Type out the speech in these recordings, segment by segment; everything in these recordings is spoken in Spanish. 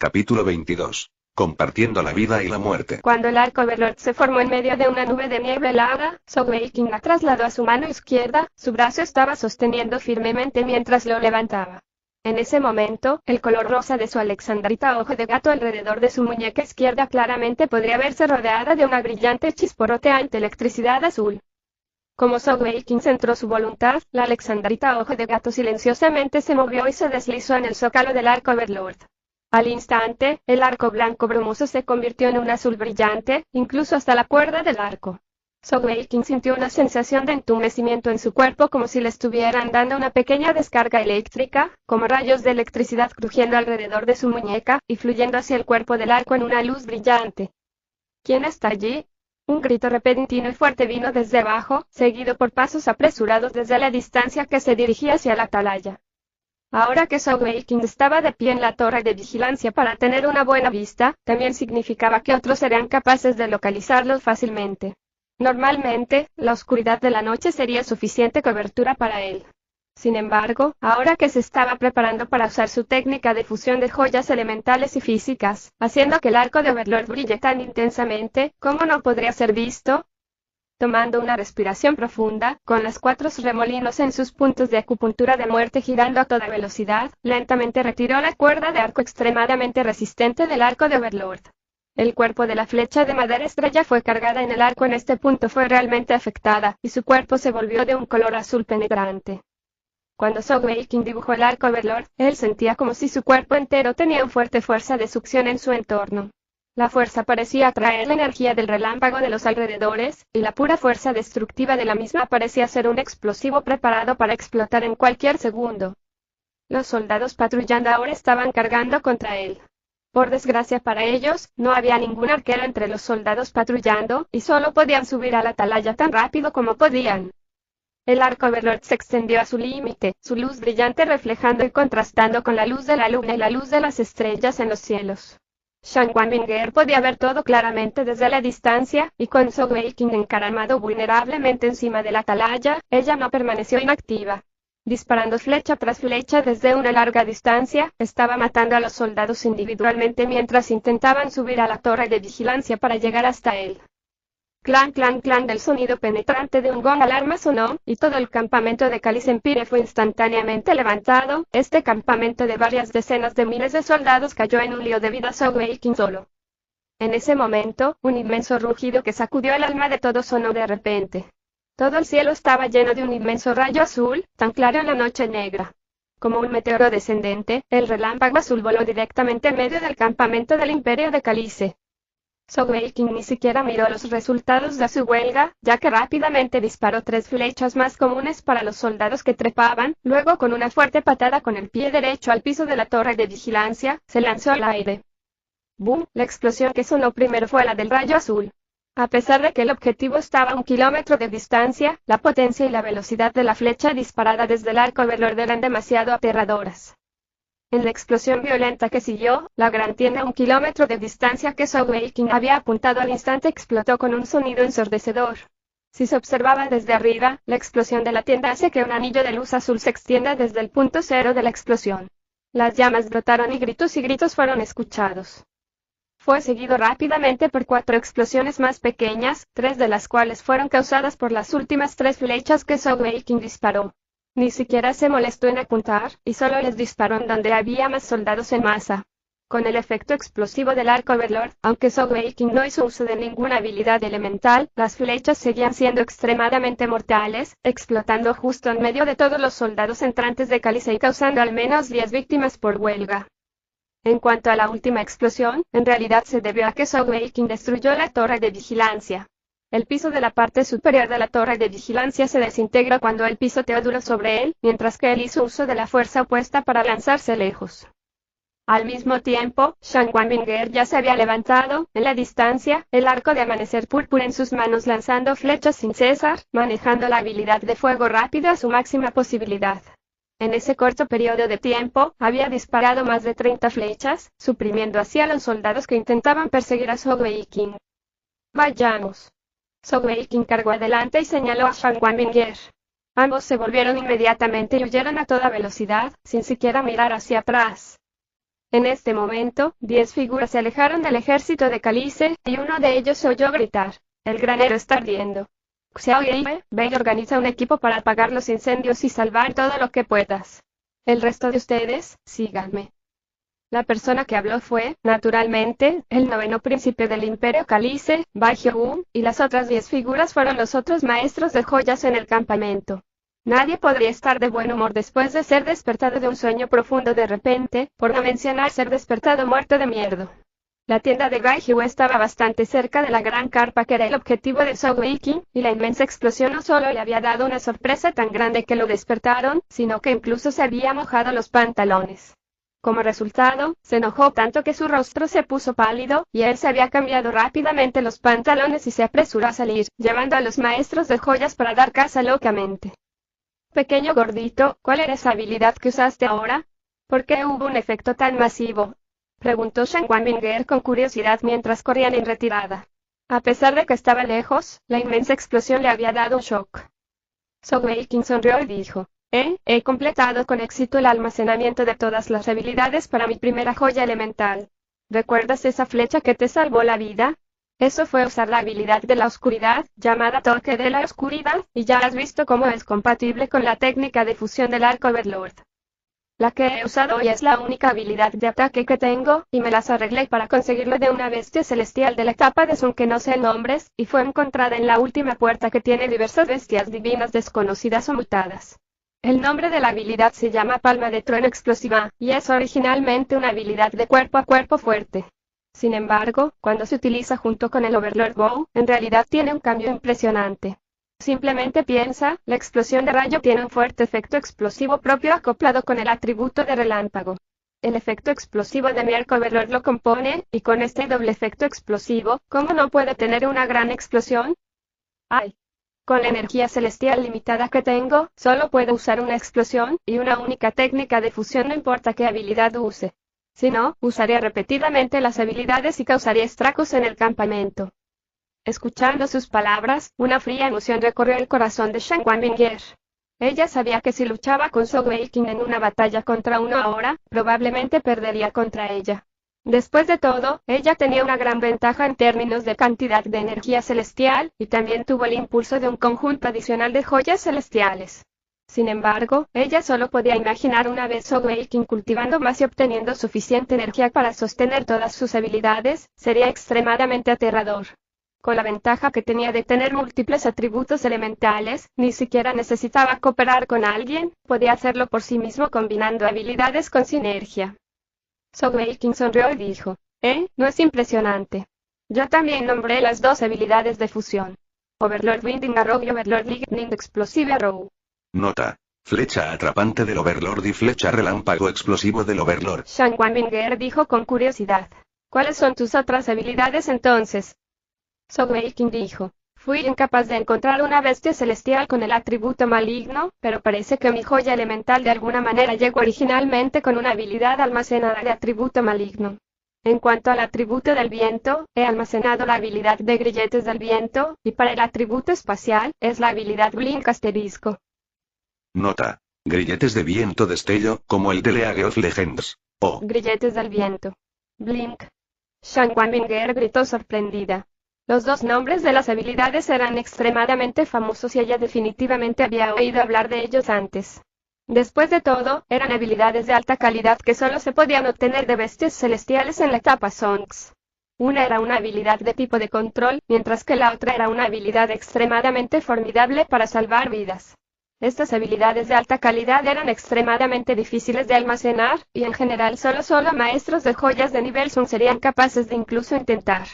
Capítulo 22. Compartiendo la vida y la muerte. Cuando el arco Overlord se formó en medio de una nube de nieve helada, Sogeking la trasladó a su mano izquierda, su brazo estaba sosteniendo firmemente mientras lo levantaba. En ese momento, el color rosa de su alexandrita ojo de gato alrededor de su muñeca izquierda claramente podría verse rodeada de una brillante chisporroteante electricidad azul. Como Sogeking centró su voluntad, la alexandrita ojo de gato silenciosamente se movió y se deslizó en el zócalo del arco Overlord. Al instante, el arco blanco brumoso se convirtió en un azul brillante, incluso hasta la cuerda del arco. Sogeking sintió una sensación de entumecimiento en su cuerpo como si le estuvieran dando una pequeña descarga eléctrica, como rayos de electricidad crujiendo alrededor de su muñeca, y fluyendo hacia el cuerpo del arco en una luz brillante. ¿Quién está allí? Un grito repentino y fuerte vino desde abajo, seguido por pasos apresurados desde la distancia que se dirigía hacia la atalaya. Ahora que Sogeking estaba de pie en la torre de vigilancia para tener una buena vista, también significaba que otros serían capaces de localizarlo fácilmente. Normalmente, la oscuridad de la noche sería suficiente cobertura para él. Sin embargo, ahora que se estaba preparando para usar su técnica de fusión de joyas elementales y físicas, haciendo que el arco de Overlord brille tan intensamente, ¿cómo no podría ser visto? Tomando una respiración profunda, con los 4 remolinos en sus puntos de acupuntura de muerte girando a toda velocidad, lentamente retiró la cuerda de arco extremadamente resistente del arco de Overlord. El cuerpo de la flecha de madera estrella fue cargada en el arco en este punto fue realmente afectada, y su cuerpo se volvió de un color azul penetrante. Cuando Sogeking dibujó el arco Overlord, él sentía como si su cuerpo entero tenía una fuerte fuerza de succión en su entorno. La fuerza parecía atraer la energía del relámpago de los alrededores, y la pura fuerza destructiva de la misma parecía ser un explosivo preparado para explotar en cualquier segundo. Los soldados patrullando ahora estaban cargando contra él. Por desgracia para ellos, no había ningún arquero entre los soldados patrullando, y solo podían subir a la atalaya tan rápido como podían. El arco Overlord se extendió a su límite, su luz brillante reflejando y contrastando con la luz de la luna y la luz de las estrellas en los cielos. Shang Wanbinger podía ver todo claramente desde la distancia, y con Sogeking encaramado vulnerablemente encima de la atalaya, ella no permaneció inactiva. Disparando flecha tras flecha desde una larga distancia, estaba matando a los soldados individualmente mientras intentaban subir a la torre de vigilancia para llegar hasta él. Clan clan clan del sonido penetrante de un gong alarma sonó, y todo el campamento de Calice Empire fue instantáneamente levantado. Este campamento de varias decenas de miles de soldados cayó en un lío debido a Sogeking solo. En ese momento, un inmenso rugido que sacudió el alma de todos sonó de repente. Todo el cielo estaba lleno de un inmenso rayo azul, tan claro en la noche negra. Como un meteoro descendente, el relámpago azul voló directamente en medio del campamento del Imperio de Calice. Sogeking ni siquiera miró los resultados de su huelga, ya que rápidamente disparó 3 flechas más comunes para los soldados que trepaban, luego con una fuerte patada con el pie derecho al piso de la torre de vigilancia, se lanzó al aire. ¡Bum! La explosión que sonó primero fue la del rayo azul. A pesar de que el objetivo estaba a 1 kilómetro de distancia, la potencia y la velocidad de la flecha disparada desde el arco Overlord eran demasiado aterradoras. En la explosión violenta que siguió, la gran tienda a 1 kilómetro de distancia que Sogeking había apuntado al instante explotó con un sonido ensordecedor. Si se observaba desde arriba, la explosión de la tienda hace que un anillo de luz azul se extienda desde el punto cero de la explosión. Las llamas brotaron y gritos fueron escuchados. Fue seguido rápidamente por 4 explosiones más pequeñas, 3 de las cuales fueron causadas por las últimas 3 flechas que Sogeking disparó. Ni siquiera se molestó en apuntar, y solo les disparó en donde había más soldados en masa. Con el efecto explosivo del arco Overlord, aunque Sogeking no hizo uso de ninguna habilidad elemental, las flechas seguían siendo extremadamente mortales, explotando justo en medio de todos los soldados entrantes de Calice y causando al menos 10 víctimas por huelga. En cuanto a la última explosión, en realidad se debió a que Sogeking destruyó la torre de vigilancia. El piso de la parte superior de la torre de vigilancia se desintegró cuando el pisoteó duro sobre él, mientras que él hizo uso de la fuerza opuesta para lanzarse lejos. Al mismo tiempo, Shang Wanbinger ya se había levantado, en la distancia, el arco de amanecer púrpura en sus manos lanzando flechas sin cesar, manejando la habilidad de fuego rápido a su máxima posibilidad. En ese corto periodo de tiempo, había disparado más de 30 flechas, suprimiendo así a los soldados que intentaban perseguir a Sogeking. Vayamos. Sogeking cargó adelante y señaló a Shang Wanbinger. Ambos se volvieron inmediatamente y huyeron a toda velocidad, sin siquiera mirar hacia atrás. En este momento, 10 figuras se alejaron del ejército de Calice, y uno de ellos se oyó gritar: «El granero está ardiendo. Xiao Yi, ve y organiza un equipo para apagar los incendios y salvar todo lo que puedas. El resto de ustedes, síganme». La persona que habló fue, naturalmente, el noveno príncipe del Imperio Calice, Bai Hyun, y las otras 10 figuras fueron los otros maestros de joyas en el campamento. Nadie podría estar de buen humor después de ser despertado de un sueño profundo de repente, por no mencionar ser despertado muerto de miedo. La tienda de Bai Hyun estaba bastante cerca de la gran carpa que era el objetivo de Zhou Weiqing, y la inmensa explosión no solo le había dado una sorpresa tan grande que lo despertaron, sino que incluso se había mojado los pantalones. Como resultado, se enojó tanto que su rostro se puso pálido, y él se había cambiado rápidamente los pantalones y se apresuró a salir, llevando a los maestros de joyas para dar caza locamente. «Pequeño gordito, ¿cuál era esa habilidad que usaste ahora? ¿Por qué hubo un efecto tan masivo?», preguntó Shen Wanbinger con curiosidad mientras corrían en retirada. A pesar de que estaba lejos, la inmensa explosión le había dado un shock. Zhou Weiqing sonrió y dijo: He completado con éxito el almacenamiento de todas las habilidades para mi primera joya elemental. ¿Recuerdas esa flecha que te salvó la vida? Eso fue usar la habilidad de la oscuridad, llamada Toque de la Oscuridad, y ya has visto cómo es compatible con la técnica de fusión del arco Overlord. La que he usado hoy es la única habilidad de ataque que tengo, y me las arreglé para conseguirlo de una bestia celestial de la etapa de Sun que no sé nombres, y fue encontrada en la última puerta que tiene diversas bestias divinas desconocidas o mutadas. El nombre de la habilidad se llama Palma de Trueno Explosiva, y es originalmente una habilidad de cuerpo a cuerpo fuerte. Sin embargo, cuando se utiliza junto con el Overlord Bow, en realidad tiene un cambio impresionante. Simplemente piensa, la explosión de rayo tiene un fuerte efecto explosivo propio acoplado con el atributo de relámpago. El efecto explosivo de mi arco Overlord lo compone, y con este doble efecto explosivo, ¿cómo no puede tener una gran explosión? ¡Ay! Con la energía celestial limitada que tengo, solo puedo usar una explosión, y una única técnica de fusión no importa qué habilidad use. Si no, usaría repetidamente las habilidades y causaría estragos en el campamento. Escuchando sus palabras, una fría emoción recorrió el corazón de Shen Wanbinger. Ella sabía que si luchaba con Zhou Weiqing en una batalla contra uno ahora, probablemente perdería contra ella. Después de todo, ella tenía una gran ventaja en términos de cantidad de energía celestial, y también tuvo el impulso de un conjunto adicional de joyas celestiales. Sin embargo, ella solo podía imaginar una vez Zhou Weiqing cultivando más y obteniendo suficiente energía para sostener todas sus habilidades, sería extremadamente aterrador. Con la ventaja que tenía de tener múltiples atributos elementales, ni siquiera necesitaba cooperar con alguien, podía hacerlo por sí mismo combinando habilidades con sinergia. Zhou Weiqing sonrió y dijo: ¿No es impresionante? Yo también nombré las dos habilidades de fusión. Overlord Winding Arrow y Overlord Lightning Explosive Arrow. Nota: flecha atrapante del Overlord y flecha relámpago explosivo del Overlord. Shen Wanbinger dijo con curiosidad: ¿cuáles son tus otras habilidades entonces? Zhou Weiqing dijo: fui incapaz de encontrar una bestia celestial con el atributo maligno, pero parece que mi joya elemental de alguna manera llegó originalmente con una habilidad almacenada de atributo maligno. En cuanto al atributo del viento, he almacenado la habilidad de grilletes del viento, y para el atributo espacial, es la habilidad Blink asterisco. Nota: grilletes de viento destello, como el de League of Legends. O grilletes del viento. Blink. Shen Wanbinger gritó sorprendida. Los dos nombres de las habilidades eran extremadamente famosos y ella definitivamente había oído hablar de ellos antes. Después de todo, eran habilidades de alta calidad que solo se podían obtener de bestias celestiales en la etapa Sonx. Una era una habilidad de tipo de control, mientras que la otra era una habilidad extremadamente formidable para salvar vidas. Estas habilidades de alta calidad eran extremadamente difíciles de almacenar, y en general solo maestros de joyas de nivel Sun serían capaces de incluso intentar.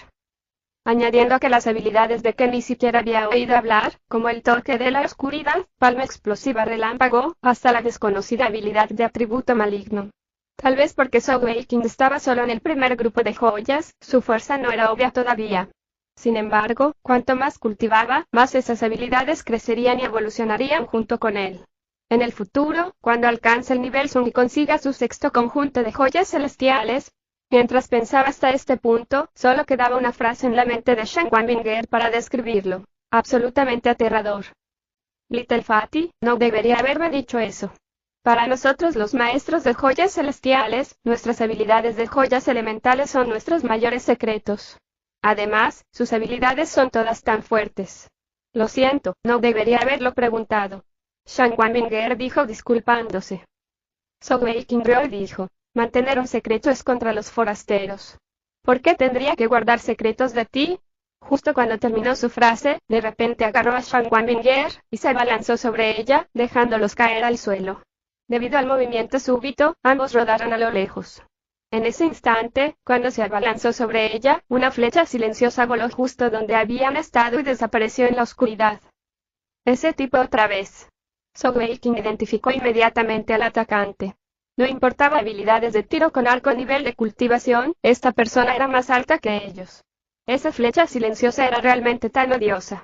Añadiendo a que las habilidades de que ni siquiera había oído hablar, como el toque de la oscuridad, palma explosiva relámpago, hasta la desconocida habilidad de atributo maligno. Tal vez porque Zhou Weiqing estaba solo en el primer grupo de joyas, su fuerza no era obvia todavía. Sin embargo, cuanto más cultivaba, más esas habilidades crecerían y evolucionarían junto con él. En el futuro, cuando alcance el nivel Sun y consiga su sexto conjunto de joyas celestiales. Mientras pensaba hasta este punto, solo quedaba una frase en la mente de Shen Wanbinger para describirlo: absolutamente aterrador. Little Fatty, no debería haberme dicho eso. Para nosotros los maestros de joyas celestiales, nuestras habilidades de joyas elementales son nuestros mayores secretos. Además, sus habilidades son todas tan fuertes. Lo siento, no debería haberlo preguntado. Shang Wanbinger dijo disculpándose. Zhou Qingrui dijo, mantener un secreto es contra los forasteros. ¿Por qué tendría que guardar secretos de ti? Justo cuando terminó su frase, de repente agarró a Shang Wanbinger y se abalanzó sobre ella, dejándolos caer al suelo. Debido al movimiento súbito, ambos rodaron a lo lejos. En ese instante, cuando se abalanzó sobre ella, una flecha silenciosa voló justo donde habían estado y desapareció en la oscuridad. Ese tipo otra vez. Zhou Qing identificó inmediatamente al atacante. No importaba habilidades de tiro con arco o nivel de cultivación, esta persona era más alta que ellos. Esa flecha silenciosa era realmente tan odiosa.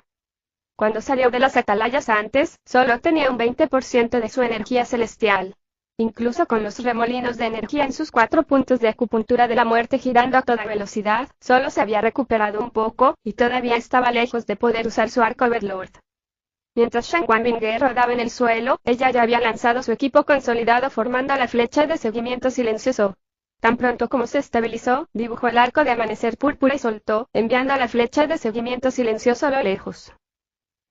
Cuando salió de las atalayas antes, solo tenía un 20% de su energía celestial. Incluso con los remolinos de energía en sus 4 puntos de acupuntura de la muerte girando a toda velocidad, solo se había recuperado un poco, y todavía estaba lejos de poder usar su arco Overlord. Mientras Shang Wanbinger rodaba en el suelo, ella ya había lanzado su equipo consolidado formando la flecha de seguimiento silencioso. Tan pronto como se estabilizó, dibujó el arco de amanecer púrpura y soltó, enviando la flecha de seguimiento silencioso a lo lejos.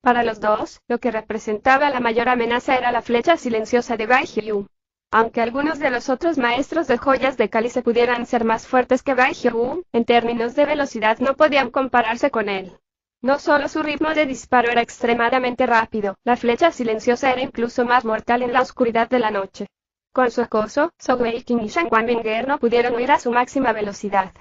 Para los dos, lo que representaba la mayor amenaza era la flecha silenciosa de Bai Xiu. Aunque algunos de los otros maestros de joyas de cálice pudieran ser más fuertes que Bai Xiu, en términos de velocidad no podían compararse con él. No solo su ritmo de disparo era extremadamente rápido, la flecha silenciosa era incluso más mortal en la oscuridad de la noche. Con su acoso, Zhou Qing y Shang Wanbinger no pudieron huir a su máxima velocidad.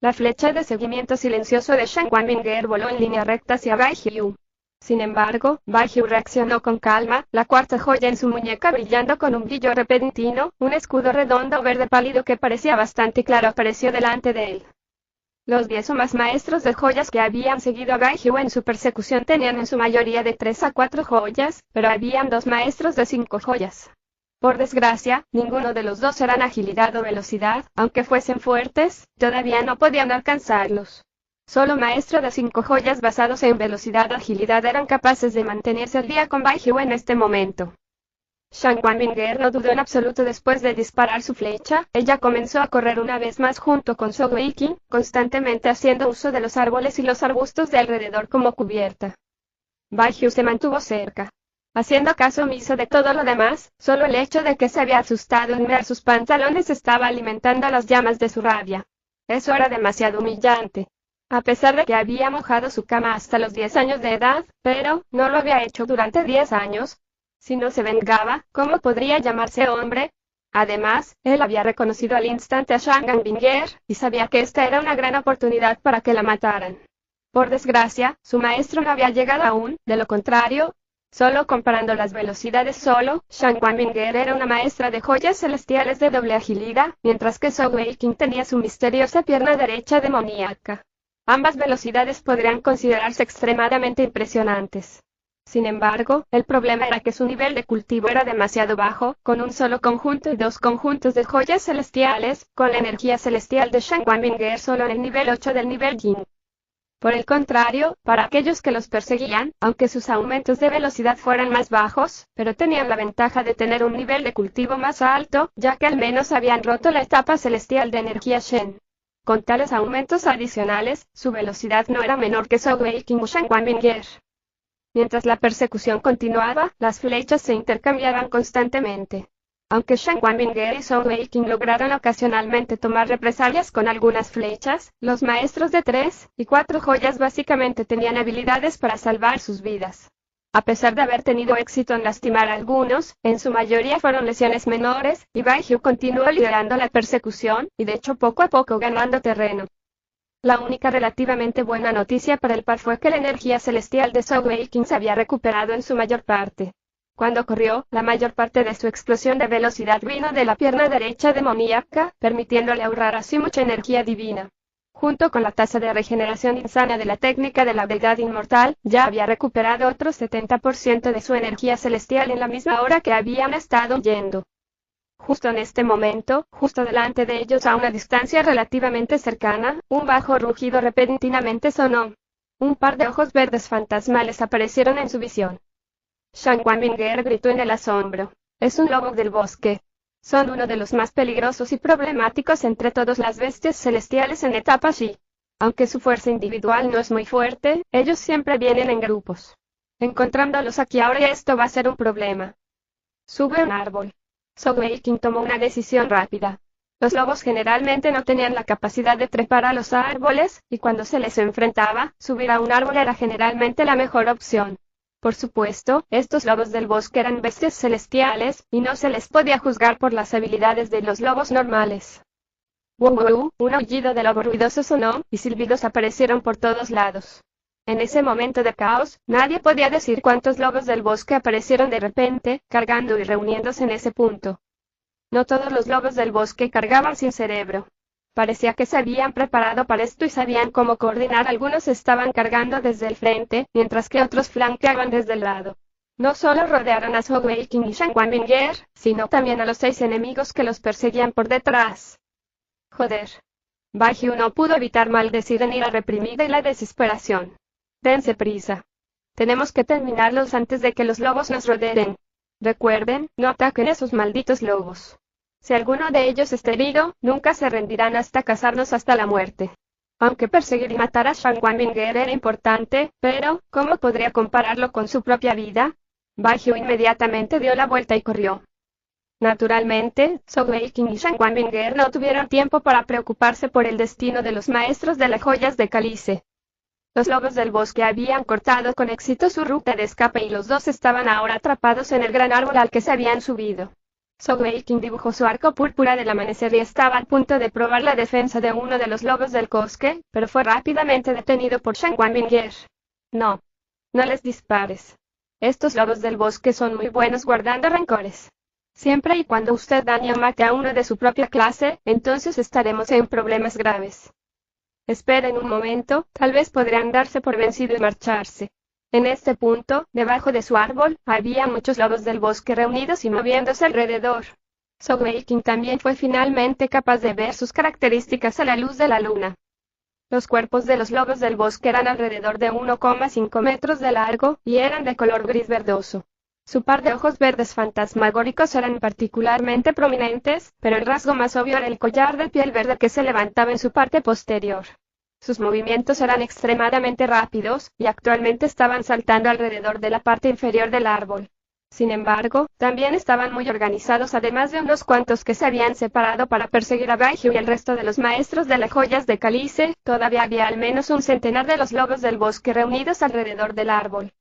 La flecha de seguimiento silencioso de Shang Wanbinger voló en línea recta hacia Bai Xiu. Sin embargo, Bai Xiu reaccionó con calma, la cuarta joya en su muñeca brillando con un brillo repentino, un escudo redondo verde pálido que parecía bastante claro apareció delante de él. Los 10 o más maestros de joyas que habían seguido a Bai Xiu en su persecución tenían en su mayoría de 3 a 4 joyas, pero habían 2 maestros de 5 joyas. Por desgracia, ninguno de los dos eran agilidad o velocidad, aunque fuesen fuertes, todavía no podían alcanzarlos. Solo maestros de 5 joyas basados en velocidad o agilidad eran capaces de mantenerse al día con Bai Xiu en este momento. Shang Wanbinger no dudó en absoluto después de disparar su flecha, ella comenzó a correr una vez más junto con Zhou Qing, constantemente haciendo uso de los árboles y los arbustos de alrededor como cubierta. Bai Xiu se mantuvo cerca. Haciendo caso omiso de todo lo demás, solo el hecho de que se había asustado en ver sus pantalones estaba alimentando las llamas de su rabia. Eso era demasiado humillante. A pesar de que había mojado su cama hasta los 10 años de edad, pero no lo había hecho durante 10 años. Si no se vengaba, ¿cómo podría llamarse hombre? Además, él había reconocido al instante a Shang Wanbinger, y sabía que esta era una gran oportunidad para que la mataran. Por desgracia, su maestro no había llegado aún, de lo contrario, solo comparando las velocidades Shang Wanbinger era una maestra de joyas celestiales de doble agilidad, mientras que Zhou Qing tenía su misteriosa pierna derecha demoníaca. Ambas velocidades podrían considerarse extremadamente impresionantes. Sin embargo, el problema era que su nivel de cultivo era demasiado bajo, con un solo conjunto y 2 conjuntos de joyas celestiales, con la energía celestial de Shang Wanbinger solo en el nivel 8 del nivel Yin. Por el contrario, para aquellos que los perseguían, aunque sus aumentos de velocidad fueran más bajos, pero tenían la ventaja de tener un nivel de cultivo más alto, ya que al menos habían roto la etapa celestial de energía Shen. Con tales aumentos adicionales, su velocidad no era menor que Zhou Qing o Shang Wanbinger. Mientras la persecución continuaba, las flechas se intercambiaban constantemente. Aunque Shang Wanbinger y Zhou Qing lograron ocasionalmente tomar represalias con algunas flechas, los maestros de 3 y 4 joyas básicamente tenían habilidades para salvar sus vidas. A pesar de haber tenido éxito en lastimar a algunos, en su mayoría fueron lesiones menores, y Bai Xiu continuó liderando la persecución, y de hecho poco a poco ganando terreno. La única relativamente buena noticia para el par fue que la energía celestial de Zhou Qing se había recuperado en su mayor parte. Cuando corrió, la mayor parte de su explosión de velocidad vino de la pierna derecha demoníaca, permitiéndole ahorrar así mucha energía divina. Junto con la tasa de regeneración insana de la técnica de la deidad inmortal, ya había recuperado otro 70% de su energía celestial en la misma hora que habían estado huyendo. Justo en este momento, justo delante de ellos a una distancia relativamente cercana, un bajo rugido repentinamente sonó. Un par de ojos verdes fantasmales aparecieron en su visión. Shang Wanbinger gritó en el asombro. Es un lobo del bosque. Son uno de los más peligrosos y problemáticos entre todas las bestias celestiales en etapas y, aunque su fuerza individual no es muy fuerte, ellos siempre vienen en grupos. Encontrándolos aquí ahora esto va a ser un problema. Sube a un árbol. Sogeking tomó una decisión rápida. Los lobos generalmente no tenían la capacidad de trepar a los árboles, y cuando se les enfrentaba, subir a un árbol era generalmente la mejor opción. Por supuesto, estos lobos del bosque eran bestias celestiales, y no se les podía juzgar por las habilidades de los lobos normales. ¡Wow, wow! Un aullido de lobo ruidoso sonó, y silbidos aparecieron por todos lados. En ese momento de caos, nadie podía decir cuántos lobos del bosque aparecieron de repente, cargando y reuniéndose en ese punto. No todos los lobos del bosque cargaban sin cerebro. Parecía que se habían preparado para esto y sabían cómo coordinar. Algunos estaban cargando desde el frente, mientras que otros flanqueaban desde el lado. No solo rodearon a Sogeking y Shanguanbinger, sino también a los 6 enemigos que los perseguían por detrás. Joder. Baijiu no pudo evitar maldecir en ira reprimida y la desesperación. Dense prisa. Tenemos que terminarlos antes de que los lobos nos rodeen. Recuerden, no ataquen a esos malditos lobos. Si alguno de ellos está herido, nunca se rendirán hasta cazarnos hasta la muerte. Aunque perseguir y matar a Shanguanbinger era importante, pero, ¿cómo podría compararlo con su propia vida? Baijiu inmediatamente dio la vuelta y corrió. Naturalmente, Sogeking y Shanguanbinger no tuvieron tiempo para preocuparse por el destino de los maestros de las joyas de cálice. Los lobos del bosque habían cortado con éxito su ruta de escape y los dos estaban ahora atrapados en el gran árbol al que se habían subido. Sogeking dibujó su arco púrpura del amanecer y estaba a punto de probar la defensa de uno de los lobos del bosque, pero fue rápidamente detenido por Shanguanbinger. No. No les dispares. Estos lobos del bosque son muy buenos guardando rencores. Siempre y cuando usted dañe o mate a uno de su propia clase, entonces estaremos en problemas graves. Esperen un momento, tal vez podrán darse por vencido y marcharse. En este punto, debajo de su árbol, había muchos lobos del bosque reunidos y moviéndose alrededor. Sogeking también fue finalmente capaz de ver sus características a la luz de la luna. Los cuerpos de los lobos del bosque eran alrededor de 1,5 metros de largo, y eran de color gris verdoso. Su par de ojos verdes fantasmagóricos eran particularmente prominentes, pero el rasgo más obvio era el collar de piel verde que se levantaba en su parte posterior. Sus movimientos eran extremadamente rápidos, y actualmente estaban saltando alrededor de la parte inferior del árbol. Sin embargo, también estaban muy organizados, además de unos cuantos que se habían separado para perseguir a Baijiu y el resto de los maestros de las joyas de cálice. Todavía había al menos un centenar de los lobos del bosque reunidos alrededor del árbol.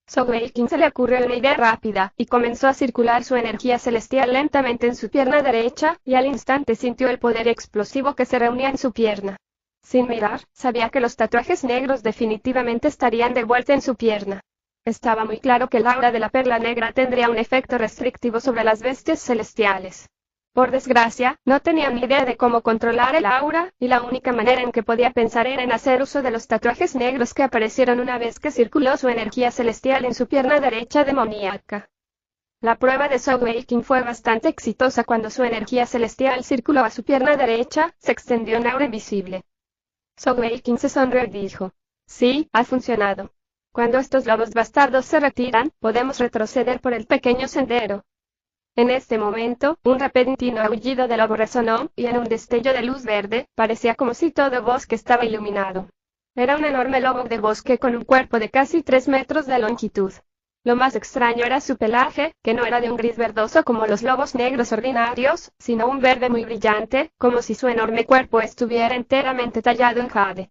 Sogeking se le ocurrió una idea rápida, y comenzó a circular su energía celestial lentamente en su pierna derecha, y al instante sintió el poder explosivo que se reunía en su pierna. Sin mirar, sabía que los tatuajes negros definitivamente estarían de vuelta en su pierna. Estaba muy claro que el aura de la perla negra tendría un efecto restrictivo sobre las bestias celestiales. Por desgracia, no tenía ni idea de cómo controlar el aura, y la única manera en que podía pensar era en hacer uso de los tatuajes negros que aparecieron una vez que circuló su energía celestial en su pierna derecha demoníaca. La prueba de Sogeking fue bastante exitosa. Cuando su energía celestial circuló a su pierna derecha, se extendió un aura invisible. Sogeking se sonrió y dijo: sí, ha funcionado. Cuando estos lobos bastardos se retiran, podemos retroceder por el pequeño sendero. En este momento, un repentino aullido de lobo resonó, y en un destello de luz verde, parecía como si todo el bosque estaba iluminado. Era un enorme lobo de bosque con un cuerpo de casi 3 metros de longitud. Lo más extraño era su pelaje, que no era de un gris verdoso como los lobos negros ordinarios, sino un verde muy brillante, como si su enorme cuerpo estuviera enteramente tallado en jade.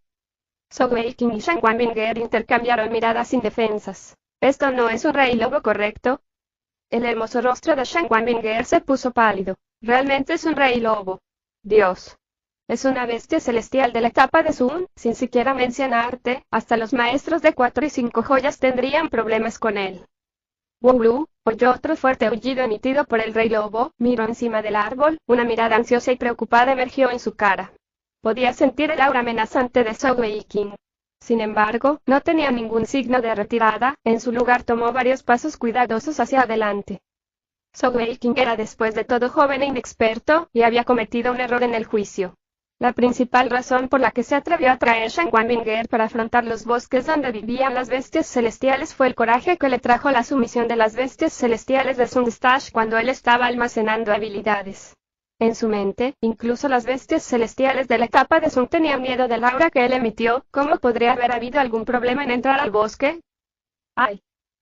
Sogeking y Shanguanbinger intercambiaron miradas indefensas. ¿Esto no es un rey lobo, correcto? El hermoso rostro de Shanguanbinger se puso pálido. Realmente es un rey lobo. Dios. Es una bestia celestial de la etapa de Sun, sin siquiera mencionarte, hasta los maestros de 4 y 5 joyas tendrían problemas con él. Wulu, oyó otro fuerte aullido emitido por el rey lobo, miró encima del árbol, una mirada ansiosa y preocupada emergió en su cara. Podía sentir el aura amenazante de Sogeking. Sin embargo, no tenía ningún signo de retirada, en su lugar tomó varios pasos cuidadosos hacia adelante. Sogeking era después de todo joven e inexperto, y había cometido un error en el juicio. La principal razón por la que se atrevió a traer Shen Wanbinger para afrontar los bosques donde vivían las bestias celestiales fue el coraje que le trajo la sumisión de las bestias celestiales de Sundstash cuando él estaba almacenando habilidades. En su mente, incluso las bestias celestiales de la etapa de Sun tenían miedo del aura que él emitió. ¿Cómo podría haber habido algún problema en entrar al bosque? ¡Ay!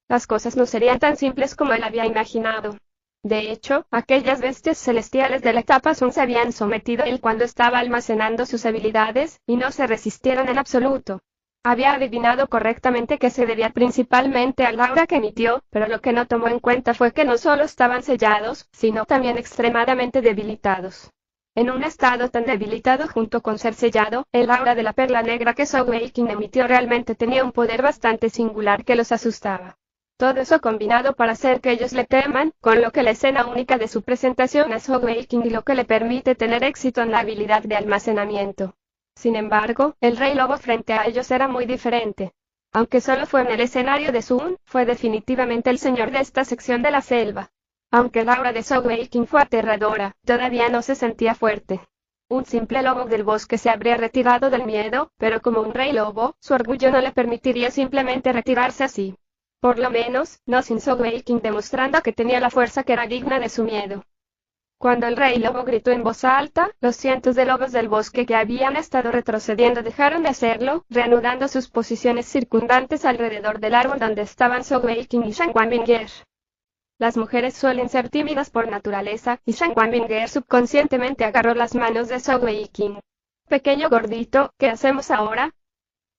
Las cosas no serían tan simples como él había imaginado. De hecho, aquellas bestias celestiales de la etapa Sun se habían sometido a él cuando estaba almacenando sus habilidades, y no se resistieron en absoluto. Había adivinado correctamente que se debía principalmente al aura que emitió, pero lo que no tomó en cuenta fue que no solo estaban sellados, sino también extremadamente debilitados. En un estado tan debilitado junto con ser sellado, el aura de la perla negra que Sogeking emitió realmente tenía un poder bastante singular que los asustaba. Todo eso combinado para hacer que ellos le teman, con lo que la escena única de su presentación a Sogeking y lo que le permite tener éxito en la habilidad de almacenamiento. Sin embargo, el Rey Lobo frente a ellos era muy diferente. Aunque solo fue en el escenario de Sun, fue definitivamente el señor de esta sección de la selva. Aunque el aura de Sogeking fue aterradora, todavía no se sentía fuerte. Un simple lobo del bosque se habría retirado del miedo, pero como un rey lobo, su orgullo no le permitiría simplemente retirarse así. Por lo menos, no sin Sogeking demostrando que tenía la fuerza que era digna de su miedo. Cuando el rey lobo gritó en voz alta, los cientos de lobos del bosque que habían estado retrocediendo dejaron de hacerlo, reanudando sus posiciones circundantes alrededor del árbol donde estaban Sogeking y Shen Wanbinger. Las mujeres suelen ser tímidas por naturaleza, y Shen Wanbinger subconscientemente agarró las manos de Sogeking. Pequeño gordito, ¿qué hacemos ahora?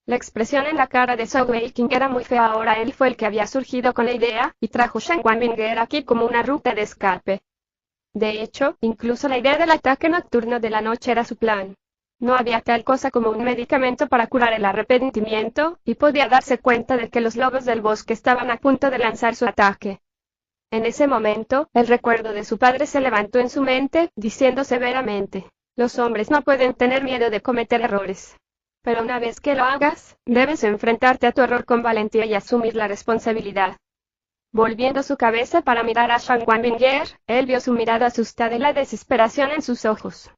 La expresión en la cara de Sogeking era muy fea. Ahora él fue el que había surgido con la idea, y trajo Shen Wanbinger aquí como una ruta de escape. De hecho, incluso la idea del ataque nocturno de la noche era su plan. No había tal cosa como un medicamento para curar el arrepentimiento, y podía darse cuenta de que los lobos del bosque estaban a punto de lanzar su ataque. En ese momento, el recuerdo de su padre se levantó en su mente, diciendo severamente: los hombres no pueden tener miedo de cometer errores. Pero una vez que lo hagas, debes enfrentarte a tu error con valentía y asumir la responsabilidad. Volviendo su cabeza para mirar a Shen Wanbinger, él vio su mirada asustada y la desesperación en sus ojos.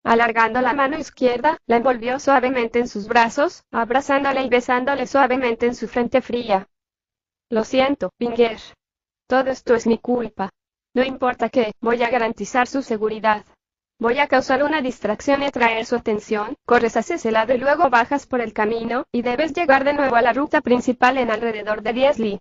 Alargando la mano izquierda, la envolvió suavemente en sus brazos, abrazándole y besándole suavemente en su frente fría. Lo siento, Binger. Todo esto es mi culpa. No importa qué, voy a garantizar su seguridad. Voy a causar una distracción y atraer su atención. Corres hacia ese lado y luego bajas por el camino, y debes llegar de nuevo a la ruta principal en alrededor de 10 li.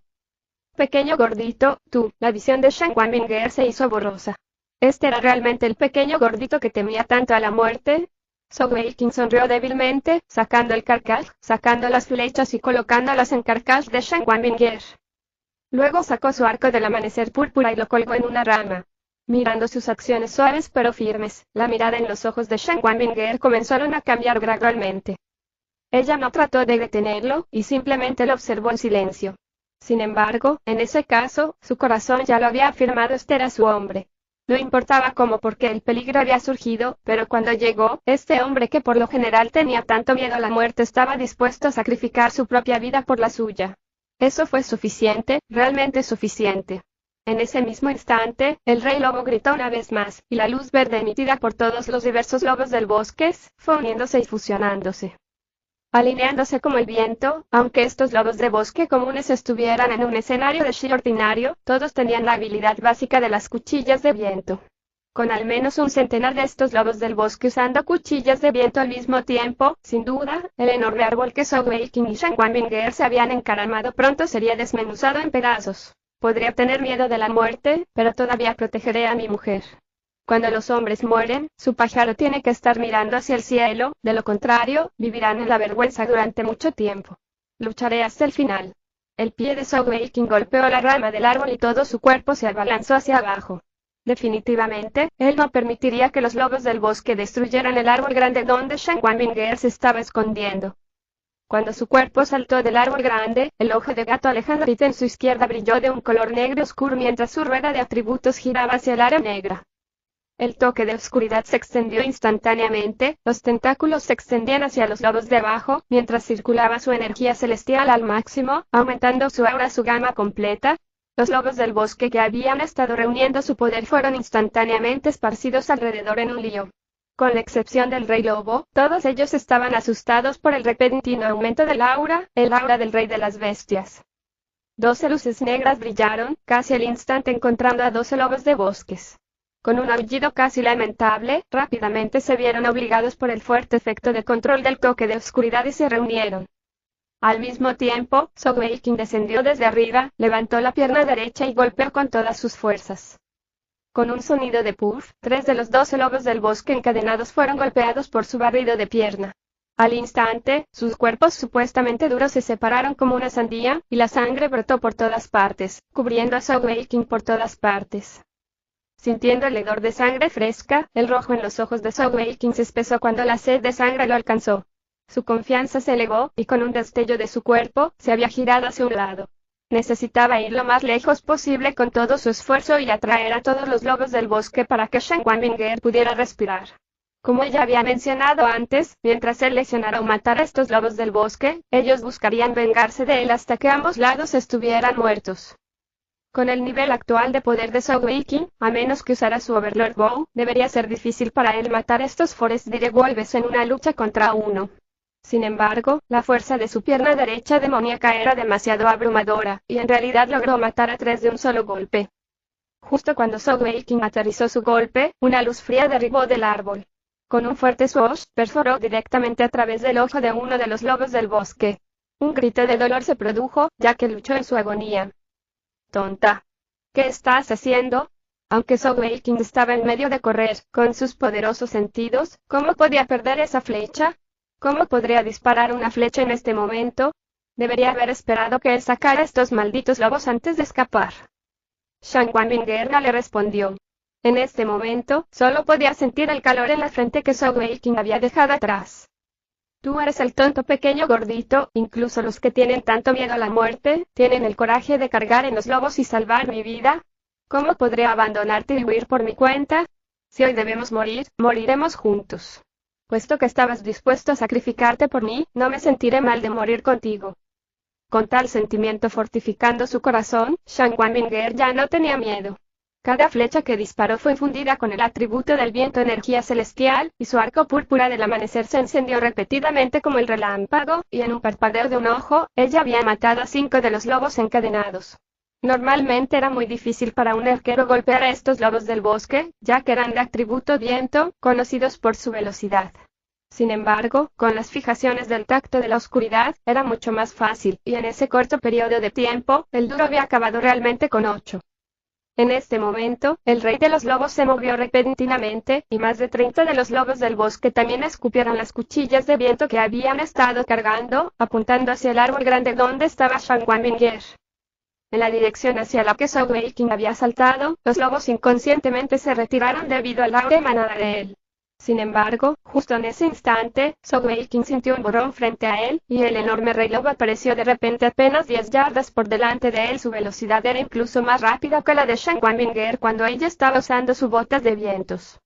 Pequeño gordito, tú. La visión de Shen Wanbinger se hizo borrosa. ¿Este era realmente el pequeño gordito que temía tanto a la muerte? Sogeking sonrió débilmente, sacando el carcaj, sacando las flechas y colocándolas en carcaj de Shen Wanbinger. Luego sacó su arco del amanecer púrpura y lo colgó en una rama. Mirando sus acciones suaves pero firmes, la mirada en los ojos de Shen Wanbinger comenzaron a cambiar gradualmente. Ella no trató de detenerlo, y simplemente lo observó en silencio. Sin embargo, en ese caso, su corazón ya lo había afirmado: este era su hombre. No importaba cómo porque el peligro había surgido, pero cuando llegó, este hombre que por lo general tenía tanto miedo a la muerte estaba dispuesto a sacrificar su propia vida por la suya. Eso fue suficiente, realmente suficiente. En ese mismo instante, el rey lobo gritó una vez más, y la luz verde emitida por todos los diversos lobos del bosque fue uniéndose y fusionándose. Alineándose como el viento, aunque estos lobos de bosque comunes estuvieran en un escenario de Shi ordinario, todos tenían la habilidad básica de las cuchillas de viento. Con al menos un centenar de estos lobos del bosque usando cuchillas de viento al mismo tiempo, sin duda, el enorme árbol que Sogeking y Shen Wanbinger se habían encaramado pronto sería desmenuzado en pedazos. Podría tener miedo de la muerte, pero todavía protegeré a mi mujer. Cuando los hombres mueren, su pájaro tiene que estar mirando hacia el cielo, de lo contrario, vivirán en la vergüenza durante mucho tiempo. Lucharé hasta el final. El pie de Sogeking golpeó la rama del árbol y todo su cuerpo se abalanzó hacia abajo. Definitivamente, él no permitiría que los lobos del bosque destruyeran el árbol grande donde Shen Wanbinger se estaba escondiendo. Cuando su cuerpo saltó del árbol grande, el ojo de gato Alejandrita en su izquierda brilló de un color negro oscuro mientras su rueda de atributos giraba hacia el área negra. El toque de oscuridad se extendió instantáneamente, los tentáculos se extendían hacia los lobos de abajo, mientras circulaba su energía celestial al máximo, aumentando su aura a su gama completa. Los lobos del bosque que habían estado reuniendo su poder fueron instantáneamente esparcidos alrededor en un lío. Con la excepción del rey lobo, todos ellos estaban asustados por el repentino aumento del aura, el aura del rey de las bestias. 12 luces negras brillaron, casi al instante encontrando a 12 lobos de bosques. Con un aullido casi lamentable, rápidamente se vieron obligados por el fuerte efecto de control del toque de oscuridad y se reunieron. Al mismo tiempo, Sogeking descendió desde arriba, levantó la pierna derecha y golpeó con todas sus fuerzas. Con un sonido de puff, 3 de los 12 lobos del bosque encadenados fueron golpeados por su barrido de pierna. Al instante, sus cuerpos supuestamente duros se separaron como una sandía, y la sangre brotó por todas partes, cubriendo a Sogeking por todas partes. Sintiendo el hedor de sangre fresca, el rojo en los ojos de Sogeking se espesó cuando la sed de sangre lo alcanzó. Su confianza se elevó, y con un destello de su cuerpo, se había girado hacia un lado. Necesitaba ir lo más lejos posible con todo su esfuerzo y atraer a todos los lobos del bosque para que Shen Wanbinger pudiera respirar. Como ya había mencionado antes, mientras él lesionara o matara a estos lobos del bosque, ellos buscarían vengarse de él hasta que ambos lados estuvieran muertos. Con el nivel actual de poder de Sogeking, a menos que usara su Overlord Bow, debería ser difícil para él matar a estos Forest Direwolves en una lucha contra uno. Sin embargo, la fuerza de su pierna derecha demoníaca era demasiado abrumadora, y en realidad logró matar a 3 de un solo golpe. Justo cuando Sogeking aterrizó su golpe, una luz fría derribó del árbol. Con un fuerte swoosh, perforó directamente a través del ojo de uno de los lobos del bosque. Un grito de dolor se produjo, ya que luchó en su agonía. «Tonta. ¿Qué estás haciendo?» Aunque Sogeking estaba en medio de correr, con sus poderosos sentidos, ¿cómo podía perder esa flecha? ¿Cómo podría disparar una flecha en este momento? Debería haber esperado que él sacara estos malditos lobos antes de escapar. Shen Wanbinger no le respondió. En este momento, solo podía sentir el calor en la frente que Sogeking había dejado atrás. Tú eres el tonto pequeño gordito, incluso los que tienen tanto miedo a la muerte, tienen el coraje de cargar en los lobos y salvar mi vida. ¿Cómo podré abandonarte y huir por mi cuenta? Si hoy debemos morir, moriremos juntos. Puesto que estabas dispuesto a sacrificarte por mí, no me sentiré mal de morir contigo. Con tal sentimiento fortificando su corazón, Shen Wanbinger ya no tenía miedo. Cada flecha que disparó fue infundida con el atributo del viento energía celestial, y su arco púrpura del amanecer se encendió repetidamente como el relámpago, y en un parpadeo de un ojo, ella había matado a 5 de los lobos encadenados. Normalmente era muy difícil para un arquero golpear a estos lobos del bosque, ya que eran de atributo viento, conocidos por su velocidad. Sin embargo, con las fijaciones del tacto de la oscuridad, era mucho más fácil, y en ese corto periodo de tiempo, el duro había acabado realmente con 8. En este momento, el rey de los lobos se movió repentinamente, y más de 30 de los lobos del bosque también escupieron las cuchillas de viento que habían estado cargando, apuntando hacia el árbol grande donde estaba Shen Wanbinger. En la dirección hacia la que Sogeking había saltado, los lobos inconscientemente se retiraron debido al aura emanada de él. Sin embargo, justo en ese instante, Sogeking sintió un borrón frente a él, y el enorme rey lobo apareció de repente apenas 10 yardas por delante de él. Su velocidad era incluso más rápida que la de Shen Wanbinger cuando ella estaba usando sus botas de vientos.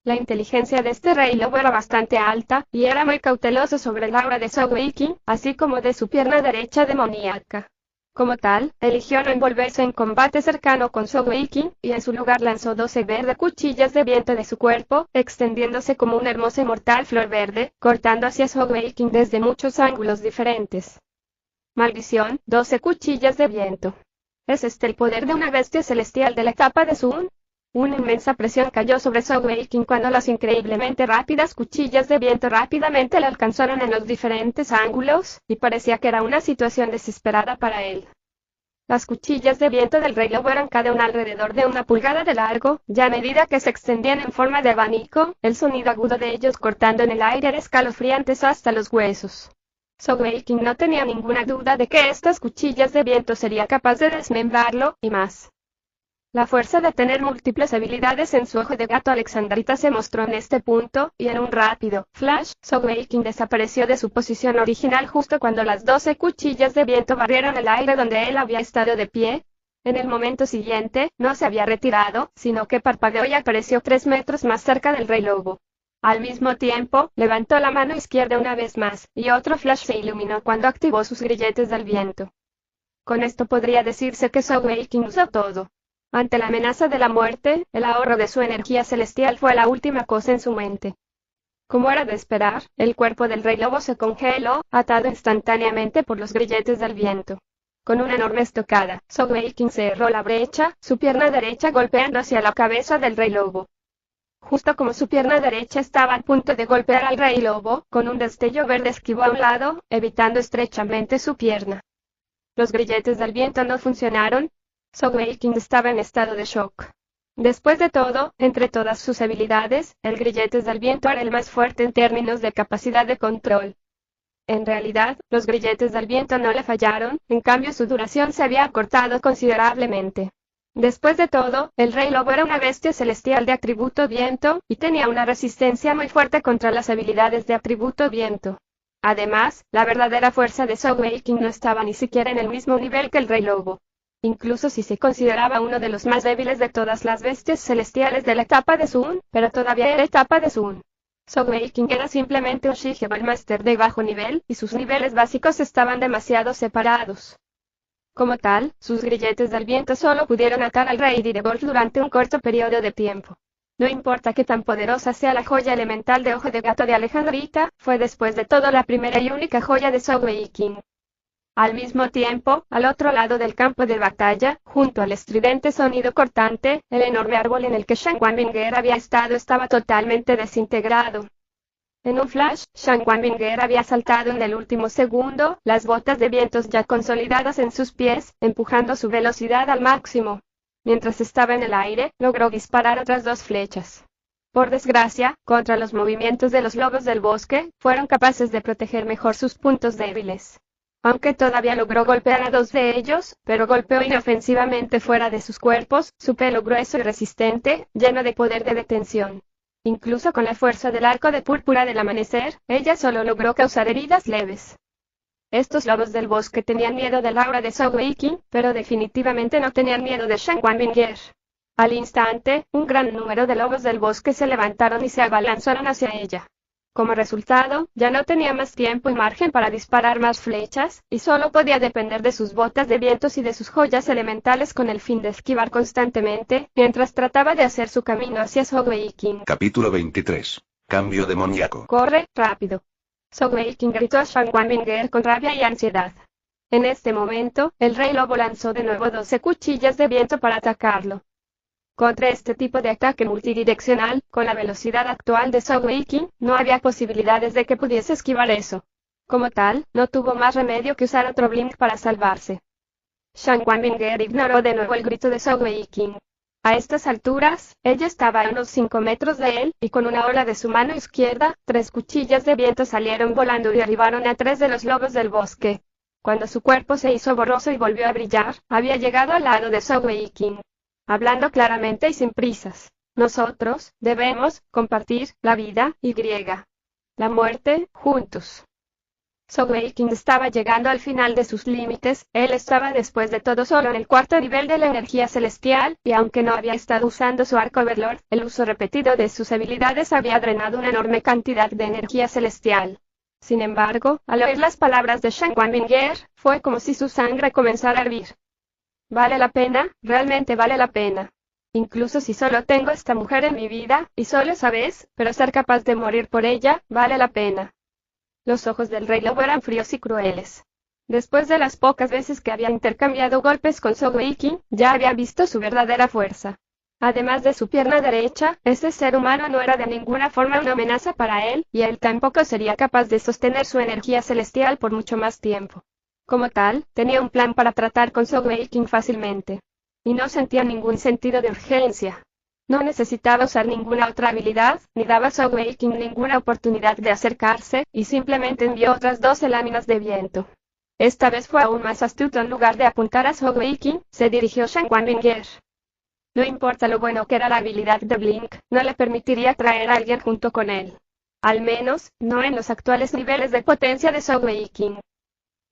La inteligencia de este rey lobo era bastante alta, y era muy cauteloso sobre el aura de Sogeking, así como de su pierna derecha demoníaca. Como tal, eligió no envolverse en combate cercano con Sogeking, y en su lugar lanzó 12 verdes cuchillas de viento de su cuerpo, extendiéndose como una hermosa y mortal flor verde, cortando hacia Sogeking desde muchos ángulos diferentes. Maldición, 12 cuchillas de viento. ¿Es este el poder de una bestia celestial de la etapa de Sun? Una inmensa presión cayó sobre Sogeking cuando las increíblemente rápidas cuchillas de viento rápidamente le alcanzaron en los diferentes ángulos, y parecía que era una situación desesperada para él. Las cuchillas de viento del rey lobo eran cada una alrededor de 1 pulgada de largo, y a medida que se extendían en forma de abanico, el sonido agudo de ellos cortando en el aire era escalofriante hasta los huesos. Sogeking no tenía ninguna duda de que estas cuchillas de viento sería capaz de desmembrarlo, y más. La fuerza de tener múltiples habilidades en su ojo de gato alexandrita se mostró en este punto, y en un rápido flash, Sogeking desapareció de su posición original justo cuando las 12 cuchillas de viento barrieron el aire donde él había estado de pie. En el momento siguiente, no se había retirado, sino que parpadeó y apareció 3 metros más cerca del rey lobo. Al mismo tiempo, levantó la mano izquierda una vez más, y otro flash se iluminó cuando activó sus grilletes del viento. Con esto podría decirse que Sogeking usó todo. Ante la amenaza de la muerte, el ahorro de su energía celestial fue la última cosa en su mente. Como era de esperar, el cuerpo del rey lobo se congeló, atado instantáneamente por los grilletes del viento. Con una enorme estocada, Sogeking cerró la brecha, su pierna derecha golpeando hacia la cabeza del rey lobo. Justo como su pierna derecha estaba a punto de golpear al rey lobo, con un destello verde esquivó a un lado, evitando estrechamente su pierna. Los grilletes del viento no funcionaron. Sogeking estaba en estado de shock. Después de todo, entre todas sus habilidades, el grilletes del viento era el más fuerte en términos de capacidad de control. En realidad, los grilletes del viento no le fallaron, en cambio su duración se había acortado considerablemente. Después de todo, el rey lobo era una bestia celestial de atributo viento, y tenía una resistencia muy fuerte contra las habilidades de atributo viento. Además, la verdadera fuerza de Sogeking no estaba ni siquiera en el mismo nivel que el rey lobo. Incluso si se consideraba uno de los más débiles de todas las bestias celestiales de la etapa de Sun, pero todavía era etapa de Sun. Sogeking era simplemente un Shigeball Master de bajo nivel, y sus niveles básicos estaban demasiado separados. Como tal, sus grilletes del viento solo pudieron atar al rey Direbolt durante un corto periodo de tiempo. No importa qué tan poderosa sea la joya elemental de ojo de gato de Alejandrita, fue después de todo la primera y única joya de Sogeking. Al mismo tiempo, al otro lado del campo de batalla, junto al estridente sonido cortante, el enorme árbol en el que Shan Wanbinger había estado estaba totalmente desintegrado. En un flash, Shan Wanbinger había saltado en el último segundo, las botas de vientos ya consolidadas en sus pies, empujando su velocidad al máximo. Mientras estaba en el aire, logró disparar otras 2 flechas. Por desgracia, contra los movimientos de los lobos del bosque, fueron capaces de proteger mejor sus puntos débiles. Aunque todavía logró golpear a 2 de ellos, pero golpeó inofensivamente fuera de sus cuerpos, su pelo grueso y resistente, lleno de poder de detención. Incluso con la fuerza del arco de púrpura del amanecer, ella solo logró causar heridas leves. Estos lobos del bosque tenían miedo del aura de Sogeking, pero definitivamente no tenían miedo de Shan Wanbinger. Al instante, un gran número de lobos del bosque se levantaron y se abalanzaron hacia ella. Como resultado, ya no tenía más tiempo y margen para disparar más flechas, y solo podía depender de sus botas de vientos y de sus joyas elementales con el fin de esquivar constantemente, mientras trataba de hacer su camino hacia Sogeking. Capítulo 23. Cambio demoníaco. Corre, rápido. Sogeking gritó a Shan Wanbinger con rabia y ansiedad. En este momento, el rey lobo lanzó de nuevo 12 cuchillas de viento para atacarlo. Contra este tipo de ataque multidireccional, con la velocidad actual de Sogeking, no había posibilidades de que pudiese esquivar eso. Como tal, no tuvo más remedio que usar otro blink para salvarse. Shan Wanbinger ignoró de nuevo el grito de Sogeking. A estas alturas, ella estaba a unos 5 metros de él, y con una ola de su mano izquierda, 3 cuchillas de viento salieron volando y derribaron a 3 de los lobos del bosque. Cuando su cuerpo se hizo borroso y volvió a brillar, había llegado al lado de Sogeking. Hablando claramente y sin prisas, nosotros debemos compartir la vida y la muerte juntos. Sogeking estaba llegando al final de sus límites, él estaba después de todo solo en el 4º nivel de la energía celestial, y aunque no había estado usando su arco Overlord, el uso repetido de sus habilidades había drenado una enorme cantidad de energía celestial. Sin embargo, al oír las palabras de Shan Wanbinger, fue como si su sangre comenzara a hervir. Vale la pena, realmente vale la pena. Incluso si solo tengo esta mujer en mi vida, y solo esa vez, pero ser capaz de morir por ella, vale la pena. Los ojos del rey lobo eran fríos y crueles. Después de las pocas veces que había intercambiado golpes con Sogeking, ya había visto su verdadera fuerza. Además de su pierna derecha, ese ser humano no era de ninguna forma una amenaza para él, y él tampoco sería capaz de sostener su energía celestial por mucho más tiempo. Como tal, tenía un plan para tratar con Sogeking fácilmente. Y no sentía ningún sentido de urgencia. No necesitaba usar ninguna otra habilidad, ni daba a Sogeking ninguna oportunidad de acercarse, y simplemente envió otras 12 láminas de viento. Esta vez fue aún más astuto. En lugar de apuntar a Sogeking, se dirigió a Shan Wanbinger. No importa lo bueno que era la habilidad de Blink, no le permitiría traer a alguien junto con él. Al menos, no en los actuales niveles de potencia de Sogeking.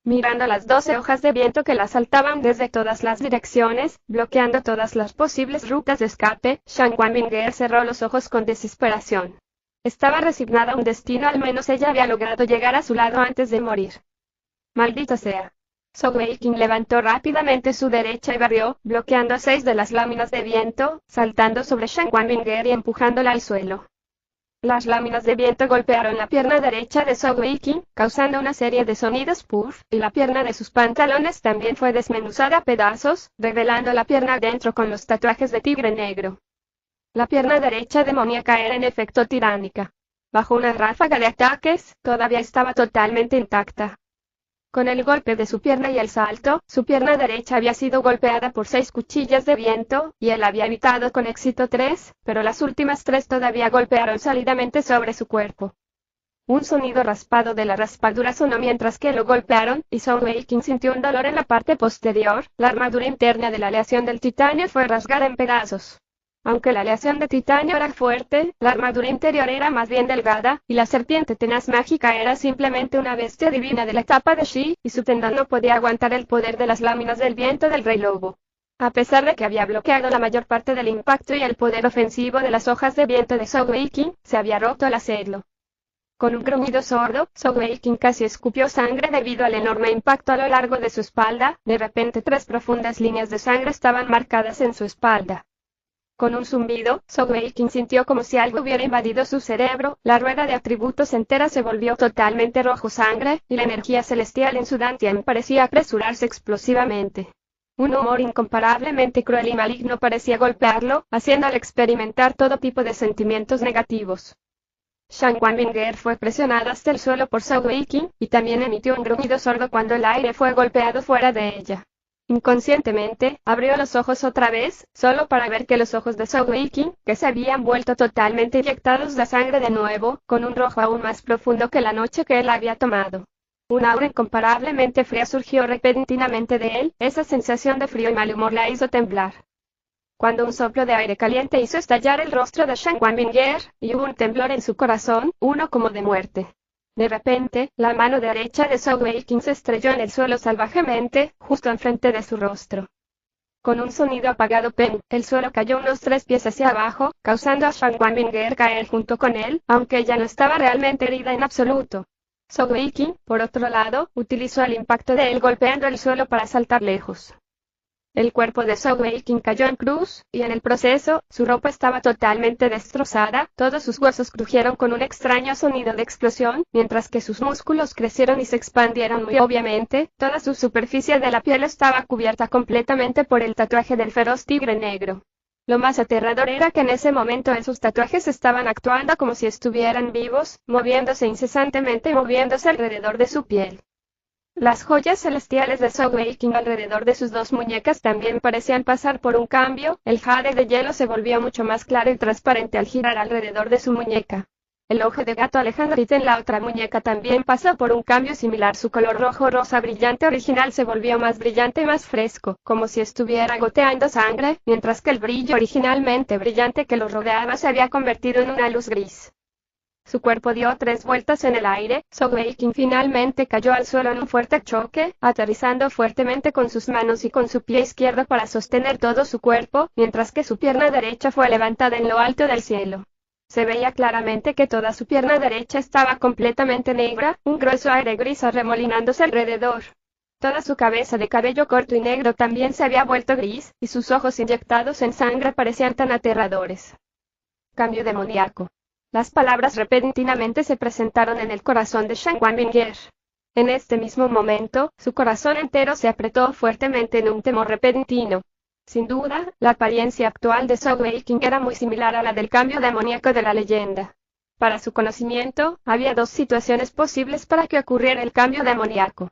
Mirando las 12 hojas de viento que la asaltaban desde todas las direcciones, bloqueando todas las posibles rutas de escape, Shan Wanbinger cerró los ojos con desesperación. Estaba resignada a un destino, al menos ella había logrado llegar a su lado antes de morir. Maldito sea. Sogeking levantó rápidamente su derecha y barrió, bloqueando 6 de las láminas de viento, saltando sobre Shan Wanbinger y empujándola al suelo. Las láminas de viento golpearon la pierna derecha de Sogeking, causando una serie de sonidos puff, y la pierna de sus pantalones también fue desmenuzada a pedazos, revelando la pierna adentro con los tatuajes de tigre negro. La pierna derecha demoníaca era en efecto tiránica. Bajo una ráfaga de ataques, todavía estaba totalmente intacta. Con el golpe de su pierna y el salto, su pierna derecha había sido golpeada por 6 cuchillas de viento, y él había evitado con éxito 3, pero las últimas 3 todavía golpearon sólidamente sobre su cuerpo. Un sonido raspado de la raspadura sonó mientras que lo golpearon, y Sogeking sintió un dolor en la parte posterior. La armadura interna de la aleación del titanio fue rasgada en pedazos. Aunque la aleación de titanio era fuerte, la armadura interior era más bien delgada, y la serpiente tenaz mágica era simplemente una bestia divina de la etapa de Shi, y su tendón no podía aguantar el poder de las láminas del viento del Rey Lobo. A pesar de que había bloqueado la mayor parte del impacto y el poder ofensivo de las hojas de viento de Sogeking, se había roto al hacerlo. Con un gruñido sordo, Sogeking casi escupió sangre debido al enorme impacto a lo largo de su espalda. De repente 3 profundas líneas de sangre estaban marcadas en su espalda. Con un zumbido, Sogeking sintió como si algo hubiera invadido su cerebro, la rueda de atributos entera se volvió totalmente rojo sangre, y la energía celestial en su Dantian parecía apresurarse explosivamente. Un humor incomparablemente cruel y maligno parecía golpearlo, haciéndole experimentar todo tipo de sentimientos negativos. Shan Wanbinger fue presionada hasta el suelo por Sogeking, y también emitió un gruñido sordo cuando el aire fue golpeado fuera de ella. Inconscientemente, abrió los ojos otra vez, solo para ver que los ojos de Sogeking, que se habían vuelto totalmente inyectados de sangre de nuevo, con un rojo aún más profundo que la noche que él había tomado. Un aura incomparablemente fría surgió repentinamente de él, esa sensación de frío y mal humor la hizo temblar. Cuando un soplo de aire caliente hizo estallar el rostro de Shan Wanbinger, y hubo un temblor en su corazón, uno como de muerte. De repente, la mano derecha de Sogeking se estrelló en el suelo salvajemente, justo enfrente de su rostro. Con un sonido apagado el suelo cayó unos 3 pies hacia abajo, causando a Shan Wanbinger caer junto con él, aunque ella no estaba realmente herida en absoluto. Sogeking, por otro lado, utilizó el impacto de él golpeando el suelo para saltar lejos. El cuerpo de Sogeking cayó en cruz, y en el proceso, su ropa estaba totalmente destrozada, todos sus huesos crujieron con un extraño sonido de explosión, mientras que sus músculos crecieron y se expandieron muy obviamente, toda su superficie de la piel estaba cubierta completamente por el tatuaje del feroz tigre negro. Lo más aterrador era que en ese momento sus tatuajes estaban actuando como si estuvieran vivos, moviéndose incesantemente y moviéndose alrededor de su piel. Las joyas celestiales de Sogeking alrededor de sus 2 muñecas también parecían pasar por un cambio, el jade de hielo se volvió mucho más claro y transparente al girar alrededor de su muñeca. El ojo de gato Alejandrita en la otra muñeca también pasó por un cambio similar, su color rojo-rosa brillante original se volvió más brillante y más fresco, como si estuviera goteando sangre, mientras que el brillo originalmente brillante que lo rodeaba se había convertido en una luz gris. Su cuerpo dio 3 vueltas en el aire, Sogeking finalmente cayó al suelo en un fuerte choque, aterrizando fuertemente con sus manos y con su pie izquierdo para sostener todo su cuerpo, mientras que su pierna derecha fue levantada en lo alto del cielo. Se veía claramente que toda su pierna derecha estaba completamente negra, un grueso aire gris arremolinándose alrededor. Toda su cabeza de cabello corto y negro también se había vuelto gris, y sus ojos inyectados en sangre parecían tan aterradores. Cambio demoníaco. Las palabras repentinamente se presentaron en el corazón de Shan Wanbinger. En este mismo momento, su corazón entero se apretó fuertemente en un temor repentino. Sin duda, la apariencia actual de Sogeking era muy similar a la del cambio demoníaco de la leyenda. Para su conocimiento, había 2 situaciones posibles para que ocurriera el cambio demoníaco.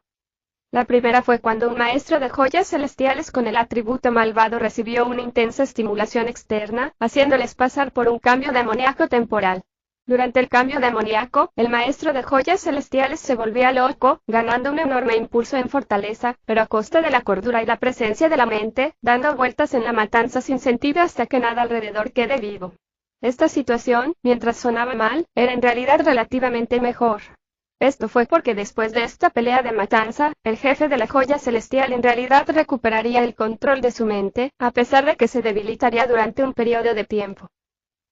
La primera fue cuando un maestro de joyas celestiales con el atributo malvado recibió una intensa estimulación externa, haciéndoles pasar por un cambio demoníaco temporal. Durante el cambio demoníaco, el maestro de joyas celestiales se volvía loco, ganando un enorme impulso en fortaleza, pero a costa de la cordura y la presencia de la mente, dando vueltas en la matanza sin sentido hasta que nada alrededor quede vivo. Esta situación, mientras sonaba mal, era en realidad relativamente mejor. Esto fue porque después de esta pelea de matanza, el jefe de la joya celestial en realidad recuperaría el control de su mente, a pesar de que se debilitaría durante un periodo de tiempo.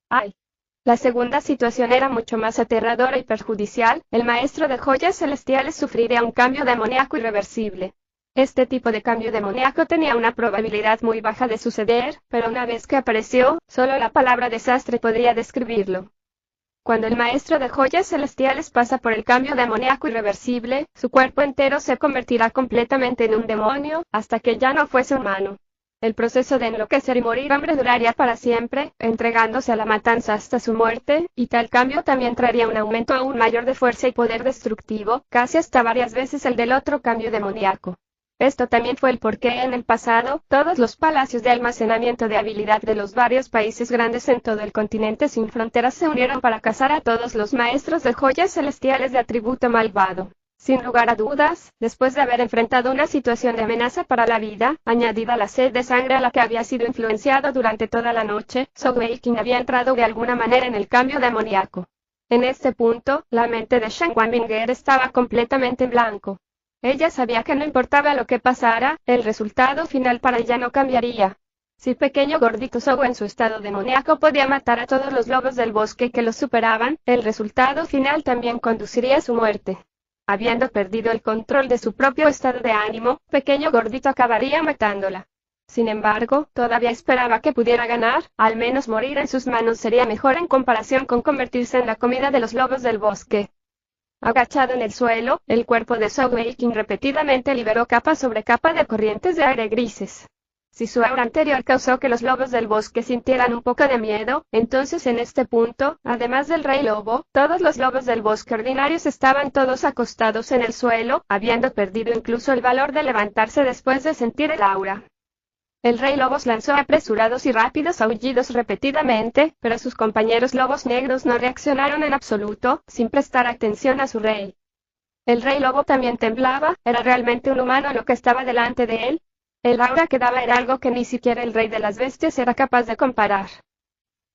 ¡Ay! La segunda situación era mucho más aterradora y perjudicial, el maestro de joyas celestiales sufriría un cambio demoníaco irreversible. Este tipo de cambio demoníaco tenía una probabilidad muy baja de suceder, pero una vez que apareció, solo la palabra desastre podría describirlo. Cuando el maestro de joyas celestiales pasa por el cambio demoníaco irreversible, su cuerpo entero se convertirá completamente en un demonio, hasta que ya no fuese humano. El proceso de enloquecer y morir hambre duraría para siempre, entregándose a la matanza hasta su muerte, y tal cambio también traería un aumento aún mayor de fuerza y poder destructivo, casi hasta varias veces el del otro cambio demoníaco. Esto también fue el porqué en el pasado, todos los palacios de almacenamiento de habilidad de los varios países grandes en todo el continente sin fronteras se unieron para cazar a todos los maestros de joyas celestiales de atributo malvado. Sin lugar a dudas, después de haber enfrentado una situación de amenaza para la vida, añadida la sed de sangre a la que había sido influenciado durante toda la noche, Sogeking había entrado de alguna manera en el cambio demoníaco. En este punto, la mente de Shen Wanbinger estaba completamente en blanco. Ella sabía que no importaba lo que pasara, el resultado final para ella no cambiaría. Si pequeño gordito Sogo en su estado demoníaco podía matar a todos los lobos del bosque que lo superaban, el resultado final también conduciría a su muerte. Habiendo perdido el control de su propio estado de ánimo, pequeño gordito acabaría matándola. Sin embargo, todavía esperaba que pudiera ganar, al menos morir en sus manos sería mejor en comparación con convertirse en la comida de los lobos del bosque. Agachado en el suelo, el cuerpo de Sogeking repetidamente liberó capa sobre capa de corrientes de aire grises. Si su aura anterior causó que los lobos del bosque sintieran un poco de miedo, entonces en este punto, además del rey lobo, todos los lobos del bosque ordinarios estaban todos acostados en el suelo, habiendo perdido incluso el valor de levantarse después de sentir el aura. El rey lobos lanzó apresurados y rápidos aullidos repetidamente, pero sus compañeros lobos negros no reaccionaron en absoluto, sin prestar atención a su rey. El rey lobo también temblaba, ¿era realmente un humano lo que estaba delante de él? El aura que daba era algo que ni siquiera el rey de las bestias era capaz de comparar.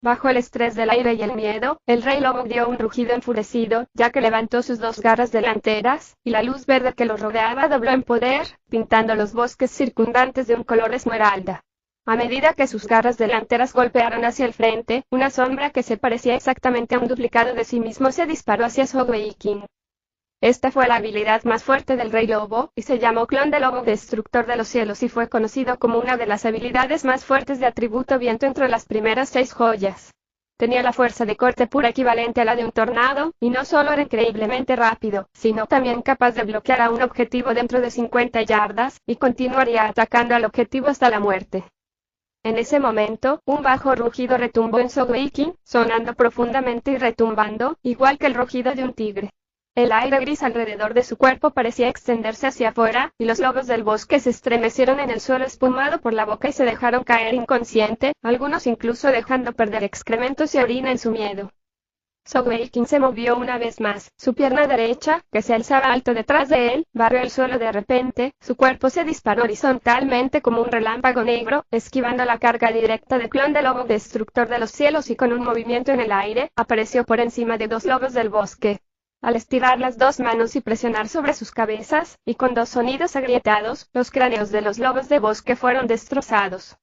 Bajo el estrés del aire y el miedo, el rey lobo dio un rugido enfurecido, ya que levantó sus dos garras delanteras, y la luz verde que lo rodeaba dobló en poder, pintando los bosques circundantes de un color esmeralda. A medida que sus garras delanteras golpearon hacia el frente, una sombra que se parecía exactamente a un duplicado de sí mismo se disparó hacia Sogeking. Esta fue la habilidad más fuerte del Rey Lobo, y se llamó Clon de Lobo Destructor de los Cielos y fue conocido como una de las habilidades más fuertes de atributo viento entre las primeras 6 joyas. Tenía la fuerza de corte pura equivalente a la de un tornado, y no solo era increíblemente rápido, sino también capaz de bloquear a un objetivo dentro de 50 yardas, y continuaría atacando al objetivo hasta la muerte. En ese momento, un bajo rugido retumbó en Sogeking, sonando profundamente y retumbando, igual que el rugido de un tigre. El aire gris alrededor de su cuerpo parecía extenderse hacia afuera, y los lobos del bosque se estremecieron en el suelo espumado por la boca y se dejaron caer inconsciente, algunos incluso dejando perder excrementos y orina en su miedo. Sogeking se movió una vez más, su pierna derecha, que se alzaba alto detrás de él, barrió el suelo de repente, su cuerpo se disparó horizontalmente como un relámpago negro, esquivando la carga directa de Clon de Lobo Destructor de los Cielos y con un movimiento en el aire, apareció por encima de 2 lobos del bosque. Al estirar las 2 manos y presionar sobre sus cabezas, y con 2 sonidos agrietados, los cráneos de los lobos de bosque fueron destrozados.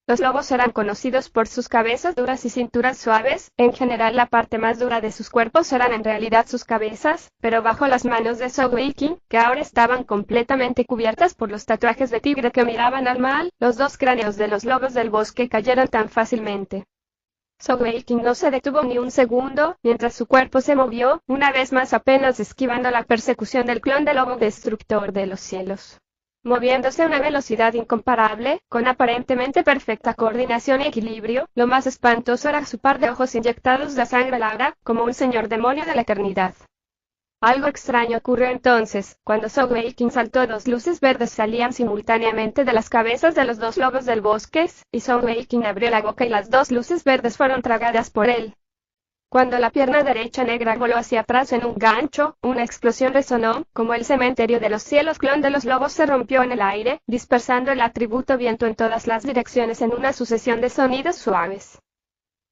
Los lobos eran conocidos por sus cabezas duras y cinturas suaves, en general la parte más dura de sus cuerpos eran en realidad sus cabezas, pero bajo las manos de Sogeking, que ahora estaban completamente cubiertas por los tatuajes de tigre que miraban al mal, los 2 cráneos de los lobos del bosque cayeron tan fácilmente. Sogeking no se detuvo ni un segundo, mientras su cuerpo se movió, una vez más apenas esquivando la persecución del Clon de Lobo Destructor de los Cielos. Moviéndose a una velocidad incomparable, con aparentemente perfecta coordinación y equilibrio, lo más espantoso era su par de ojos inyectados de sangre helada, como un señor demonio de la eternidad. Algo extraño ocurrió entonces, cuando Sogeking saltó 2 luces verdes salían simultáneamente de las cabezas de los 2 lobos del bosque, y Sogeking abrió la boca y las 2 luces verdes fueron tragadas por él. Cuando la pierna derecha negra voló hacia atrás en un gancho, una explosión resonó, como el cementerio de los cielos. Clon de los lobos se rompió en el aire, dispersando el atributo viento en todas las direcciones en una sucesión de sonidos suaves.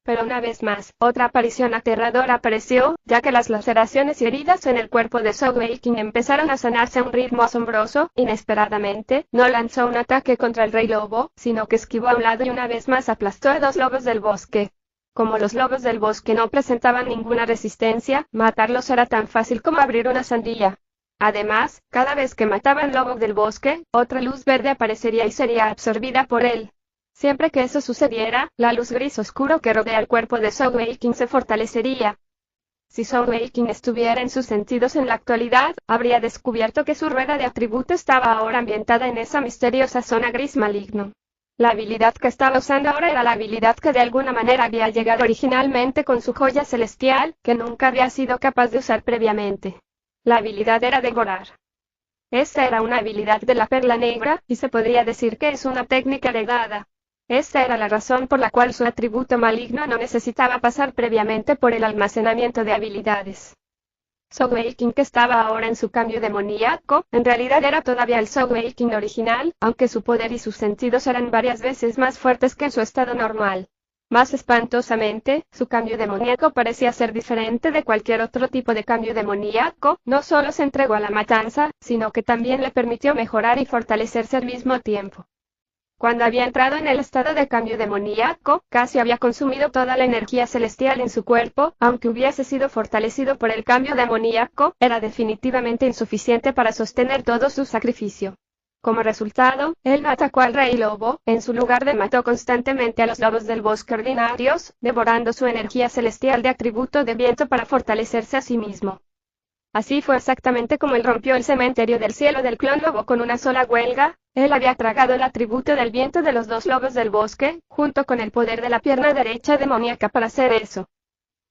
Pero una vez más, otra aparición aterradora apareció, ya que las laceraciones y heridas en el cuerpo de Sogeking empezaron a sanarse a un ritmo asombroso. Inesperadamente, no lanzó un ataque contra el Rey Lobo, sino que esquivó a un lado y una vez más aplastó a 2 lobos del bosque. Como los lobos del bosque no presentaban ninguna resistencia, matarlos era tan fácil como abrir una sandía. Además, cada vez que mataban lobos del bosque, otra luz verde aparecería y sería absorbida por él. Siempre que eso sucediera, la luz gris oscuro que rodea el cuerpo de Zhou Weiqing se fortalecería. Si Zhou Weiqing estuviera en sus sentidos en la actualidad, habría descubierto que su rueda de atributo estaba ahora ambientada en esa misteriosa zona gris maligno. La habilidad que estaba usando ahora era la habilidad que de alguna manera había llegado originalmente con su joya celestial, que nunca había sido capaz de usar previamente. La habilidad era devorar. Esta era una habilidad de la perla negra, y se podría decir que es una técnica heredada. Esta era la razón por la cual su atributo maligno no necesitaba pasar previamente por el almacenamiento de habilidades. Zhou Weiqing, que estaba ahora en su cambio demoníaco, en realidad era todavía el Zhou Weiqing original, aunque su poder y sus sentidos eran varias veces más fuertes que en su estado normal. Más espantosamente, su cambio demoníaco parecía ser diferente de cualquier otro tipo de cambio demoníaco, no solo se entregó a la matanza, sino que también le permitió mejorar y fortalecerse al mismo tiempo. Cuando había entrado en el estado de cambio demoníaco, casi había consumido toda la energía celestial en su cuerpo, aunque hubiese sido fortalecido por el cambio demoníaco, era definitivamente insuficiente para sostener todo su sacrificio. Como resultado, él no atacó al rey lobo, en su lugar mató constantemente a los lobos del bosque ordinarios, devorando su energía celestial de atributo de viento para fortalecerse a sí mismo. Así fue exactamente como él rompió el cementerio del cielo del clon lobo con una sola huelga. Él había tragado el atributo del viento de los dos lobos del bosque, junto con el poder de la pierna derecha demoníaca para hacer eso.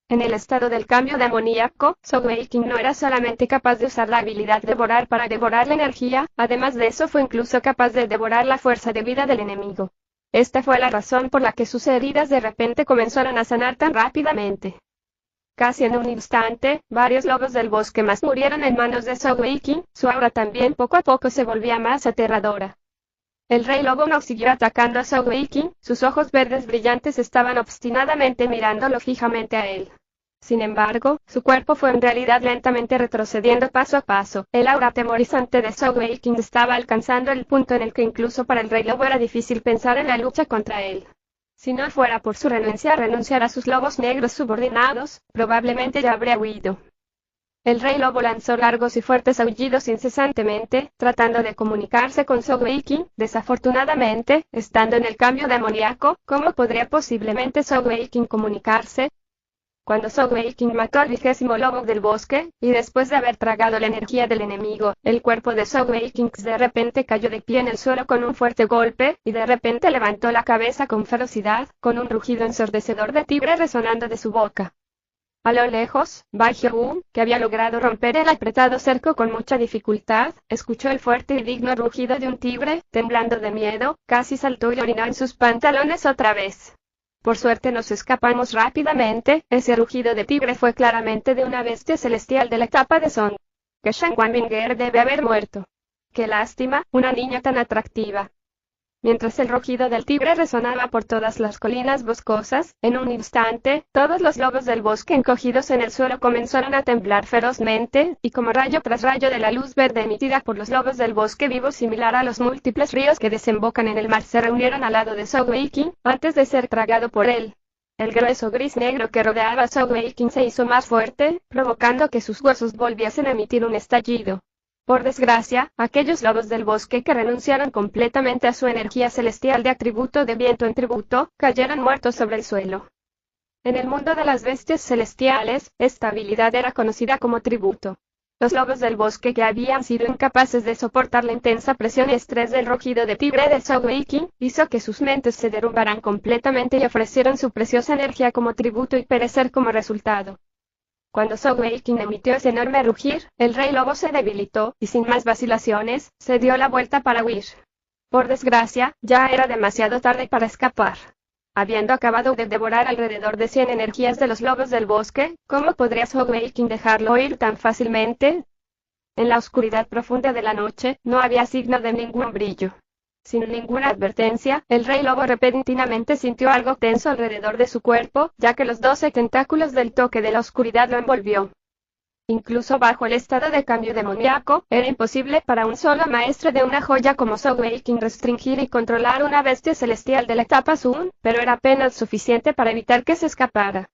En el estado del cambio demoníaco, Zhou Weiqing no era solamente capaz de usar la habilidad devorar para devorar la energía, además de eso fue incluso capaz de devorar la fuerza de vida del enemigo. Esta fue la razón por la que sus heridas de repente comenzaron a sanar tan rápidamente. Casi en un instante, varios lobos del bosque más murieron en manos de Zhou Weiqing, su aura también poco a poco se volvía más aterradora. El rey lobo no siguió atacando a Zhou Weiqing, sus ojos verdes brillantes estaban obstinadamente mirándolo fijamente a él. Sin embargo, su cuerpo fue en realidad lentamente retrocediendo paso a paso. El aura atemorizante de Zhou Weiqing estaba alcanzando el punto en el que incluso para el rey lobo era difícil pensar en la lucha contra él. Si no fuera por su renuncia a renunciar a sus lobos negros subordinados, probablemente ya habría huido. El rey lobo lanzó largos y fuertes aullidos incesantemente, tratando de comunicarse con Zhou Weiqing. Desafortunadamente, estando en el cambio demoníaco, ¿cómo podría posiblemente Zhou Weiqing comunicarse? Cuando Zhou Weiqing mató al 20º lobo del bosque, y después de haber tragado la energía del enemigo, el cuerpo de Zhou Weiqing de repente cayó de pie en el suelo con un fuerte golpe, y de repente levantó la cabeza con ferocidad, con un rugido ensordecedor de tigre resonando de su boca. A lo lejos, Bai Jiu, que había logrado romper el apretado cerco con mucha dificultad, escuchó el fuerte y digno rugido de un tigre, temblando de miedo, casi saltó y orinó en sus pantalones otra vez. Por suerte nos escapamos rápidamente, ese rugido de tigre fue claramente de una bestia celestial de la etapa de Song. Que Shen Wanbinger debe haber muerto. Qué lástima, una niña tan atractiva. Mientras el rugido del tigre resonaba por todas las colinas boscosas, en un instante, todos los lobos del bosque encogidos en el suelo comenzaron a temblar ferozmente, y como rayo tras rayo de la luz verde emitida por los lobos del bosque vivo similar a los múltiples ríos que desembocan en el mar se reunieron al lado de Zhou Weiqing, antes de ser tragado por él. El grueso gris negro que rodeaba a Zhou Weiqing se hizo más fuerte, provocando que sus huesos volviesen a emitir un estallido. Por desgracia, aquellos lobos del bosque que renunciaron completamente a su energía celestial de atributo de viento en tributo, cayeron muertos sobre el suelo. En el mundo de las bestias celestiales, esta habilidad era conocida como tributo. Los lobos del bosque que habían sido incapaces de soportar la intensa presión y estrés del rugido de tigre de Zhou Weiqing, hizo que sus mentes se derrumbaran completamente y ofrecieron su preciosa energía como tributo y perecer como resultado. Cuando Zhou Weiqing emitió ese enorme rugir, el rey lobo se debilitó, y sin más vacilaciones, se dio la vuelta para huir. Por desgracia, ya era demasiado tarde para escapar. Habiendo acabado de devorar alrededor de 100 energías de los lobos del bosque, ¿cómo podría Zhou Weiqing dejarlo ir tan fácilmente? En la oscuridad profunda de la noche, no había signo de ningún brillo. Sin ninguna advertencia, el rey lobo repentinamente sintió algo tenso alrededor de su cuerpo, ya que los 12 tentáculos del toque de la oscuridad lo envolvió. Incluso bajo el estado de cambio demoníaco, era imposible para un solo maestro de una joya como Zhou Weiqing restringir y controlar una bestia celestial de la etapa Sun, pero era apenas suficiente para evitar que se escapara.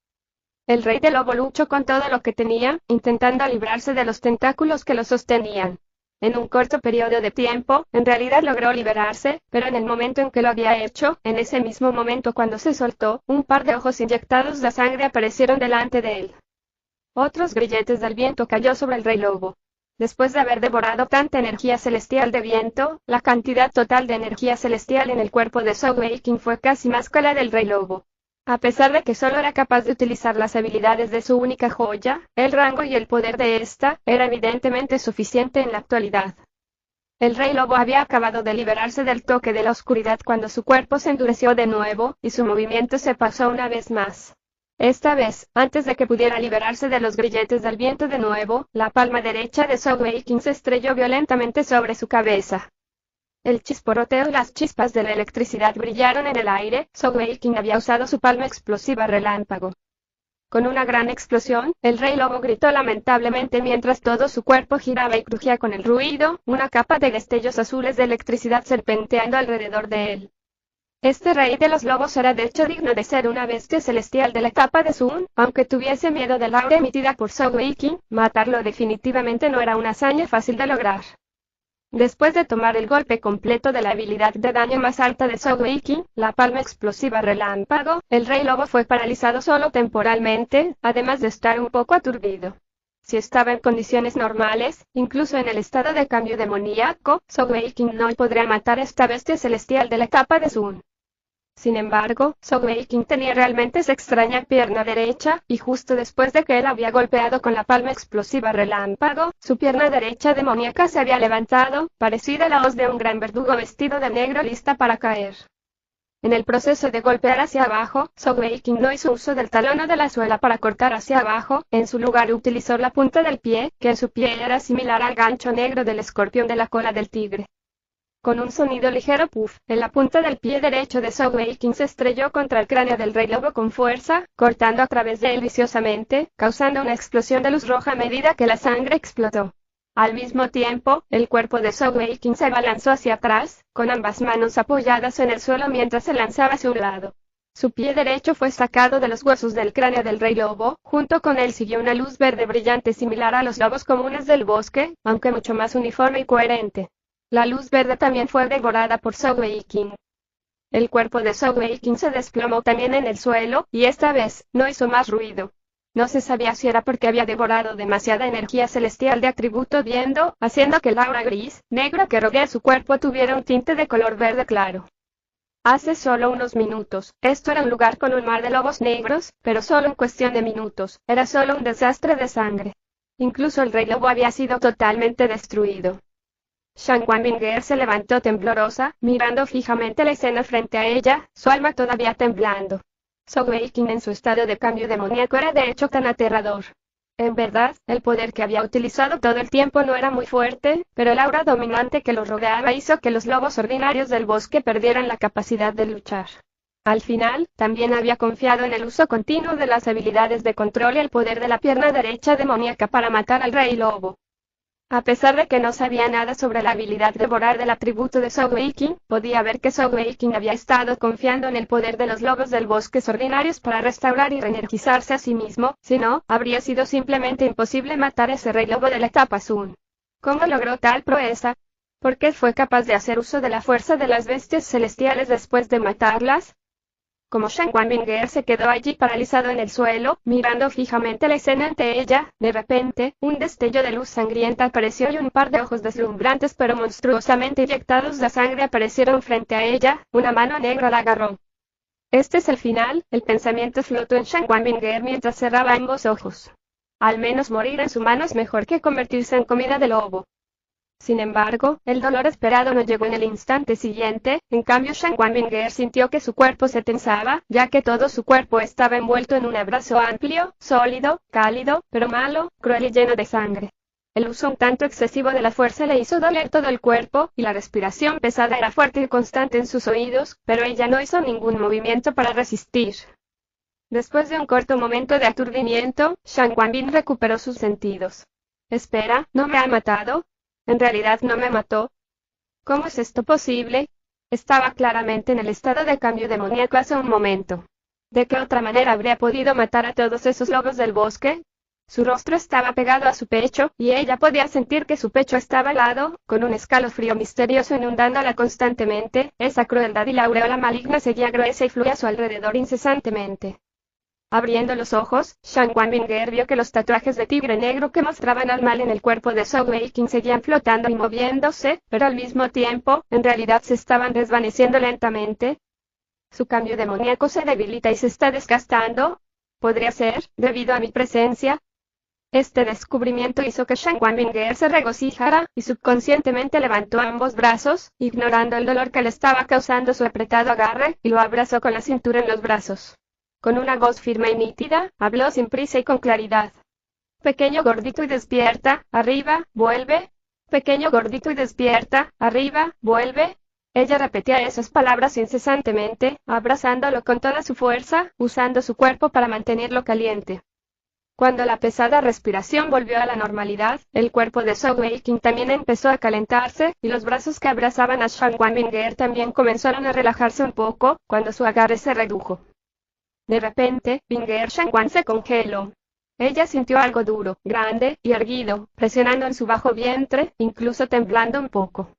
El rey del lobo luchó con todo lo que tenía, intentando librarse de los tentáculos que lo sostenían. En un corto periodo de tiempo, en realidad logró liberarse, pero en el momento en que lo había hecho, en ese mismo momento cuando se soltó, un par de ojos inyectados de sangre aparecieron delante de él. Otros grilletes del viento cayó sobre el rey lobo. Después de haber devorado tanta energía celestial de viento, la cantidad total de energía celestial en el cuerpo de Sogeking fue casi más que la del rey lobo. A pesar de que solo era capaz de utilizar las habilidades de su única joya, el rango y el poder de esta era evidentemente suficiente en la actualidad. El rey lobo había acabado de liberarse del toque de la oscuridad cuando su cuerpo se endureció de nuevo, y su movimiento se pasó una vez más. Esta vez, antes de que pudiera liberarse de los grilletes del viento de nuevo, la palma derecha de Sogeking se estrelló violentamente sobre su cabeza. El chisporroteo y las chispas de la electricidad brillaron en el aire. Sogeking había usado su palma explosiva relámpago. Con una gran explosión, el rey lobo gritó lamentablemente mientras todo su cuerpo giraba y crujía con el ruido, una capa de destellos azules de electricidad serpenteando alrededor de él. Este rey de los lobos era de hecho digno de ser una bestia celestial de la capa de Sun, aunque tuviese miedo del aura emitida por Sogeking, matarlo definitivamente no era una hazaña fácil de lograr. Después de tomar el golpe completo de la habilidad de daño más alta de Sogeking, la palma explosiva relámpago, el rey lobo fue paralizado solo temporalmente, además de estar un poco aturdido. Si estaba en condiciones normales, incluso en el estado de cambio demoníaco, Sogeking no podría matar a esta bestia celestial de la capa de Sun. Sin embargo, Sogeking tenía realmente esa extraña pierna derecha, y justo después de que él había golpeado con la palma explosiva relámpago, su pierna derecha demoníaca se había levantado, parecida a la hoz de un gran verdugo vestido de negro lista para caer. En el proceso de golpear hacia abajo, Sogeking no hizo uso del talón o de la suela para cortar hacia abajo, en su lugar utilizó la punta del pie, que en su pie era similar al gancho negro del escorpión de la cola del tigre. Con un sonido ligero puff, en la punta del pie derecho de Sogeking se estrelló contra el cráneo del rey lobo con fuerza, cortando a través de él viciosamente, causando una explosión de luz roja a medida que la sangre explotó. Al mismo tiempo, el cuerpo de Sogeking se abalanzó hacia atrás, con ambas manos apoyadas en el suelo mientras se lanzaba hacia un lado. Su pie derecho fue sacado de los huesos del cráneo del rey lobo, junto con él siguió una luz verde brillante similar a los lobos comunes del bosque, aunque mucho más uniforme y coherente. La luz verde también fue devorada por Sogeking. El cuerpo de Sogeking se desplomó también en el suelo, y esta vez, no hizo más ruido. No se sabía si era porque había devorado demasiada energía celestial de atributo viendo, haciendo que el aura gris, negra que rodea su cuerpo tuviera un tinte de color verde claro. Hace solo unos minutos, esto era un lugar con un mar de lobos negros, pero solo en cuestión de minutos, era solo un desastre de sangre. Incluso el rey lobo había sido totalmente destruido. Shan Wanbinger se levantó temblorosa, mirando fijamente la escena frente a ella, su alma todavía temblando. Sogeking en su estado de cambio demoníaco era de hecho tan aterrador. En verdad, el poder que había utilizado todo el tiempo no era muy fuerte, pero el aura dominante que lo rodeaba hizo que los lobos ordinarios del bosque perdieran la capacidad de luchar. Al final, también había confiado en el uso continuo de las habilidades de control y el poder de la pierna derecha demoníaca para matar al rey lobo. A pesar de que no sabía nada sobre la habilidad de devorar del atributo de Sogeking, podía ver que Sogeking había estado confiando en el poder de los lobos del bosque ordinarios para restaurar y reenergizarse a sí mismo, si no, habría sido simplemente imposible matar a ese rey lobo de la etapa Sun. ¿Cómo logró tal proeza? ¿Por qué fue capaz de hacer uso de la fuerza de las bestias celestiales después de matarlas? Como Shan Wanbinger se quedó allí paralizado en el suelo, mirando fijamente la escena ante ella, de repente, un destello de luz sangrienta apareció y un par de ojos deslumbrantes pero monstruosamente inyectados de sangre aparecieron frente a ella, una mano negra la agarró. Este es el final, el pensamiento flotó en Shan Wanbinger mientras cerraba ambos ojos. Al menos morir en su mano es mejor que convertirse en comida de lobo. Sin embargo, el dolor esperado no llegó en el instante siguiente, en cambio Shan Wanbinger sintió que su cuerpo se tensaba, ya que todo su cuerpo estaba envuelto en un abrazo amplio, sólido, cálido, pero malo, cruel y lleno de sangre. El uso un tanto excesivo de la fuerza le hizo doler todo el cuerpo, y la respiración pesada era fuerte y constante en sus oídos, pero ella no hizo ningún movimiento para resistir. Después de un corto momento de aturdimiento, Shan Wanbin recuperó sus sentidos. Espera, ¿no me ha matado? En realidad no me mató. ¿Cómo es esto posible? Estaba claramente en el estado de cambio demoníaco hace un momento. ¿De qué otra manera habría podido matar a todos esos lobos del bosque? Su rostro estaba pegado a su pecho, y ella podía sentir que su pecho estaba helado, con un escalofrío misterioso inundándola constantemente. Esa crueldad y la aureola maligna seguía gruesa y fluía a su alrededor incesantemente. Abriendo los ojos, Shan Wanbinger vio que los tatuajes de tigre negro que mostraban al mal en el cuerpo de Zhou Weiqing seguían flotando y moviéndose, pero al mismo tiempo, en realidad se estaban desvaneciendo lentamente. Su cambio demoníaco se debilita y se está desgastando. ¿Podría ser, debido a mi presencia? Este descubrimiento hizo que Shan Wanbinger se regocijara, y subconscientemente levantó ambos brazos, ignorando el dolor que le estaba causando su apretado agarre, y lo abrazó con la cintura en los brazos. Con una voz firme y nítida, habló sin prisa y con claridad. Pequeño gordito y despierta, arriba, vuelve. Pequeño gordito y despierta, arriba, vuelve. Ella repetía esas palabras incesantemente, abrazándolo con toda su fuerza, usando su cuerpo para mantenerlo caliente. Cuando la pesada respiración volvió a la normalidad, el cuerpo de Zhou Weiqing también empezó a calentarse, y los brazos que abrazaban a Shan Wanbinger también comenzaron a relajarse un poco, cuando su agarre se redujo. De repente, Binger Shanguan se congeló. Ella sintió algo duro, grande y erguido, presionando en su bajo vientre, incluso temblando un poco.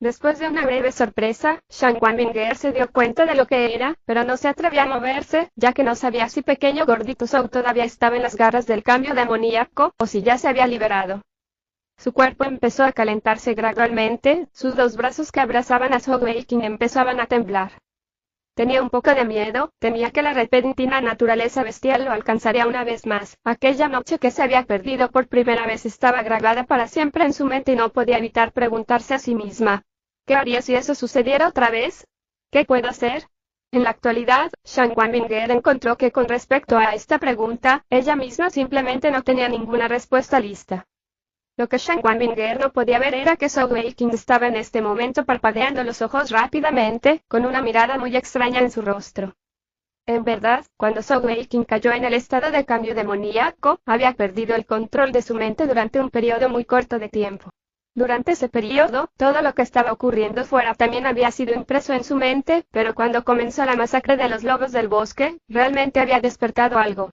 Después de una breve sorpresa, Shan Wanbinger se dio cuenta de lo que era, pero no se atrevía a moverse, ya que no sabía si pequeño gordito Zhou todavía estaba en las garras del cambio demoníaco, o si ya se había liberado. Su cuerpo empezó a calentarse gradualmente, sus dos brazos que abrazaban a Zhou Weiqing empezaban a temblar. Tenía un poco de miedo, temía que la repentina naturaleza bestial lo alcanzaría una vez más. Aquella noche que se había perdido por primera vez estaba grabada para siempre en su mente y no podía evitar preguntarse a sí misma: ¿qué haría si eso sucediera otra vez? ¿Qué puedo hacer? En la actualidad, Shan Wanbinger encontró que con respecto a esta pregunta, ella misma simplemente no tenía ninguna respuesta lista. Lo que Shan Wanbinger no podía ver era que Zhou Weiqing estaba en este momento parpadeando los ojos rápidamente, con una mirada muy extraña en su rostro. En verdad, cuando Zhou Weiqing cayó en el estado de cambio demoníaco, había perdido el control de su mente durante un periodo muy corto de tiempo. Durante ese periodo, todo lo que estaba ocurriendo fuera también había sido impreso en su mente, pero cuando comenzó la masacre de los lobos del bosque, realmente había despertado algo.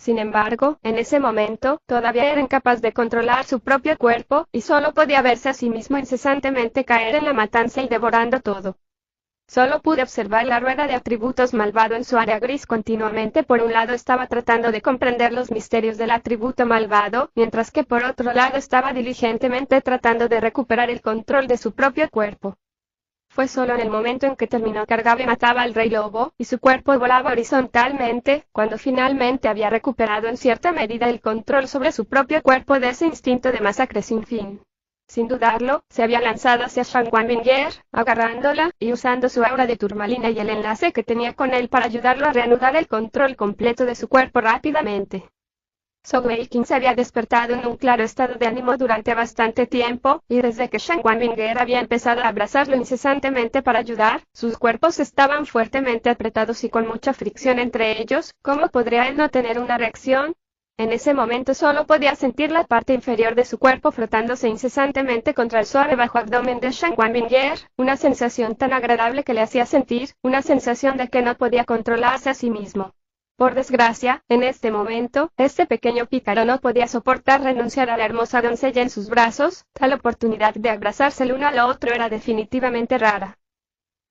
Sin embargo, en ese momento, todavía era incapaz de controlar su propio cuerpo, y solo podía verse a sí mismo incesantemente caer en la matanza y devorando todo. Solo pude observar la rueda de atributos malvado en su área gris continuamente. Por un lado estaba tratando de comprender los misterios del atributo malvado, mientras que por otro lado estaba diligentemente tratando de recuperar el control de su propio cuerpo. Fue solo en el momento en que terminó cargaba y mataba al rey lobo, y su cuerpo volaba horizontalmente, cuando finalmente había recuperado en cierta medida el control sobre su propio cuerpo de ese instinto de masacre sin fin. Sin dudarlo, se había lanzado hacia Shan Wanbinger, agarrándola, y usando su aura de turmalina y el enlace que tenía con él para ayudarlo a reanudar el control completo de su cuerpo rápidamente. Zhou Weiqing se había despertado en un claro estado de ánimo durante bastante tiempo, y desde que Shan Wanbinger había empezado a abrazarlo incesantemente para ayudar, sus cuerpos estaban fuertemente apretados y con mucha fricción entre ellos. ¿Cómo podría él no tener una reacción? En ese momento solo podía sentir la parte inferior de su cuerpo frotándose incesantemente contra el suave bajo abdomen de Shan Wanbinger, una sensación tan agradable que le hacía sentir, una sensación de que no podía controlarse a sí mismo. Por desgracia, en este momento, este pequeño pícaro no podía soportar renunciar a la hermosa doncella en sus brazos. Tal oportunidad de abrazarse el uno al otro era definitivamente rara.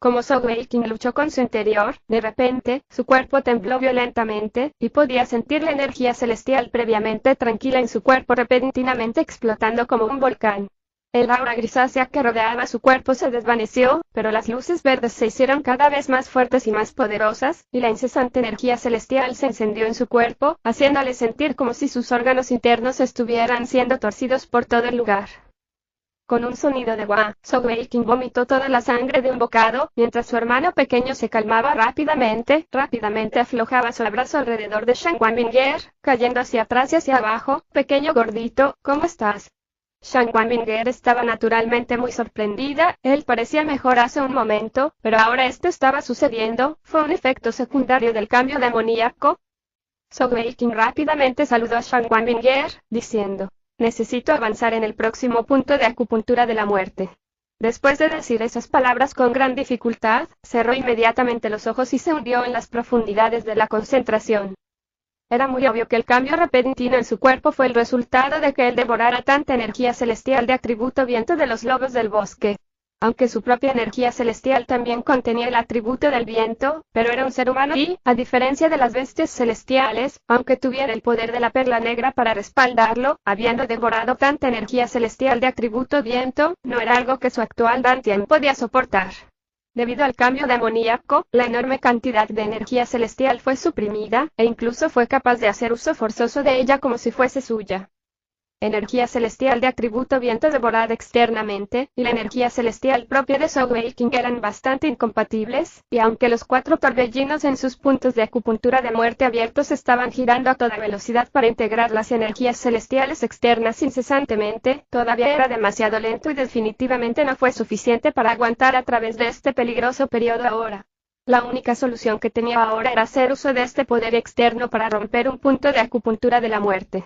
Como Zhou Weiqing luchó con su interior, de repente, su cuerpo tembló violentamente, y podía sentir la energía celestial previamente tranquila en su cuerpo repentinamente explotando como un volcán. El aura grisácea que rodeaba su cuerpo se desvaneció, pero las luces verdes se hicieron cada vez más fuertes y más poderosas, y la incesante energía celestial se encendió en su cuerpo, haciéndole sentir como si sus órganos internos estuvieran siendo torcidos por todo el lugar. Con un sonido de guau, Zhou Weiqing vomitó toda la sangre de un bocado, mientras su hermano pequeño se calmaba rápidamente aflojaba su abrazo alrededor de Shan Wanbinger, cayendo hacia atrás y hacia abajo. Pequeño gordito, ¿cómo estás? Shan Wanbinger estaba naturalmente muy sorprendida. Él parecía mejor hace un momento, pero ahora esto estaba sucediendo. ¿Fue un efecto secundario del cambio demoníaco? Zhou Weiqing rápidamente saludó a Shan Wanbinger, diciendo: necesito avanzar en el próximo punto de acupuntura de la muerte. Después de decir esas palabras con gran dificultad, cerró inmediatamente los ojos y se hundió en las profundidades de la concentración. Era muy obvio que el cambio repentino en su cuerpo fue el resultado de que él devorara tanta energía celestial de atributo viento de los lobos del bosque. Aunque su propia energía celestial también contenía el atributo del viento, pero era un ser humano y, a diferencia de las bestias celestiales, aunque tuviera el poder de la perla negra para respaldarlo, habiendo devorado tanta energía celestial de atributo viento, no era algo que su actual Dantian podía soportar. Debido al cambio demoníaco, la enorme cantidad de energía celestial fue suprimida, e incluso fue capaz de hacer uso forzoso de ella como si fuese suya. Energía celestial de atributo viento devorada externamente, y la energía celestial propia de Soulwaking eran bastante incompatibles, y aunque los 4 torbellinos en sus puntos de acupuntura de muerte abiertos estaban girando a toda velocidad para integrar las energías celestiales externas incesantemente, todavía era demasiado lento y definitivamente no fue suficiente para aguantar a través de este peligroso periodo ahora. La única solución que tenía ahora era hacer uso de este poder externo para romper un punto de acupuntura de la muerte.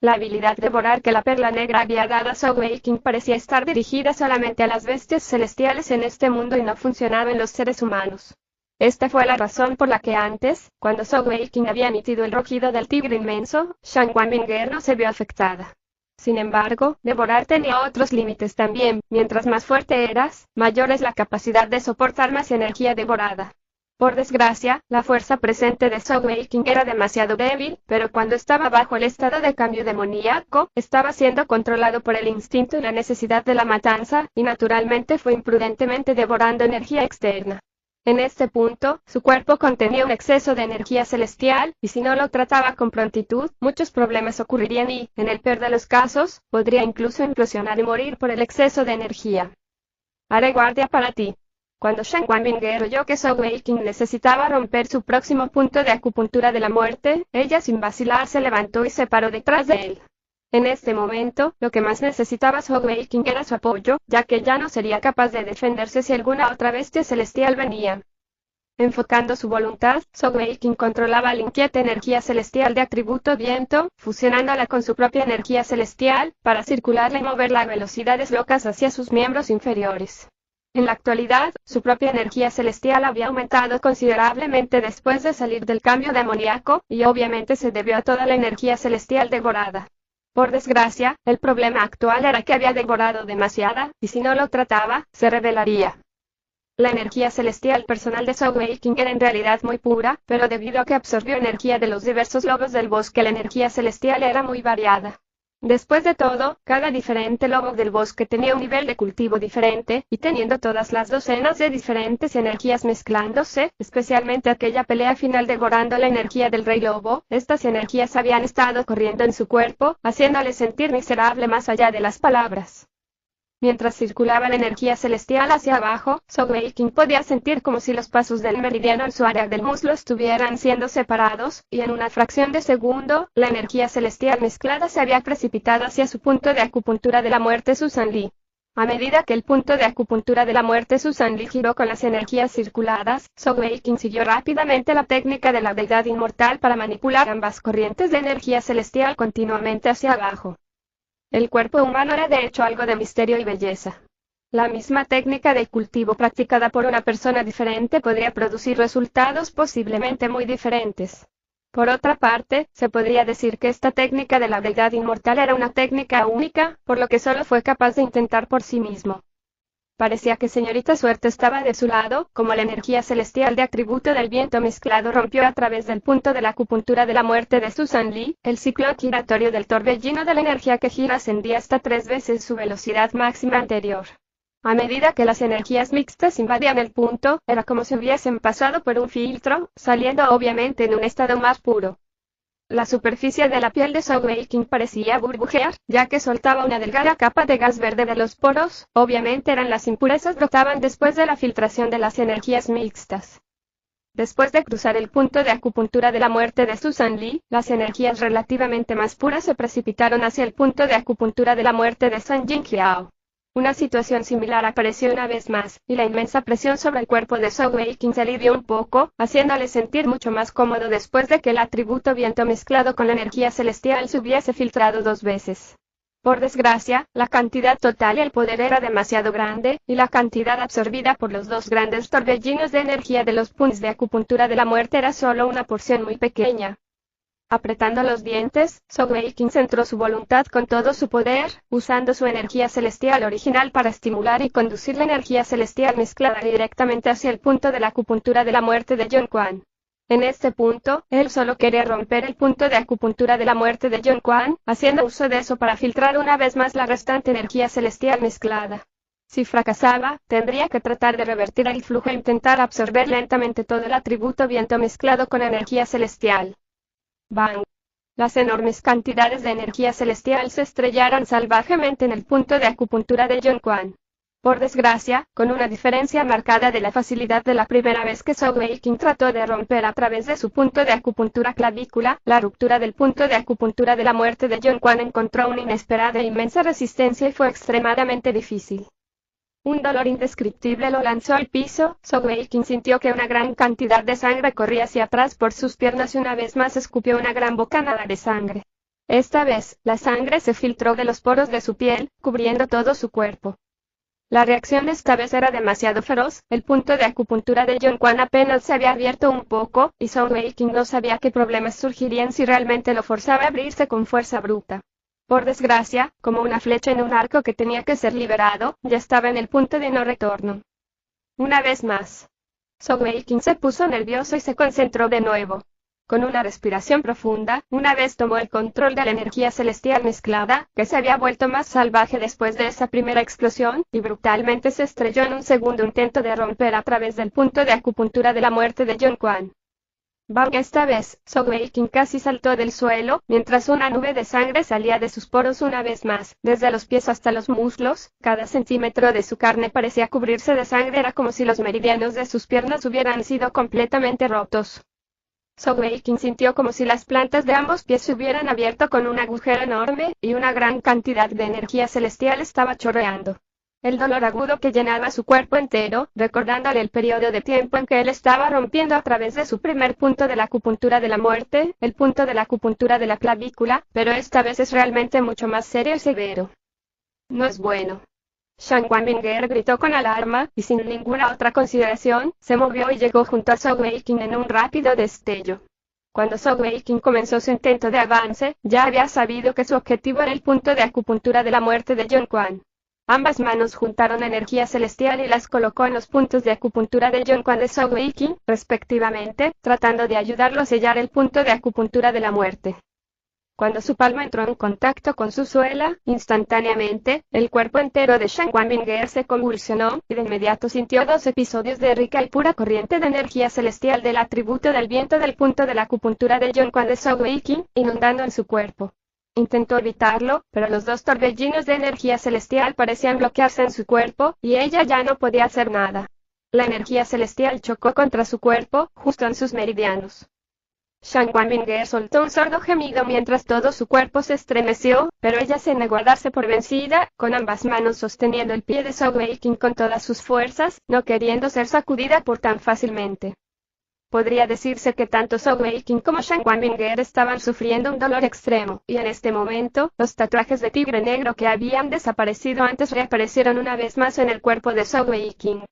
La habilidad de devorar que la perla negra había dado a Soulwaking parecía estar dirigida solamente a las bestias celestiales en este mundo y no funcionaba en los seres humanos. Esta fue la razón por la que antes, cuando Soulwaking había emitido el rugido del tigre inmenso, Shangguan Binger no se vio afectada. Sin embargo, devorar tenía otros límites también. Mientras más fuerte eras, mayor es la capacidad de soportar más energía devorada. Por desgracia, la fuerza presente de Soulwaking era demasiado débil, pero cuando estaba bajo el estado de cambio demoníaco, estaba siendo controlado por el instinto y la necesidad de la matanza, y naturalmente fue imprudentemente devorando energía externa. En este punto, su cuerpo contenía un exceso de energía celestial, y si no lo trataba con prontitud, muchos problemas ocurrirían y, en el peor de los casos, podría incluso implosionar y morir por el exceso de energía. Haré guardia para ti. Cuando Shangguan Binger oyó que Soulwaking necesitaba romper su próximo punto de acupuntura de la muerte, ella sin vacilar se levantó y se paró detrás de él. En este momento, lo que más necesitaba Soulwaking era su apoyo, ya que ya no sería capaz de defenderse si alguna otra bestia celestial venía. Enfocando su voluntad, Soulwaking controlaba la inquieta energía celestial de atributo viento, fusionándola con su propia energía celestial, para circularla y moverla a velocidades locas hacia sus miembros inferiores. En la actualidad, su propia energía celestial había aumentado considerablemente después de salir del cambio demoníaco, y obviamente se debió a toda la energía celestial devorada. Por desgracia, el problema actual era que había devorado demasiada, y si no lo trataba, se revelaría. La energía celestial personal de Soulwaking era en realidad muy pura, pero debido a que absorbió energía de los diversos lobos del bosque, la energía celestial era muy variada. Después de todo, cada diferente lobo del bosque tenía un nivel de cultivo diferente, y teniendo todas las docenas de diferentes energías mezclándose, especialmente aquella pelea final devorando la energía del rey lobo, estas energías habían estado corriendo en su cuerpo, haciéndole sentir miserable más allá de las palabras. Mientras circulaba la energía celestial hacia abajo, Soulwaking podía sentir como si los pasos del meridiano en su área del muslo estuvieran siendo separados, y en una fracción de segundo, la energía celestial mezclada se había precipitado hacia su punto de acupuntura de la muerte Susan Lee. A medida que el punto de acupuntura de la muerte Susan Lee giró con las energías circuladas, Soulwaking siguió rápidamente la técnica de la deidad inmortal para manipular ambas corrientes de energía celestial continuamente hacia abajo. El cuerpo humano era de hecho algo de misterio y belleza. La misma técnica de cultivo practicada por una persona diferente podría producir resultados posiblemente muy diferentes. Por otra parte, se podría decir que esta técnica de la deidad inmortal era una técnica única, por lo que solo fue capaz de intentar por sí mismo. Parecía que señorita Suerte estaba de su lado, como la energía celestial de atributo del viento mezclado rompió a través del punto de la acupuntura de la muerte de Susan Lee, el ciclo giratorio del torbellino de la energía que gira ascendía hasta 3 veces su velocidad máxima anterior. A medida que las energías mixtas invadían el punto, era como si hubiesen pasado por un filtro, saliendo obviamente en un estado más puro. La superficie de la piel de Soulwaking parecía burbujear, ya que soltaba una delgada capa de gas verde de los poros, obviamente eran las impurezas brotaban después de la filtración de las energías mixtas. Después de cruzar el punto de acupuntura de la muerte de Susan Lee, las energías relativamente más puras se precipitaron hacia el punto de acupuntura de la muerte de San Jingliao. Una situación similar apareció una vez más, y la inmensa presión sobre el cuerpo de Soulwaking se alivió un poco, haciéndole sentir mucho más cómodo después de que el atributo viento mezclado con la energía celestial se hubiese filtrado 2 veces. Por desgracia, la cantidad total y el poder era demasiado grande, y la cantidad absorbida por los dos grandes torbellinos de energía de los puntos de acupuntura de la muerte era solo una porción muy pequeña. Apretando los dientes, Sogeking centró su voluntad con todo su poder, usando su energía celestial original para estimular y conducir la energía celestial mezclada directamente hacia el punto de la acupuntura de la muerte de John Quan. En este punto, él solo quería romper el punto de acupuntura de la muerte de John Quan, haciendo uso de eso para filtrar una vez más la restante energía celestial mezclada. Si fracasaba, tendría que tratar de revertir el flujo e intentar absorber lentamente todo el atributo viento mezclado con energía celestial. ¡Bang! Las enormes cantidades de energía celestial se estrellaron salvajemente en el punto de acupuntura de John Quan. Por desgracia, con una diferencia marcada de la facilidad de la primera vez que Sogeking trató de romper a través de su punto de acupuntura clavícula, la ruptura del punto de acupuntura de la muerte de John Quan encontró una inesperada e inmensa resistencia y fue extremadamente difícil. Un dolor indescriptible lo lanzó al piso. Sogeking sintió que una gran cantidad de sangre corría hacia atrás por sus piernas y una vez más escupió una gran bocanada de sangre. Esta vez, la sangre se filtró de los poros de su piel, cubriendo todo su cuerpo. La reacción esta vez era demasiado feroz, el punto de acupuntura de John Quan apenas se había abierto un poco, y Sogeking no sabía qué problemas surgirían si realmente lo forzaba a abrirse con fuerza bruta. Por desgracia, como una flecha en un arco que tenía que ser liberado, ya estaba en el punto de no retorno. Una vez más. Sogeking se puso nervioso y se concentró de nuevo. Con una respiración profunda, una vez tomó el control de la energía celestial mezclada, que se había vuelto más salvaje después de esa primera explosión, y brutalmente se estrelló en un segundo intento de romper a través del punto de acupuntura de la muerte de John Quan. ¡Bang! Esta vez, Sogeking casi saltó del suelo, mientras una nube de sangre salía de sus poros una vez más, desde los pies hasta los muslos. Cada centímetro de su carne parecía cubrirse de sangre, era como si los meridianos de sus piernas hubieran sido completamente rotos. Sogeking sintió como si las plantas de ambos pies se hubieran abierto con un agujero enorme, y una gran cantidad de energía celestial estaba chorreando. El dolor agudo que llenaba su cuerpo entero, recordándole el periodo de tiempo en que él estaba rompiendo a través de su primer punto de la acupuntura de la muerte, el punto de la acupuntura de la clavícula, pero esta vez es realmente mucho más serio y severo. No es bueno. Shan Wanbinger gritó con alarma, y sin ninguna otra consideración, se movió y llegó junto a Sogeking en un rápido destello. Cuando Sogeking comenzó su intento de avance, ya había sabido que su objetivo era el punto de acupuntura de la muerte de John Quan. Ambas manos juntaron energía celestial y las colocó en los puntos de acupuntura de John Quan de Sogeking, respectivamente, tratando de ayudarlo a sellar el punto de acupuntura de la muerte. Cuando su palma entró en contacto con su suela, instantáneamente, el cuerpo entero de Shan Wanbinger se convulsionó, y de inmediato sintió 2 episodios de rica y pura corriente de energía celestial del atributo del viento del punto de la acupuntura de John Quan de Sogeking, inundando en su cuerpo. Intentó evitarlo, pero los 2 torbellinos de energía celestial parecían bloquearse en su cuerpo, y ella ya no podía hacer nada. La energía celestial chocó contra su cuerpo, justo en sus meridianos. Shan Wanbinger soltó un sordo gemido mientras todo su cuerpo se estremeció, pero ella se negó a darse por vencida, con ambas manos sosteniendo el pie de Sogeking con todas sus fuerzas, no queriendo ser sacudida por tan fácilmente. Podría decirse que tanto Sogeking como Shan Wanbinger estaban sufriendo un dolor extremo, y en este momento, los tatuajes de tigre negro que habían desaparecido antes reaparecieron una vez más en el cuerpo de Sogeking.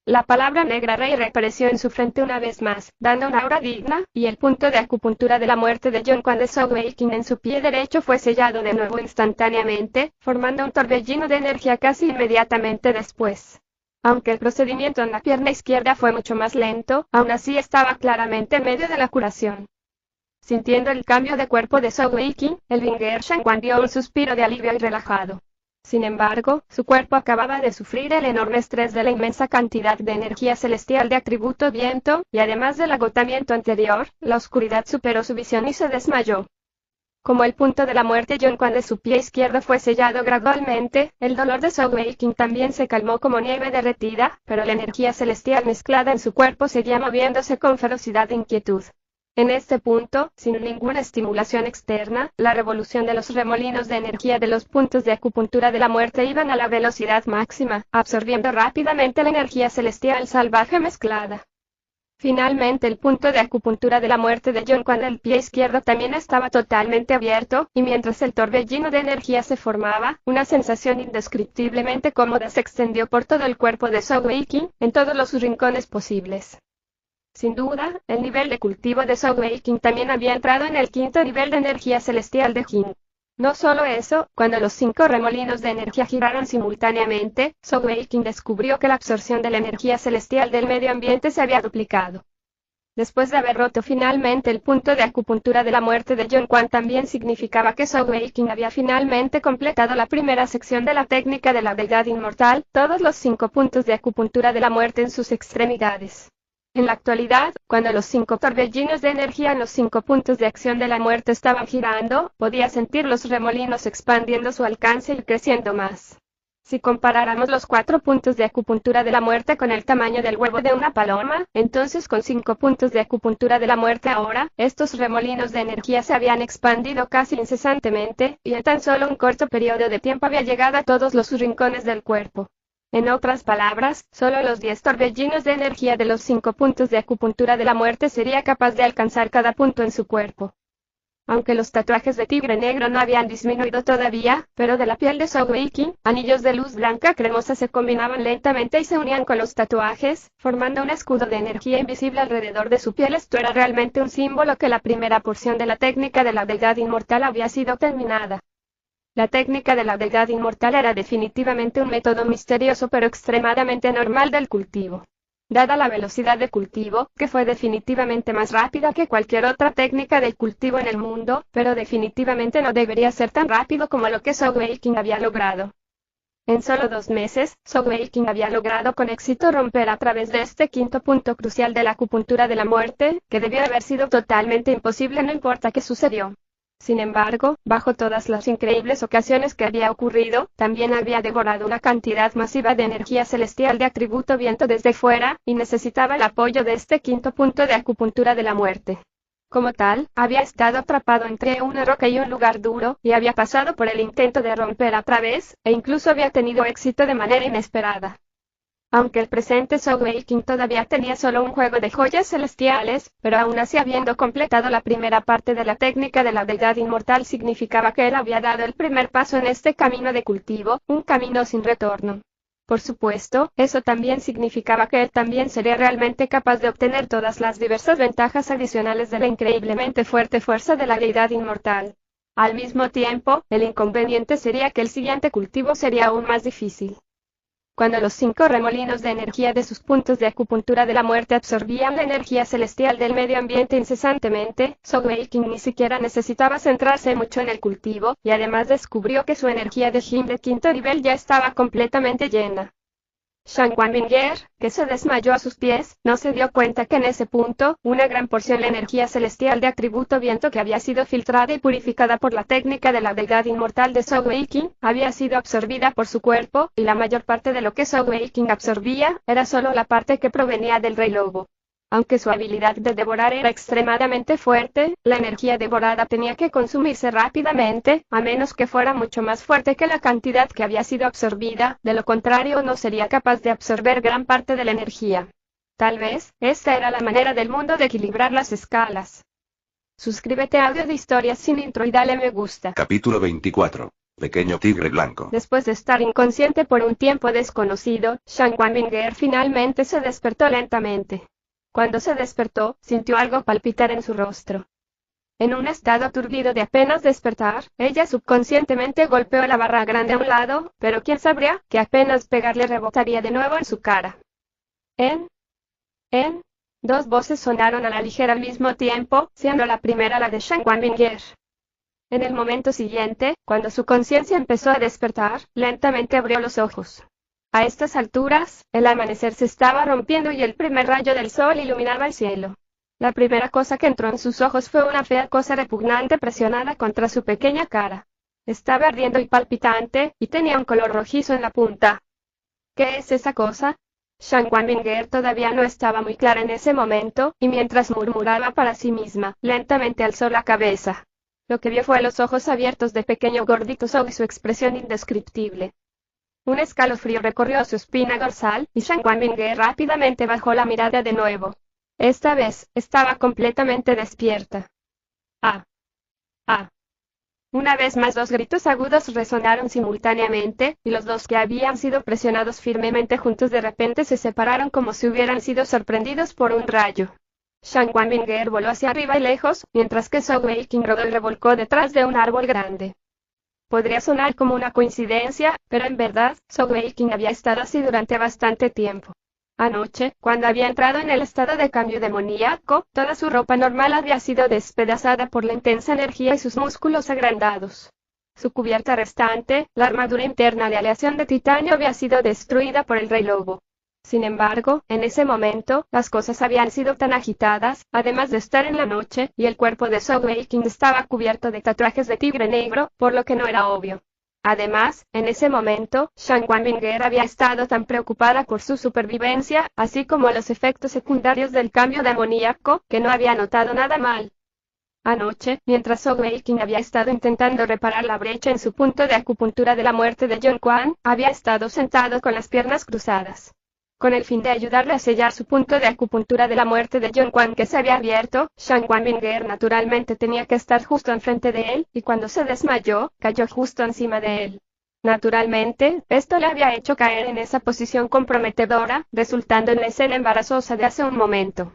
La palabra negra rey reapareció en su frente una vez más, dando una aura digna, y el punto de acupuntura de la muerte de John Quan de Sogeking en su pie derecho fue sellado de nuevo instantáneamente, formando un torbellino de energía casi inmediatamente después. Aunque el procedimiento en la pierna izquierda fue mucho más lento, aún así estaba claramente en medio de la curación. Sintiendo el cambio de cuerpo de Sogeking, el Winger Shan Quan dio un suspiro de alivio y relajado. Sin embargo, su cuerpo acababa de sufrir el enorme estrés de la inmensa cantidad de energía celestial de atributo viento, y además del agotamiento anterior, la oscuridad superó su visión y se desmayó. Como el punto de la muerte John Quan de su pie izquierdo fue sellado gradualmente, el dolor de Sogeking también se calmó como nieve derretida, pero la energía celestial mezclada en su cuerpo seguía moviéndose con ferocidad e inquietud. En este punto, sin ninguna estimulación externa, la revolución de los remolinos de energía de los puntos de acupuntura de la muerte iban a la velocidad máxima, absorbiendo rápidamente la energía celestial salvaje mezclada. Finalmente el punto de acupuntura de la muerte de John cuando el pie izquierdo también estaba totalmente abierto, y mientras el torbellino de energía se formaba, una sensación indescriptiblemente cómoda se extendió por todo el cuerpo de Sogeking, en todos los rincones posibles. Sin duda, el nivel de cultivo de Sogeking también había entrado en el quinto nivel de energía celestial de Jin. No solo eso, cuando los 5 remolinos de energía giraron simultáneamente, Sogeking descubrió que la absorción de la energía celestial del medio ambiente se había duplicado. Después de haber roto finalmente el punto de acupuntura de la muerte de John Quan, también significaba que Sogeking había finalmente completado la primera sección de la técnica de la deidad inmortal, todos los 5 puntos de acupuntura de la muerte en sus extremidades. En la actualidad, cuando los 5 torbellinos de energía en los 5 puntos de acción de la muerte estaban girando, podía sentir los remolinos expandiendo su alcance y creciendo más. Si comparáramos los 4 puntos de acupuntura de la muerte con el tamaño del huevo de una paloma, entonces con 5 puntos de acupuntura de la muerte ahora, estos remolinos de energía se habían expandido casi incesantemente, y en tan solo un corto periodo de tiempo había llegado a todos los rincones del cuerpo. En otras palabras, solo los 10 torbellinos de energía de los 5 puntos de acupuntura de la muerte sería capaz de alcanzar cada punto en su cuerpo. Aunque los tatuajes de tigre negro no habían disminuido todavía, pero de la piel de Sogeking, anillos de luz blanca cremosa se combinaban lentamente y se unían con los tatuajes, formando un escudo de energía invisible alrededor de su piel. Esto era realmente un símbolo que la primera porción de la técnica de la deidad inmortal había sido terminada. La técnica de la deidad inmortal era definitivamente un método misterioso pero extremadamente normal del cultivo. Dada la velocidad de cultivo, que fue definitivamente más rápida que cualquier otra técnica de cultivo en el mundo, pero definitivamente no debería ser tan rápido como lo que Sogeking había logrado. En solo 2 meses, Sogeking había logrado con éxito romper a través de este quinto punto crucial de la acupuntura de la muerte, que debió haber sido totalmente imposible no importa qué sucedió. Sin embargo, bajo todas las increíbles ocasiones que había ocurrido, también había devorado una cantidad masiva de energía celestial de atributo viento desde fuera, y necesitaba el apoyo de este quinto punto de acupuntura de la muerte. Como tal, había estado atrapado entre una roca y un lugar duro, y había pasado por el intento de romper a través, e incluso había tenido éxito de manera inesperada. Aunque el presente Sogeking todavía tenía solo un juego de joyas celestiales, pero aún así habiendo completado la primera parte de la técnica de la deidad inmortal significaba que él había dado el primer paso en este camino de cultivo, un camino sin retorno. Por supuesto, eso también significaba que él también sería realmente capaz de obtener todas las diversas ventajas adicionales de la increíblemente fuerte fuerza de la deidad inmortal. Al mismo tiempo, el inconveniente sería que el siguiente cultivo sería aún más difícil. Cuando los 5 remolinos de energía de sus puntos de acupuntura de la muerte absorbían la energía celestial del medio ambiente incesantemente, Sogeking ni siquiera necesitaba centrarse mucho en el cultivo, y además descubrió que su energía de Jin de quinto nivel ya estaba completamente llena. Shan Wanbinger, que se desmayó a sus pies, no se dio cuenta que en ese punto, una gran porción de la energía celestial de atributo viento que había sido filtrada y purificada por la técnica de la deidad inmortal de Sogeking, había sido absorbida por su cuerpo, y la mayor parte de lo que Sogeking absorbía, era solo la parte que provenía del rey lobo. Aunque su habilidad de devorar era extremadamente fuerte, la energía devorada tenía que consumirse rápidamente, a menos que fuera mucho más fuerte que la cantidad que había sido absorbida, de lo contrario no sería capaz de absorber gran parte de la energía. Tal vez, esta era la manera del mundo de equilibrar las escalas. Suscríbete a Audio de Historias sin Intro y dale me gusta. Capítulo 24. Pequeño tigre blanco. Después de estar inconsciente por un tiempo desconocido, Shan Wanbinger finalmente se despertó lentamente. Cuando se despertó, sintió algo palpitar en su rostro. En un estado aturdido de apenas despertar, ella subconscientemente golpeó la barra grande a un lado, pero quién sabría que apenas pegarle rebotaría de nuevo en su cara. Dos voces sonaron a la ligera al mismo tiempo, siendo la primera la de Shan Wanbinger. En el momento siguiente, cuando su conciencia empezó a despertar, lentamente abrió los ojos. A estas alturas, el amanecer se estaba rompiendo y el primer rayo del sol iluminaba el cielo. La primera cosa que entró en sus ojos fue una fea cosa repugnante presionada contra su pequeña cara. Estaba ardiendo y palpitante, y tenía un color rojizo en la punta. ¿Qué es esa cosa? Shan Wanbinger todavía no estaba muy clara en ese momento, y mientras murmuraba para sí misma, lentamente alzó la cabeza. Lo que vio fue los ojos abiertos de pequeño gordito Zhou y su expresión indescriptible. Un escalofrío recorrió su espina dorsal, y Shan Wanbinger rápidamente bajó la mirada de nuevo. Esta vez, estaba completamente despierta. ¡Ah! ¡Ah! Una vez más 2 gritos agudos resonaron simultáneamente, y los dos que habían sido presionados firmemente juntos de repente se separaron como si hubieran sido sorprendidos por un rayo. Shang Wanbinger voló hacia arriba y lejos, mientras que Zhou Weiqing rodó y revolcó detrás de un árbol grande. Podría sonar como una coincidencia, pero en verdad, Zhou Weiqing había estado así durante bastante tiempo. Anoche, cuando había entrado en el estado de cambio demoníaco, toda su ropa normal había sido despedazada por la intensa energía y sus músculos agrandados. Su cubierta restante, la armadura interna de aleación de titanio, había sido destruida por el Rey Lobo. Sin embargo, en ese momento, las cosas habían sido tan agitadas, además de estar en la noche, y el cuerpo de Zhou Weiqing estaba cubierto de tatuajes de tigre negro, por lo que no era obvio. Además, en ese momento, Shang Wanbinger había estado tan preocupada por su supervivencia, así como los efectos secundarios del cambio demoníaco, que no había notado nada mal. Anoche, mientras Zhou Weiqing había estado intentando reparar la brecha en su punto de acupuntura de la muerte de John Quan, había estado sentado con las piernas cruzadas. Con el fin de ayudarle a sellar su punto de acupuntura de la muerte de John Quan que se había abierto, Shang Wanbinger naturalmente tenía que estar justo enfrente de él, y cuando se desmayó, cayó justo encima de él. Naturalmente, esto le había hecho caer en esa posición comprometedora, resultando en la escena embarazosa de hace un momento.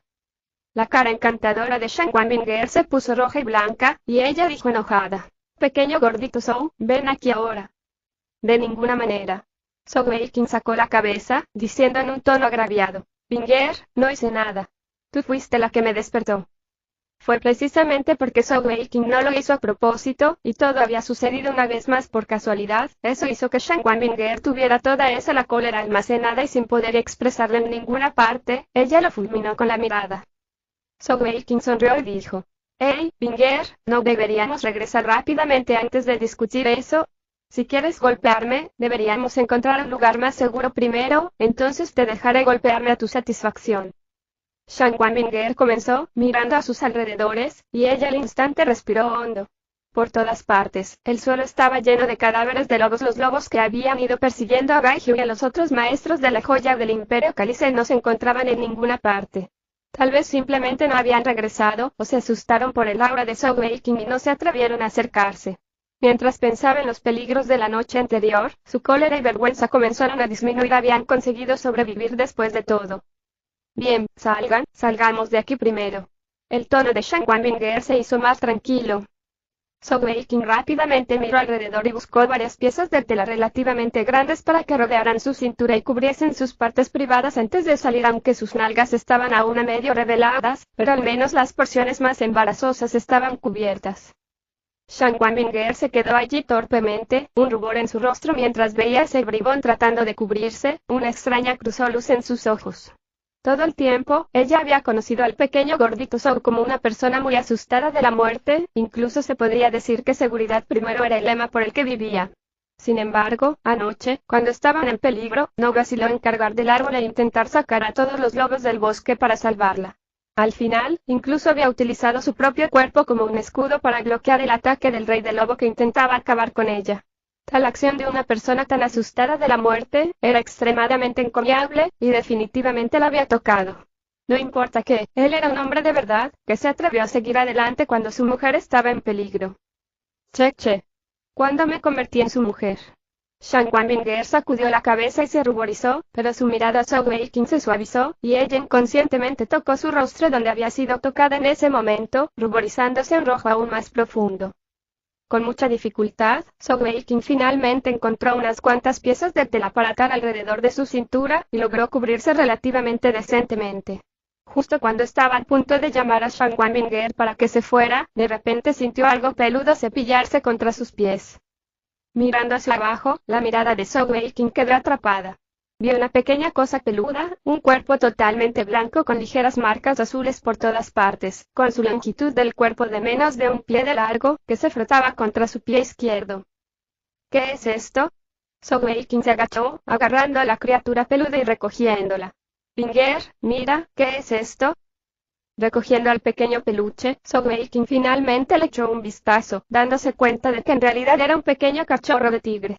La cara encantadora de Shang Wanbinger se puso roja y blanca, y ella dijo enojada: «Pequeño gordito Zhou, ven aquí ahora». «De ninguna manera». Zhou Weiqing sacó la cabeza, diciendo en un tono agraviado: «Binger, no hice nada. Tú fuiste la que me despertó». Fue precisamente porque Zhou Weiqing no lo hizo a propósito, y todo había sucedido una vez más por casualidad, eso hizo que Shang Wanbinger tuviera toda la cólera almacenada y sin poder expresarla en ninguna parte, ella lo fulminó con la mirada. Zhou Weiqing sonrió y dijo: «Hey, Binger, ¿no deberíamos regresar rápidamente antes de discutir eso? Si quieres golpearme, deberíamos encontrar un lugar más seguro primero, entonces te dejaré golpearme a tu satisfacción». Shang Wanbinger comenzó, mirando a sus alrededores, y ella al instante respiró hondo. Por todas partes, el suelo estaba lleno de cadáveres de lobos. Los lobos que habían ido persiguiendo a Gai Hu y a los otros maestros de la joya del Imperio Cálice no se encontraban en ninguna parte. Tal vez simplemente no habían regresado, o se asustaron por el aura de Zhou Weiqing y no se atrevieron a acercarse. Mientras pensaba en los peligros de la noche anterior, su cólera y vergüenza comenzaron a disminuir. Habían conseguido sobrevivir después de todo. «Bien, salgamos de aquí primero». El tono de Shang Wanbinger se hizo más tranquilo. Zhou Weiqing rápidamente miró alrededor y buscó varias piezas de tela relativamente grandes para que rodearan su cintura y cubriesen sus partes privadas antes de salir, aunque sus nalgas estaban aún a medio reveladas, pero al menos las porciones más embarazosas estaban cubiertas. Shang Wanbinger se quedó allí torpemente, un rubor en su rostro mientras veía a ese bribón tratando de cubrirse, una extraña cruzó luz en sus ojos. Todo el tiempo, ella había conocido al pequeño gordito Zhou como una persona muy asustada de la muerte, incluso se podría decir que seguridad primero era el lema por el que vivía. Sin embargo, anoche, cuando estaban en peligro, no vaciló en cargar del árbol e intentar sacar a todos los lobos del bosque para salvarla. Al final, incluso había utilizado su propio cuerpo como un escudo para bloquear el ataque del rey del lobo que intentaba acabar con ella. Tal acción de una persona tan asustada de la muerte era extremadamente encomiable, y definitivamente la había tocado. No importa que, él era un hombre de verdad, que se atrevió a seguir adelante cuando su mujer estaba en peligro. Che. ¿Cuándo me convertí en su mujer? Shang Wanbinger sacudió la cabeza y se ruborizó, pero su mirada a Zhou Weiqing se suavizó, y ella inconscientemente tocó su rostro donde había sido tocada en ese momento, ruborizándose un rojo aún más profundo. Con mucha dificultad, Zhou Weiqing finalmente encontró unas cuantas piezas de tela para atar alrededor de su cintura, y logró cubrirse relativamente decentemente. Justo cuando estaba al punto de llamar a Shang Wanbinger para que se fuera, de repente sintió algo peludo cepillarse contra sus pies. Mirando hacia abajo, la mirada de Zhou Weiqing quedó atrapada. Vio una pequeña cosa peluda, un cuerpo totalmente blanco con ligeras marcas azules por todas partes, con su longitud del cuerpo de menos de un pie de largo, que se frotaba contra su pie izquierdo. ¿Qué es esto? Zhou Weiqing se agachó, agarrando a la criatura peluda y recogiéndola. Binger, mira, ¿qué es esto? Recogiendo al pequeño peluche, Zhou Weiqing finalmente le echó un vistazo, dándose cuenta de que en realidad era un pequeño cachorro de tigre.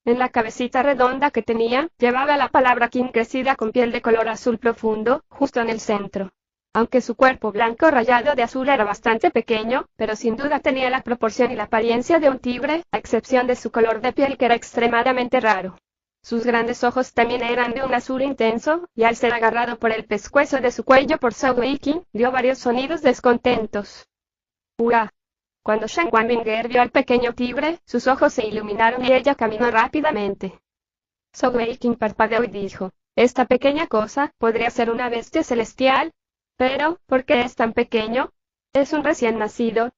En la cabecita redonda que tenía, llevaba la palabra Qin crecida con piel de color azul profundo, justo en el centro. Aunque su cuerpo blanco rayado de azul era bastante pequeño, pero sin duda tenía la proporción y la apariencia de un tigre, a excepción de su color de piel que era extremadamente raro. Sus grandes ojos también eran de un azul intenso, y al ser agarrado por el pescuezo de su cuello por Zhao Weiqing, dio varios sonidos descontentos. ¡Hurra! Cuando Shan Wanbinger vio al pequeño tigre, sus ojos se iluminaron y ella caminó rápidamente. Zhao Weiqing parpadeó y dijo, «Esta pequeña cosa podría ser una bestia celestial. Pero, ¿por qué es tan pequeño? Es un recién nacido».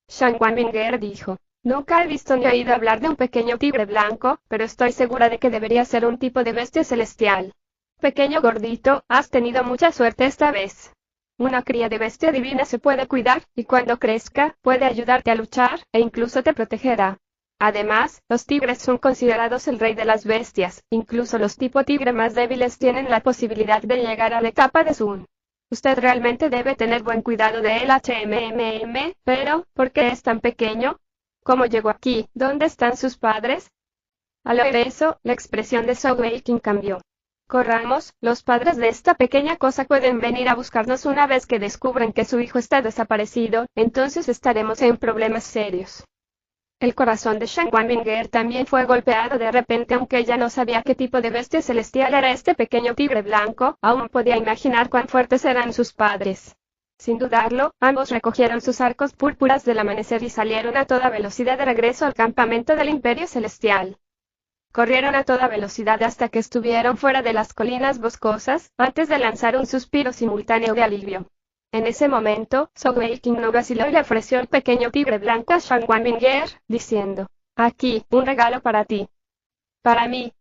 Shan Wanbinger dijo, «Nunca he visto ni oído hablar de un pequeño tigre blanco, pero estoy segura de que debería ser un tipo de bestia celestial. Pequeño gordito, has tenido mucha suerte esta vez. Una cría de bestia divina se puede cuidar, y cuando crezca, puede ayudarte a luchar, e incluso te protegerá. Además, los tigres son considerados el rey de las bestias, incluso los tipo tigre más débiles tienen la posibilidad de llegar a la etapa de Sun. Usted realmente debe tener buen cuidado de él pero, ¿por qué es tan pequeño? ¿Cómo llegó aquí? ¿Dónde están sus padres?» Al oír eso, la expresión de Zhao Weiqing cambió. «Corramos, los padres de esta pequeña cosa pueden venir a buscarnos una vez que descubren que su hijo está desaparecido, entonces estaremos en problemas serios». El corazón de Shan Wanbinger también fue golpeado de repente, aunque ella no sabía qué tipo de bestia celestial era este pequeño tigre blanco, aún podía imaginar cuán fuertes eran sus padres. Sin dudarlo, ambos recogieron sus arcos púrpuras del amanecer y salieron a toda velocidad de regreso al campamento del Imperio Celestial. Corrieron a toda velocidad hasta que estuvieron fuera de las colinas boscosas, antes de lanzar un suspiro simultáneo de alivio. En ese momento, Zhao Weiqing no vaciló y le ofreció el pequeño tigre blanco a Shan Wanbinger, diciendo, «Aquí, un regalo para ti». «Para mí».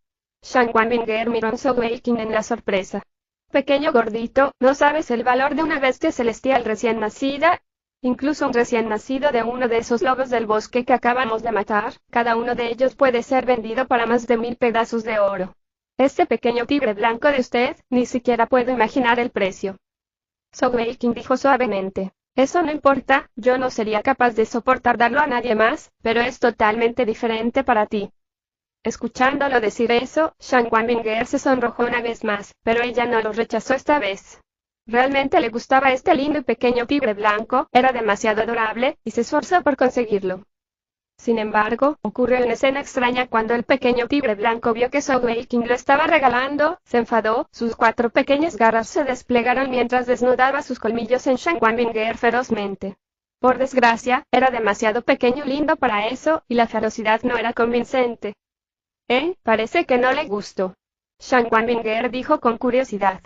Shan Wanbinger miró a Zhao Weiqing en la sorpresa. «Pequeño gordito, ¿no sabes el valor de una bestia celestial recién nacida? Incluso un recién nacido de uno de esos lobos del bosque que acabamos de matar, cada uno de ellos puede ser vendido para más de 1000 pedazos de oro. Este pequeño tigre blanco de usted, ni siquiera puedo imaginar el precio». Zhao Weiqing dijo suavemente, «Eso no importa, yo no sería capaz de soportar darlo a nadie más, pero es totalmente diferente para ti». Escuchándolo decir eso, Shan Wanbinger se sonrojó una vez más, pero ella no lo rechazó esta vez. Realmente le gustaba este lindo y pequeño tigre blanco, era demasiado adorable, y se esforzó por conseguirlo. Sin embargo, ocurrió una escena extraña cuando el pequeño tigre blanco vio que Zhao Weiqing lo estaba regalando, se enfadó, sus 4 pequeñas garras se desplegaron mientras desnudaba sus colmillos en Shan Wanbinger ferozmente. Por desgracia, era demasiado pequeño y lindo para eso, y la ferocidad no era convincente. Parece que no le gustó. Shan Wanbinger dijo con curiosidad.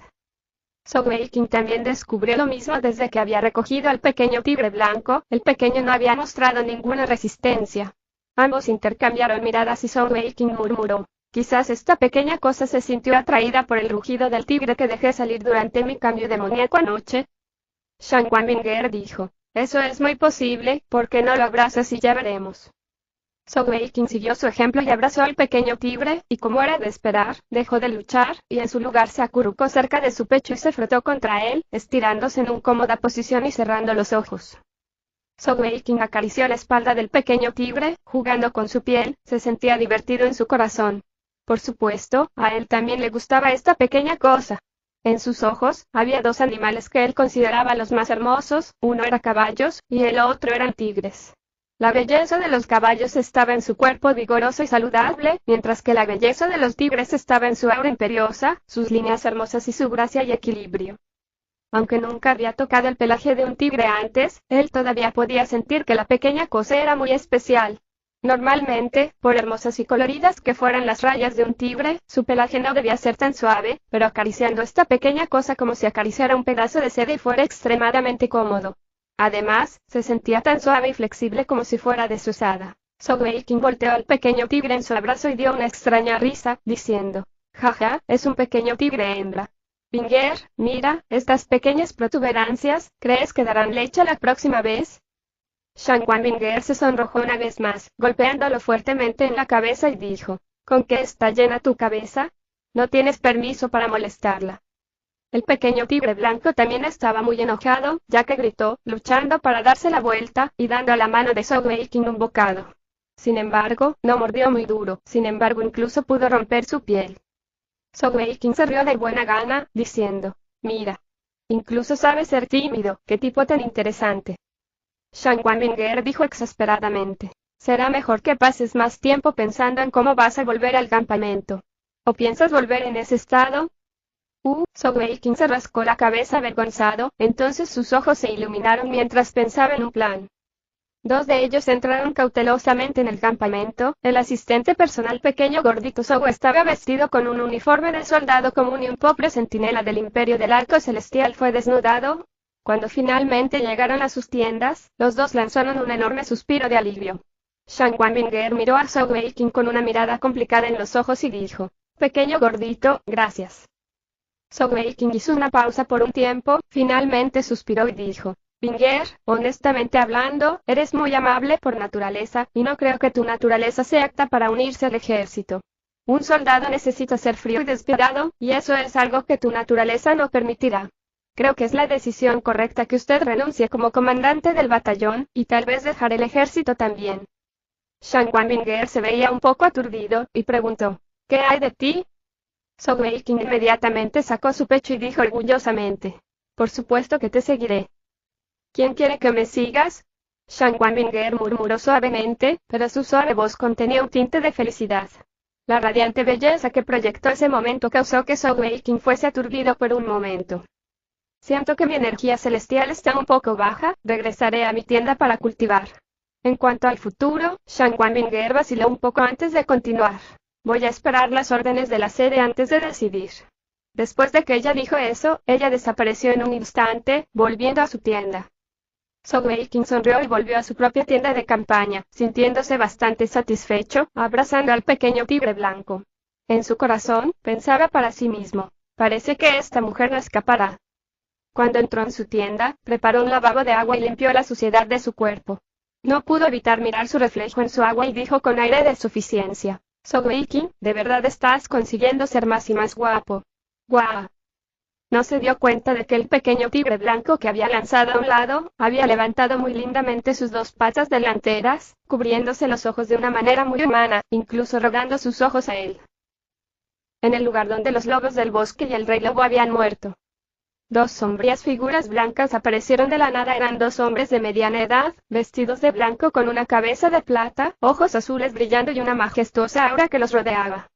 Zhao Weiqing también descubrió lo mismo desde que había recogido al pequeño tigre blanco, el pequeño no había mostrado ninguna resistencia. Ambos intercambiaron miradas y Zhao Weiqing murmuró, «Quizás esta pequeña cosa se sintió atraída por el rugido del tigre que dejé salir durante mi cambio demoníaco anoche». Shan Wanbinger dijo, «Eso es muy posible, ¿por qué no lo abrazas y ya veremos?» Zhao Weiqing siguió su ejemplo y abrazó al pequeño tigre, y como era de esperar, dejó de luchar, y en su lugar se acurrucó cerca de su pecho y se frotó contra él, estirándose en una cómoda posición y cerrando los ojos. Zhao Weiqing acarició la espalda del pequeño tigre, jugando con su piel, se sentía divertido en su corazón. Por supuesto, a él también le gustaba esta pequeña cosa. En sus ojos, había 2 animales que él consideraba los más hermosos, uno era caballos, y el otro eran tigres. La belleza de los caballos estaba en su cuerpo vigoroso y saludable, mientras que la belleza de los tigres estaba en su aura imperiosa, sus líneas hermosas y su gracia y equilibrio. Aunque nunca había tocado el pelaje de un tigre antes, él todavía podía sentir que la pequeña cosa era muy especial. Normalmente, por hermosas y coloridas que fueran las rayas de un tigre, su pelaje no debía ser tan suave, pero acariciando esta pequeña cosa como si acariciara un pedazo de seda y fuera extremadamente cómodo. Además, se sentía tan suave y flexible como si fuera desusada. Zhao Weiqing volteó al pequeño tigre en su abrazo y dio una extraña risa, diciendo, «Jaja, es un pequeño tigre hembra. Binger, mira, estas pequeñas protuberancias, ¿crees que darán leche la próxima vez?» Shan Wanbinger se sonrojó una vez más, golpeándolo fuertemente en la cabeza y dijo, «¿Con qué está llena tu cabeza? No tienes permiso para molestarla». El pequeño tigre blanco también estaba muy enojado, ya que gritó, luchando para darse la vuelta, y dando a la mano de Zhao Weiqing un bocado. Sin embargo, no mordió muy duro, sin embargo incluso pudo romper su piel. Zhao Weiqing se rió de buena gana, diciendo, «Mira. Incluso sabe ser tímido, qué tipo tan interesante. Shang Wanbinger dijo exasperadamente. Será mejor que pases más tiempo pensando en cómo vas a volver al campamento. ¿O piensas volver en ese estado? Zhou Weiqing se rascó la cabeza avergonzado, entonces sus ojos se iluminaron mientras pensaba en un plan. Dos de ellos entraron cautelosamente en el campamento. El asistente personal pequeño gordito Zhou estaba vestido con un uniforme de soldado común y un pobre centinela del Imperio del Arco Celestial fue desnudado. Cuando finalmente llegaron a sus tiendas, los dos lanzaron un enorme suspiro de alivio. Shang Wanbinger miró a Zhou Weiqing con una mirada complicada en los ojos y dijo, pequeño gordito, gracias. Zhou Weiqing hizo una pausa por un tiempo, finalmente suspiró y dijo, Binger, honestamente hablando, eres muy amable por naturaleza, y no creo que tu naturaleza sea apta para unirse al ejército. Un soldado necesita ser frío y despiadado, y eso es algo que tu naturaleza no permitirá. Creo que es la decisión correcta que usted renuncie como comandante del batallón, y tal vez dejar el ejército también. Shang Wanbinger se veía un poco aturdido, y preguntó, ¿qué hay de ti? Zhou Weiqing inmediatamente sacó su pecho y dijo orgullosamente, por supuesto que te seguiré. ¿Quién quiere que me sigas? Shang Wanbinger murmuró suavemente, pero su suave voz contenía un tinte de felicidad. La radiante belleza que proyectó ese momento causó que Zhou Weiqing fuese aturdido por un momento. Siento que mi energía celestial está un poco baja, regresaré a mi tienda para cultivar. En cuanto al futuro, Shang Wanbinger vaciló un poco antes de continuar. Voy a esperar las órdenes de la sede antes de decidir. Después de que ella dijo eso, ella desapareció en un instante, volviendo a su tienda. Zhou Weiqing sonrió y volvió a su propia tienda de campaña, sintiéndose bastante satisfecho, abrazando al pequeño tigre blanco. En su corazón, pensaba para sí mismo, parece que esta mujer no escapará. Cuando entró en su tienda, preparó un lavabo de agua y limpió la suciedad de su cuerpo. No pudo evitar mirar su reflejo en su agua y dijo con aire de suficiencia, Zhou Weiqing, de verdad estás consiguiendo ser más y más guapo. ¡Guau! No se dio cuenta de que el pequeño tigre blanco que había lanzado a un lado, había levantado muy lindamente sus dos patas delanteras, cubriéndose los ojos de una manera muy humana, incluso rogando sus ojos a él. En el lugar donde los lobos del bosque y el rey lobo habían muerto. Dos sombrías figuras blancas aparecieron de la nada. Eran dos hombres de mediana edad, vestidos de blanco con una cabeza de plata, ojos azules brillando y una majestuosa aura que los rodeaba.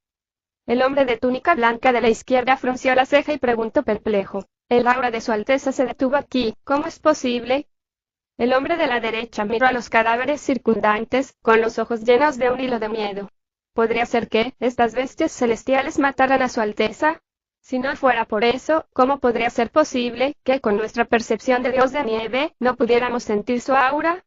El hombre de túnica blanca de la izquierda frunció la ceja y preguntó perplejo, el aura de su Alteza se detuvo aquí, ¿cómo es posible? El hombre de la derecha miró a los cadáveres circundantes, con los ojos llenos de un hilo de miedo. ¿Podría ser que estas bestias celestiales mataran a su Alteza? Si no fuera por eso, ¿cómo podría ser posible que con nuestra percepción de Dios de nieve, no pudiéramos sentir su aura?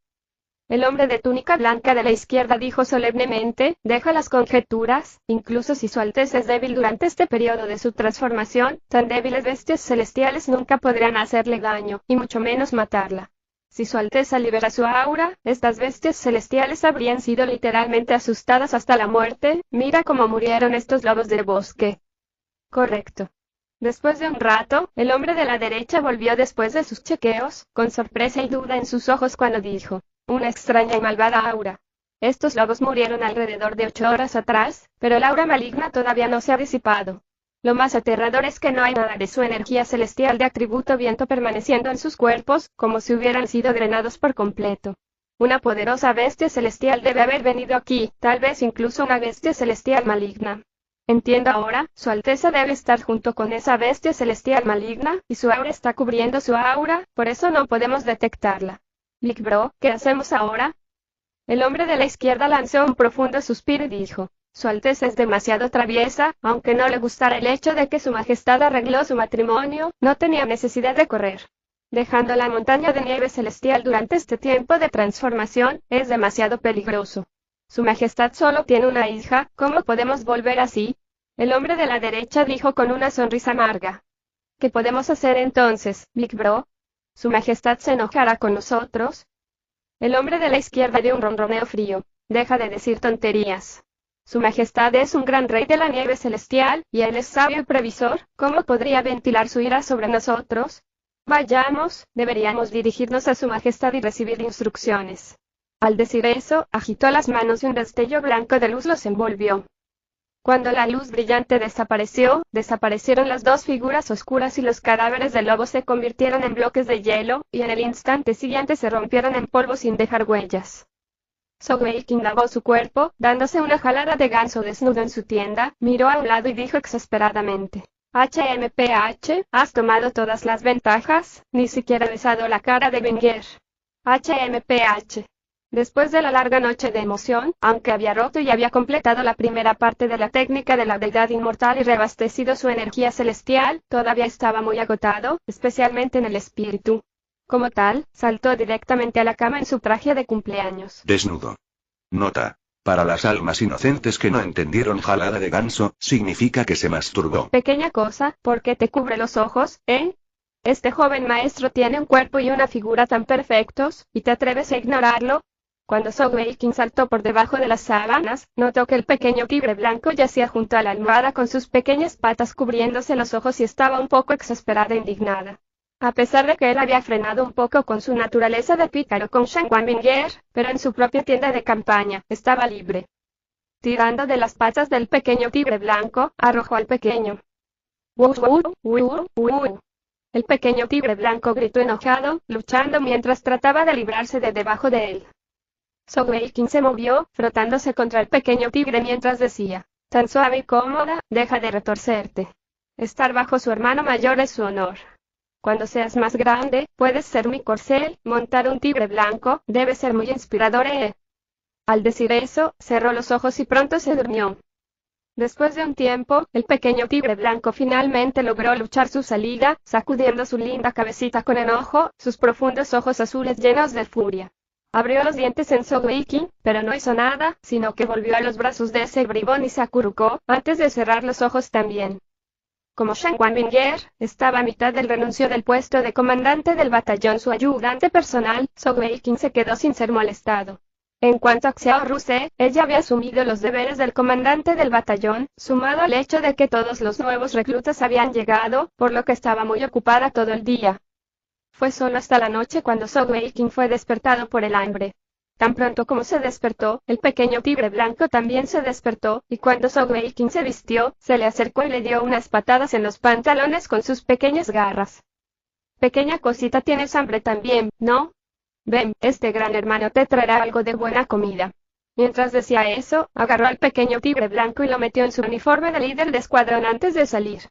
El hombre de túnica blanca de la izquierda dijo solemnemente, deja las conjeturas, incluso si su Alteza es débil durante este periodo de su transformación, tan débiles bestias celestiales nunca podrían hacerle daño, y mucho menos matarla. Si su Alteza libera su aura, estas bestias celestiales habrían sido literalmente asustadas hasta la muerte. Mira cómo murieron estos lobos del bosque. Correcto. Después de un rato, el hombre de la derecha volvió después de sus chequeos, con sorpresa y duda en sus ojos cuando dijo, una extraña y malvada aura. Estos lobos murieron alrededor de 8 horas atrás, pero el aura maligna todavía no se ha disipado. Lo más aterrador es que no hay nada de su energía celestial de atributo viento permaneciendo en sus cuerpos, como si hubieran sido drenados por completo. Una poderosa bestia celestial debe haber venido aquí, tal vez incluso una bestia celestial maligna. Entiendo ahora, su Alteza debe estar junto con esa bestia celestial maligna, y su aura está cubriendo su aura, por eso no podemos detectarla. Big Bro, ¿qué hacemos ahora? El hombre de la izquierda lanzó un profundo suspiro y dijo, su Alteza es demasiado traviesa, aunque no le gustara el hecho de que su Majestad arregló su matrimonio, no tenía necesidad de correr. Dejando la montaña de nieve celestial durante este tiempo de transformación, es demasiado peligroso. Su Majestad solo tiene una hija, ¿cómo podemos volver así? El hombre de la derecha dijo con una sonrisa amarga. ¿Qué podemos hacer entonces, Big Bro? ¿Su Majestad se enojará con nosotros? El hombre de la izquierda dio un ronroneo frío. Deja de decir tonterías. Su Majestad es un gran rey de la nieve celestial, y él es sabio y previsor, ¿cómo podría ventilar su ira sobre nosotros? Vayamos, deberíamos dirigirnos a su Majestad y recibir instrucciones. Al decir eso, agitó las manos y un destello blanco de luz los envolvió. Cuando la luz brillante desapareció, desaparecieron las dos figuras oscuras y los cadáveres del lobo se convirtieron en bloques de hielo, y en el instante siguiente se rompieron en polvo sin dejar huellas. Sogeking lavó su cuerpo, dándose una jalada de ganso desnudo en su tienda, miró a un lado y dijo exasperadamente: HMPH, has tomado todas las ventajas, ni siquiera besado la cara de Wenger. HMPH. Después de la larga noche de emoción, aunque había roto y había completado la primera parte de la técnica de la deidad inmortal y reabastecido su energía celestial, todavía estaba muy agotado, especialmente en el espíritu. Como tal, saltó directamente a la cama en su traje de cumpleaños. Desnudo. Nota. Para las almas inocentes que no entendieron jalada de ganso, significa que se masturbó. Pequeña cosa, ¿por qué te cubre los ojos, eh? Este joven maestro tiene un cuerpo y una figura tan perfectos, ¿y te atreves a ignorarlo? Cuando Sogeking saltó por debajo de las sábanas, notó que el pequeño tigre blanco yacía junto a la almohada con sus pequeñas patas cubriéndose los ojos y estaba un poco exasperada e indignada. A pesar de que él había frenado un poco con su naturaleza de pícaro con Shen Wanbinger, pero en su propia tienda de campaña, estaba libre. Tirando de las patas del pequeño tigre blanco, arrojó al pequeño. ¡Wow, wow, wow, wow! El pequeño tigre blanco gritó enojado, luchando mientras trataba de librarse de debajo de él. Sogeking se movió, frotándose contra el pequeño tigre mientras decía: tan suave y cómoda, deja de retorcerte. Estar bajo su hermano mayor es su honor. Cuando seas más grande, puedes ser mi corcel, montar un tigre blanco, debe ser muy inspirador, Al decir eso, cerró los ojos y pronto se durmió. Después de un tiempo, el pequeño tigre blanco finalmente logró luchar su salida, sacudiendo su linda cabecita con enojo, sus profundos ojos azules llenos de furia. Abrió los dientes en Sogeking, pero no hizo nada, sino que volvió a los brazos de ese bribón y se acurrucó, antes de cerrar los ojos también. Como Shen Wanbinger estaba a mitad del renuncio del puesto de comandante del batallón, su ayudante personal, Sogeking se quedó sin ser molestado. En cuanto a Xiao Ruse, ella había asumido los deberes del comandante del batallón, sumado al hecho de que todos los nuevos reclutas habían llegado, por lo que estaba muy ocupada todo el día. Fue solo hasta la noche cuando Sogeking fue despertado por el hambre. Tan pronto como se despertó, el pequeño tigre blanco también se despertó, y cuando Sogeking se vistió, se le acercó y le dio unas patadas en los pantalones con sus pequeñas garras. Pequeña cosita, tienes hambre también, ¿no? Ven, este gran hermano te traerá algo de buena comida. Mientras decía eso, agarró al pequeño tigre blanco y lo metió en su uniforme de líder de escuadrón antes de salir.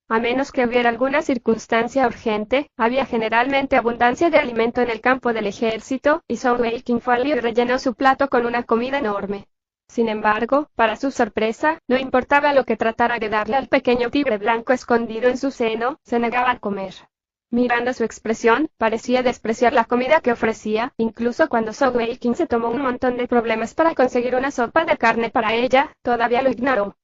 A menos que hubiera alguna circunstancia urgente, había generalmente abundancia de alimento en el campo del ejército, y Sogeking fue al lío y rellenó su plato con una comida enorme. Sin embargo, para su sorpresa, no importaba lo que tratara de darle al pequeño tigre blanco escondido en su seno, se negaba a comer. Mirando su expresión, parecía despreciar la comida que ofrecía, incluso cuando Sogeking se tomó un montón de problemas para conseguir una sopa de carne para ella, todavía lo ignoró.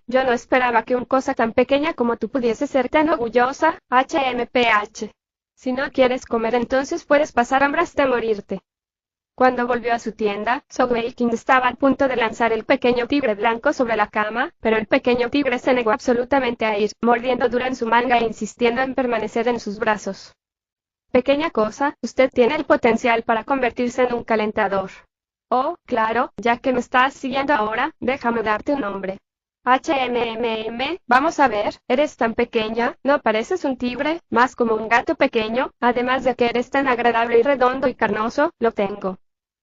Yo no esperaba que una cosa tan pequeña como tú pudiese ser tan orgullosa, HMPH. Si no quieres comer, entonces puedes pasar hambre hasta morirte. Cuando volvió a su tienda, Sogeking estaba a punto de lanzar el pequeño tigre blanco sobre la cama, pero el pequeño tigre se negó absolutamente a ir, mordiendo duro en su manga e insistiendo en permanecer en sus brazos. Pequeña cosa, usted tiene el potencial para convertirse en un calentador. Oh, claro, ya que me estás siguiendo ahora, déjame darte un nombre. Vamos a ver, eres tan pequeña, no pareces un tigre, más como un gato pequeño, además de que eres tan agradable y redondo y carnoso, lo tengo.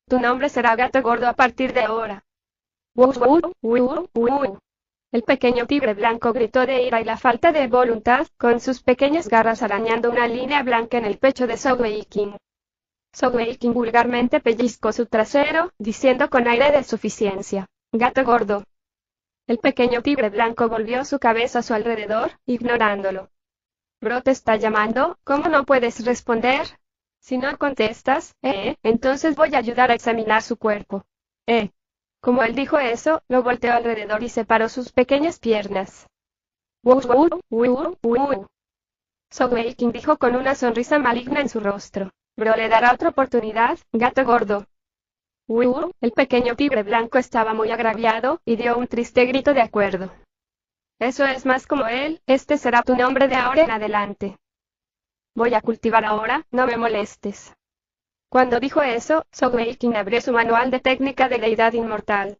Tu nombre será Gato Gordo a partir de ahora. El pequeño tigre blanco gritó de ira y la falta de voluntad, con sus pequeñas garras arañando una línea blanca en el pecho de Sogeking. Sogeking vulgarmente pellizcó su trasero, diciendo con aire de suficiencia: Gato gordo. El pequeño tigre blanco volvió su cabeza a su alrededor, ignorándolo. Bro te está llamando, ¿cómo no puedes responder? Si no contestas, entonces voy a ayudar a examinar su cuerpo. Como él dijo eso, lo volteó alrededor y separó sus pequeñas piernas. Sogeking dijo con una sonrisa maligna en su rostro: Bro le dará otra oportunidad, gato gordo. El pequeño tigre blanco estaba muy agraviado, y dio un triste grito de acuerdo. Eso es más como él, este será tu nombre de ahora en adelante. Voy a cultivar ahora, no me molestes. Cuando dijo eso, Sogeking abrió su manual de técnica de deidad inmortal.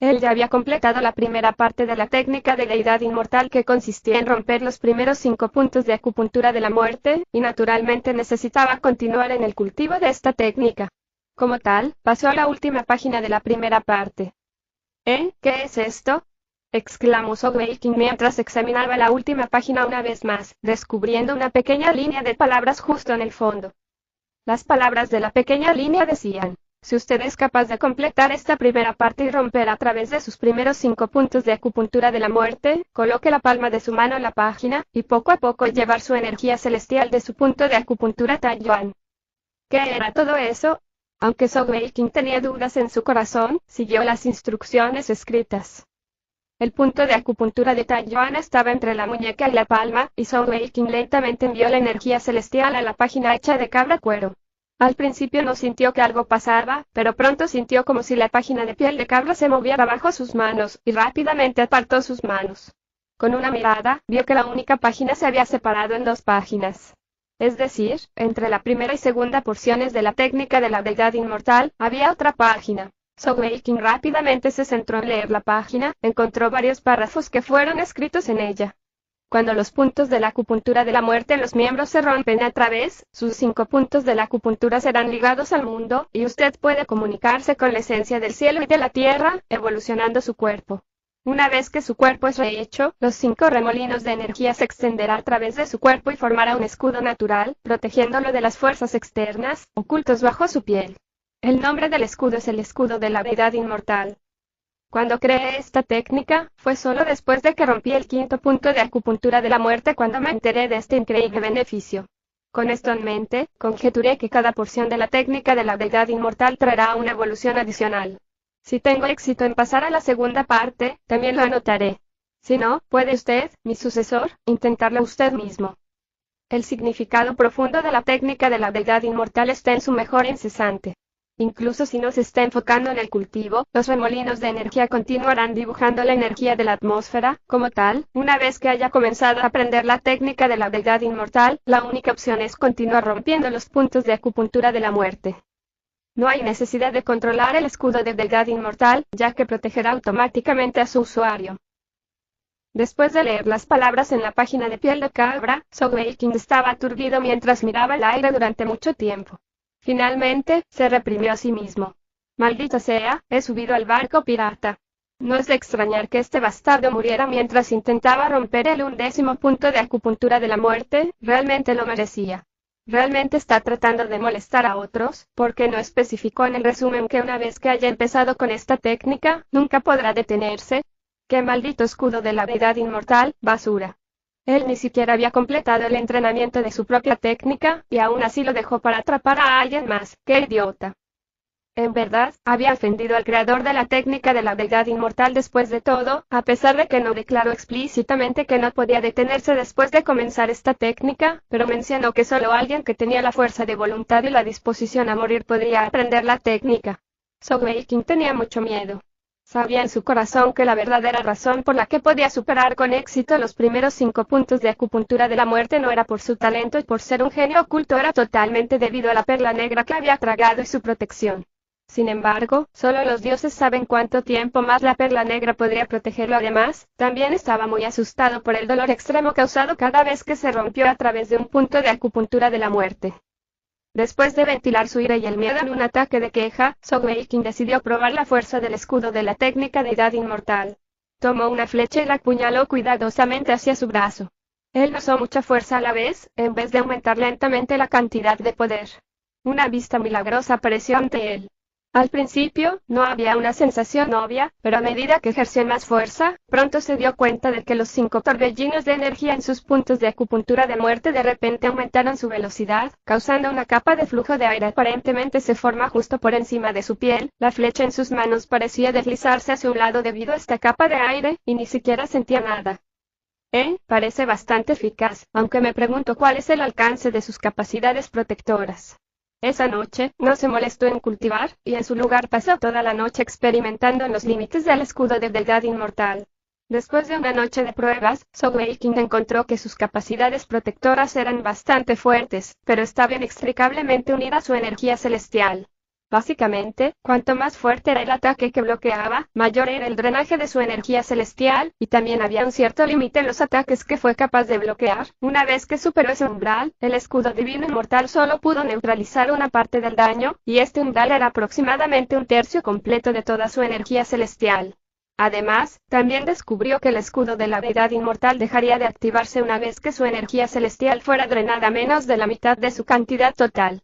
Él ya había completado la primera parte de la técnica de deidad inmortal, que consistía en romper los primeros 5 puntos de acupuntura de la muerte, y naturalmente necesitaba continuar en el cultivo de esta técnica. Como tal, pasó a la última página de la primera parte. ¿Qué es esto?, exclamó Sogweikin mientras examinaba la última página una vez más, descubriendo una pequeña línea de palabras justo en el fondo. Las palabras de la pequeña línea decían: si usted es capaz de completar esta primera parte y romper a través de sus primeros 5 puntos de acupuntura de la muerte, coloque la palma de su mano en la página, y poco a poco llevar su energía celestial de su punto de acupuntura Taiyuan. ¿Qué era todo eso? Aunque Sogweikin tenía dudas en su corazón, siguió las instrucciones escritas. El punto de acupuntura de Taiyuan estaba entre la muñeca y la palma, y Sogweikin lentamente envió la energía celestial a la página hecha de cabra cuero. Al principio no sintió que algo pasaba, pero pronto sintió como si la página de piel de cabra se moviera bajo sus manos, y rápidamente apartó sus manos. Con una mirada, vio que la única página se había separado en 2 páginas. Es decir, entre la primera y segunda porciones de la técnica de la deidad inmortal, había otra página. Sogweikin rápidamente se centró en leer la página, encontró varios párrafos que fueron escritos en ella. Cuando los puntos de la acupuntura de la muerte en los miembros se rompen a través, sus 5 puntos de la acupuntura serán ligados al mundo, y usted puede comunicarse con la esencia del cielo y de la tierra, evolucionando su cuerpo. Una vez que su cuerpo es rehecho, los 5 remolinos de energía se extenderá a través de su cuerpo y formará un escudo natural, protegiéndolo de las fuerzas externas, ocultos bajo su piel. El nombre del escudo es el escudo de la deidad inmortal. Cuando creé esta técnica, fue solo después de que rompí el 5.º punto de acupuntura de la muerte cuando me enteré de este increíble beneficio. Con esto en mente, conjeturé que cada porción de la técnica de la deidad inmortal traerá una evolución adicional. Si tengo éxito en pasar a la segunda parte, también lo anotaré. Si no, puede usted, mi sucesor, intentarlo usted mismo. El significado profundo de la técnica de la deidad inmortal está en su mejora incesante. Incluso si no se está enfocando en el cultivo, los remolinos de energía continuarán dibujando la energía de la atmósfera. Como tal, una vez que haya comenzado a aprender la técnica de la deidad inmortal, la única opción es continuar rompiendo los puntos de acupuntura de la muerte. No hay necesidad de controlar el escudo de deidad inmortal, ya que protegerá automáticamente a su usuario. Después de leer las palabras en la página de piel de cabra, Sogweikin estaba aturdido mientras miraba el aire durante mucho tiempo. Finalmente, se reprimió a sí mismo. Maldita sea, he subido al barco pirata. No es de extrañar que este bastardo muriera mientras intentaba romper el 11.º punto de acupuntura de la muerte, realmente lo merecía. Realmente está tratando de molestar a otros, porque no especificó en el resumen que una vez que haya empezado con esta técnica, nunca podrá detenerse. ¡Qué maldito escudo de la deidad inmortal, basura! Él ni siquiera había completado el entrenamiento de su propia técnica, y aún así lo dejó para atrapar a alguien más. ¡Qué idiota! En verdad, había ofendido al creador de la técnica de la deidad inmortal después de todo, a pesar de que no declaró explícitamente que no podía detenerse después de comenzar esta técnica, pero mencionó que solo alguien que tenía la fuerza de voluntad y la disposición a morir podría aprender la técnica. Sogweikin tenía mucho miedo. Sabía en su corazón que la verdadera razón por la que podía superar con éxito los primeros 5 puntos de acupuntura de la muerte no era por su talento y por ser un genio oculto, era totalmente debido a la perla negra que había tragado y su protección. Sin embargo, solo los dioses saben cuánto tiempo más la perla negra podría protegerlo. Además, también estaba muy asustado por el dolor extremo causado cada vez que se rompió a través de un punto de acupuntura de la muerte. Después de ventilar su ira y el miedo en un ataque de queja, Sogweikin decidió probar la fuerza del escudo de la técnica de deidad inmortal. Tomó una flecha y la apuñaló cuidadosamente hacia su brazo. Él usó mucha fuerza a la vez, en vez de aumentar lentamente la cantidad de poder. Una vista milagrosa apareció ante él. Al principio, no había una sensación obvia, pero a medida que ejerció más fuerza, pronto se dio cuenta de que los 5 torbellinos de energía en sus puntos de acupuntura de muerte de repente aumentaron su velocidad, causando una capa de flujo de aire aparentemente se forma justo por encima de su piel. La flecha en sus manos parecía deslizarse hacia un lado debido a esta capa de aire, y ni siquiera sentía nada. Parece bastante eficaz, aunque me pregunto cuál es el alcance de sus capacidades protectoras. Esa noche, no se molestó en cultivar, y en su lugar pasó toda la noche experimentando en los límites del escudo de deidad inmortal. Después de una noche de pruebas, Sogweikin encontró que sus capacidades protectoras eran bastante fuertes, pero estaba inextricablemente unida a su energía celestial. Básicamente, cuanto más fuerte era el ataque que bloqueaba, mayor era el drenaje de su energía celestial, y también había un cierto límite en los ataques que fue capaz de bloquear. Una vez que superó ese umbral, el escudo divino inmortal solo pudo neutralizar una parte del daño, y este umbral era aproximadamente un tercio completo de toda su energía celestial. Además, también descubrió que el escudo de la deidad inmortal dejaría de activarse una vez que su energía celestial fuera drenada menos de la mitad de su cantidad total.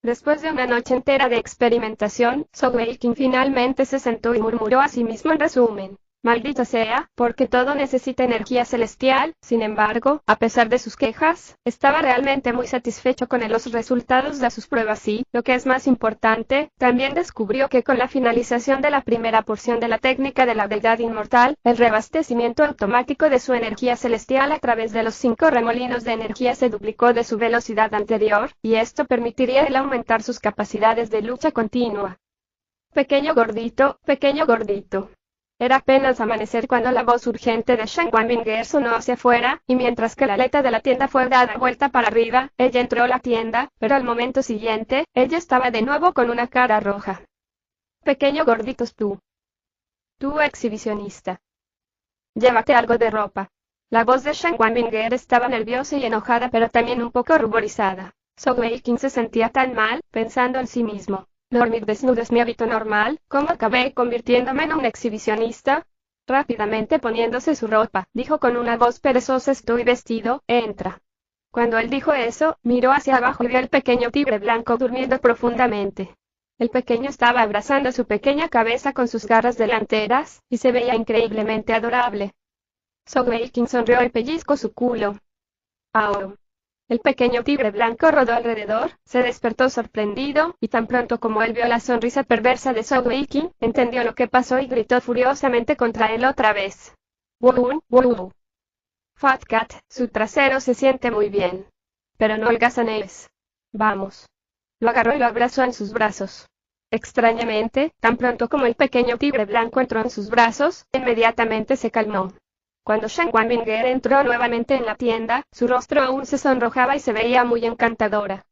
Después de una noche entera de experimentación, Sogeking finalmente se sentó y murmuró a sí mismo en resumen: maldita sea, porque todo necesita energía celestial. Sin embargo, a pesar de sus quejas, estaba realmente muy satisfecho con los resultados de sus pruebas y, lo que es más importante, también descubrió que con la finalización de la primera porción de la técnica de la deidad inmortal, el reabastecimiento automático de su energía celestial a través de los 5 remolinos de energía se duplicó de su velocidad anterior, y esto permitiría el aumentar sus capacidades de lucha continua. Pequeño gordito, pequeño gordito. Era apenas amanecer cuando la voz urgente de Shen Wanbinger sonó hacia afuera, y mientras que la aleta de la tienda fue dada vuelta para arriba, ella entró a la tienda, pero al momento siguiente, ella estaba de nuevo con una cara roja. Pequeño gordito tú exhibicionista. Llévate algo de ropa. La voz de Shen Wanbinger estaba nerviosa y enojada, pero también un poco ruborizada. Sogeking se sentía tan mal, pensando en sí mismo. Dormir desnudo es mi hábito normal, ¿cómo acabé convirtiéndome en un exhibicionista? Rápidamente poniéndose su ropa, dijo con una voz perezosa: estoy vestido, entra. Cuando él dijo eso, miró hacia abajo y vio al pequeño tigre blanco durmiendo profundamente. El pequeño estaba abrazando su pequeña cabeza con sus garras delanteras, y se veía increíblemente adorable. Sogeking sonrió y pellizcó su culo. ¡Au! El pequeño tigre blanco rodó alrededor, se despertó sorprendido, y tan pronto como él vio la sonrisa perversa de Sogeking, entendió lo que pasó y gritó furiosamente contra él otra vez. ¡Wow! ¡Wow! Fat Cat, su trasero se siente muy bien. Pero no holgazanees. Vamos. Lo agarró y lo abrazó en sus brazos. Extrañamente, tan pronto como el pequeño tigre blanco entró en sus brazos, inmediatamente se calmó. Cuando Shen Wanbinger entró nuevamente en la tienda, su rostro aún se sonrojaba y se veía muy encantadora.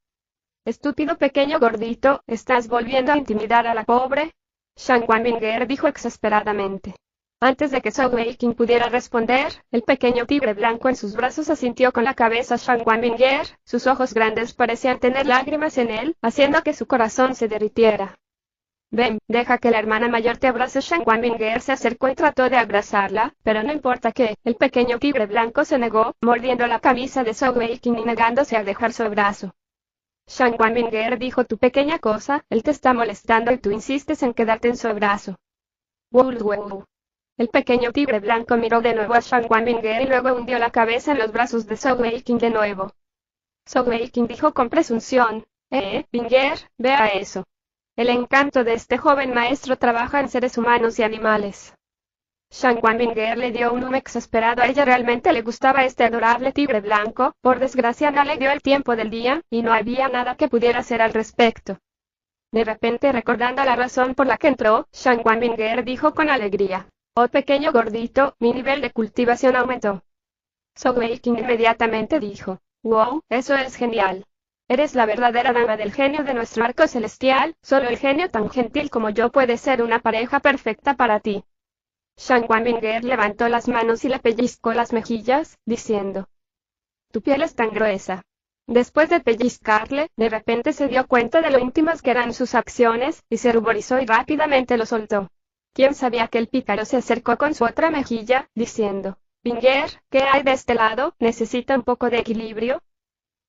Estúpido pequeño gordito, ¿estás volviendo a intimidar a la pobre? Shen Wanbinger dijo exasperadamente. Antes de que Sogeking pudiera responder, el pequeño tigre blanco en sus brazos asintió con la cabeza. Shen Wanbinger, sus ojos grandes parecían tener lágrimas en él, haciendo que su corazón se derritiera. Ven, deja que la hermana mayor te abrace. Shen Wanbinger se acercó y trató de abrazarla, pero no importa que, el pequeño tigre blanco se negó, mordiendo la camisa de Sogeking y negándose a dejar su abrazo. Shen Wanbinger dijo: tu pequeña cosa, él te está molestando y tú insistes en quedarte en su abrazo. Wow. El pequeño tigre blanco miró de nuevo a Shen Wanbinger y luego hundió la cabeza en los brazos de Sogeking de nuevo. Sogeking dijo con presunción: Binger, vea eso. El encanto de este joven maestro trabaja en seres humanos y animales. Shen Wanbinger le dio un exasperado. A ella realmente le gustaba este adorable tigre blanco, por desgracia no le dio el tiempo del día, y no había nada que pudiera hacer al respecto. De repente, recordando la razón por la que entró, Shen Wanbinger dijo con alegría: oh pequeño gordito, mi nivel de cultivación aumentó. Sogeking inmediatamente dijo: wow, eso es genial. Eres la verdadera dama del genio de nuestro arco celestial, solo el genio tan gentil como yo puede ser una pareja perfecta para ti. Shen Wanbinger levantó las manos y le pellizcó las mejillas, diciendo: tu piel es tan gruesa. Después de pellizcarle, de repente se dio cuenta de lo íntimas que eran sus acciones, y se ruborizó y rápidamente lo soltó. ¿Quién sabía que el pícaro se acercó con su otra mejilla, diciendo: Binger, ¿qué hay de este lado? ¿Necesita un poco de equilibrio?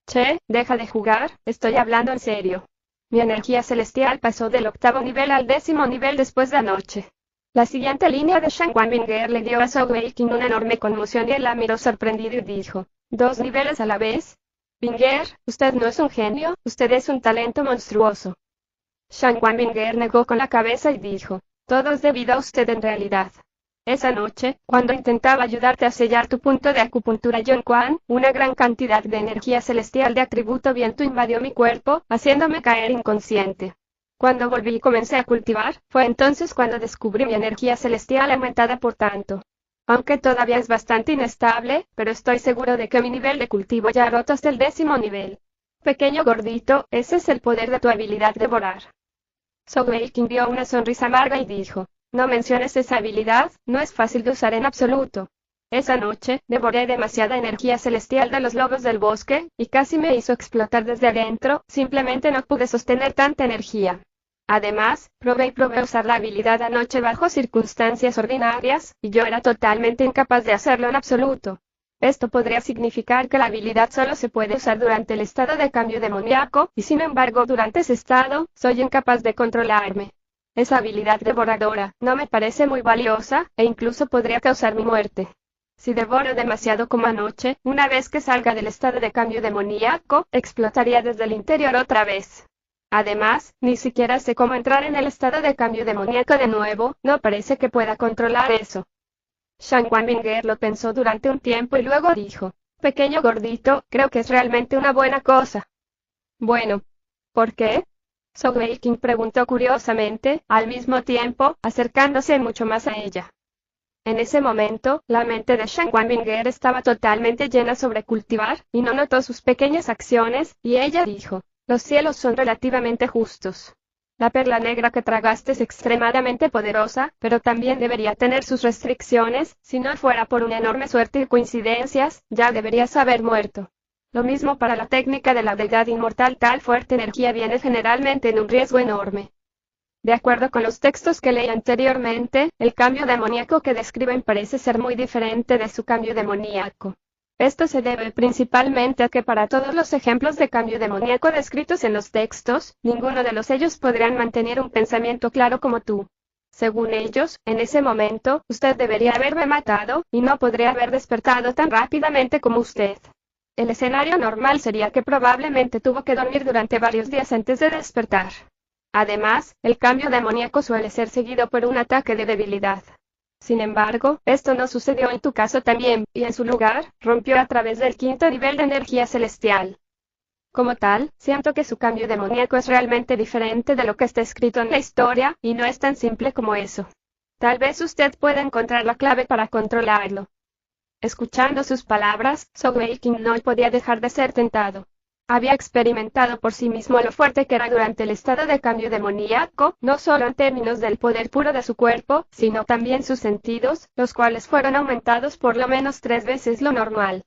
Che, deja de jugar, estoy hablando en serio. Mi energía celestial pasó del 8º nivel al 10º nivel después de anoche. La siguiente línea de Shen Wanbinger le dio a Sogeking una enorme conmoción y él la miró sorprendido y dijo: ¿2 niveles a la vez? Binger, usted no es un genio, usted es un talento monstruoso. Shen Wanbinger negó con la cabeza y dijo: todo es debido a usted en realidad. Esa noche, cuando intentaba ayudarte a sellar tu punto de acupuntura Yonquan, una gran cantidad de energía celestial de atributo viento invadió mi cuerpo, haciéndome caer inconsciente. Cuando volví y comencé a cultivar, fue entonces cuando descubrí mi energía celestial aumentada por tanto. Aunque todavía es bastante inestable, pero estoy seguro de que mi nivel de cultivo ya ha roto hasta el 10º nivel. Pequeño gordito, ese es el poder de tu habilidad de volar. So Wei-King dio una sonrisa amarga y dijo, no menciones esa habilidad, no es fácil de usar en absoluto. Esa noche, devoré demasiada energía celestial de los lobos del bosque, y casi me hizo explotar desde adentro, simplemente no pude sostener tanta energía. Además, probé usar la habilidad anoche bajo circunstancias ordinarias, y yo era totalmente incapaz de hacerlo en absoluto. Esto podría significar que la habilidad solo se puede usar durante el estado de cambio demoníaco, y sin embargo durante ese estado, soy incapaz de controlarme. Esa habilidad devoradora no me parece muy valiosa, e incluso podría causar mi muerte. Si devoro demasiado como anoche, una vez que salga del estado de cambio demoníaco, explotaría desde el interior otra vez. Además, ni siquiera sé cómo entrar en el estado de cambio demoníaco de nuevo, no parece que pueda controlar eso. Shan Wanbinger lo pensó durante un tiempo y luego dijo, pequeño gordito, creo que es realmente una buena cosa. Bueno, ¿por qué? So Wei-King preguntó curiosamente, al mismo tiempo, acercándose mucho más a ella. En ese momento, la mente de Shan Wanbinger estaba totalmente llena sobre cultivar, y no notó sus pequeñas acciones, y ella dijo, los cielos son relativamente justos. La perla negra que tragaste es extremadamente poderosa, pero también debería tener sus restricciones, si no fuera por una enorme suerte y coincidencias, ya deberías haber muerto. Lo mismo para la técnica de la deidad inmortal, tal fuerte energía viene generalmente en un riesgo enorme. De acuerdo con los textos que leí anteriormente, el cambio demoníaco que describen parece ser muy diferente de su cambio demoníaco. Esto se debe principalmente a que para todos los ejemplos de cambio demoníaco descritos en los textos, ninguno de los ellos podrían mantener un pensamiento claro como tú. Según ellos, en ese momento, usted debería haberme matado, y no podría haber despertado tan rápidamente como usted. El escenario normal sería que probablemente tuvo que dormir durante varios días antes de despertar. Además, el cambio demoníaco suele ser seguido por un ataque de debilidad. Sin embargo, esto no sucedió en tu caso también, y en su lugar, rompió a través del quinto nivel de energía celestial. Como tal, siento que su cambio demoníaco es realmente diferente de lo que está escrito en la historia, y no es tan simple como eso. Tal vez usted pueda encontrar la clave para controlarlo. Escuchando sus palabras, So Wei-King no podía dejar de ser tentado. Había experimentado por sí mismo lo fuerte que era durante el estado de cambio demoníaco, no solo en términos del poder puro de su cuerpo, sino también sus sentidos, los cuales fueron aumentados por lo menos 3 veces lo normal.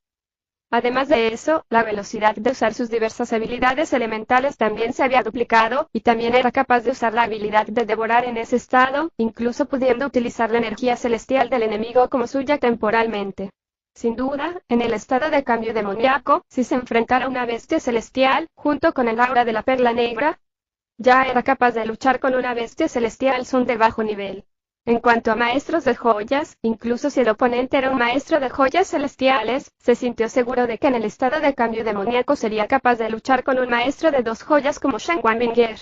Además de eso, la velocidad de usar sus diversas habilidades elementales también se había duplicado, y también era capaz de usar la habilidad de devorar en ese estado, incluso pudiendo utilizar la energía celestial del enemigo como suya temporalmente. Sin duda, en el estado de cambio demoníaco, si se enfrentara a una bestia celestial, junto con el aura de la perla negra, ya era capaz de luchar con una bestia celestial son de bajo nivel. En cuanto a maestros de joyas, incluso si el oponente era un maestro de joyas celestiales, se sintió seguro de que en el estado de cambio demoníaco sería capaz de luchar con un maestro de 2 joyas como Shan Wanbinger.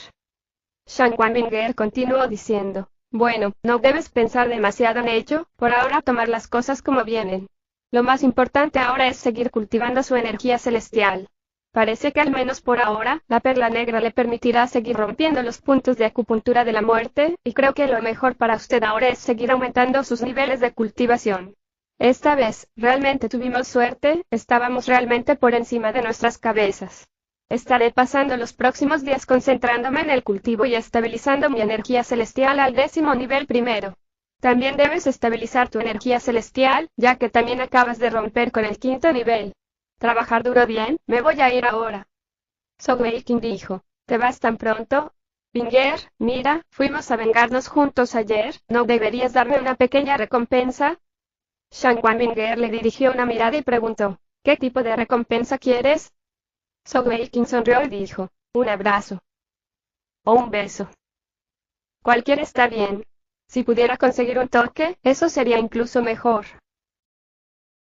Shan Wanbinger continuó diciendo, bueno, no debes pensar demasiado en ello, por ahora tomar las cosas como vienen. Lo más importante ahora es seguir cultivando su energía celestial. Parece que al menos por ahora, la perla negra le permitirá seguir rompiendo los puntos de acupuntura de la muerte, y creo que lo mejor para usted ahora es seguir aumentando sus niveles de cultivación. Esta vez, realmente tuvimos suerte, estábamos realmente por encima de nuestras cabezas. Estaré pasando los próximos días concentrándome en el cultivo y estabilizando mi energía celestial al 10º nivel primero. También debes estabilizar tu energía celestial, ya que también acabas de romper con el 5º nivel. Trabajar duro bien, me voy a ir ahora. So Wei-King dijo, ¿te vas tan pronto? Binger, mira, fuimos a vengarnos juntos ayer, ¿no deberías darme una pequeña recompensa? Shan Wanbinger le dirigió una mirada y preguntó, ¿qué tipo de recompensa quieres? So Wei-King sonrió y dijo, un abrazo. O un beso. Cualquiera está bien. Si pudiera conseguir un toque, eso sería incluso mejor.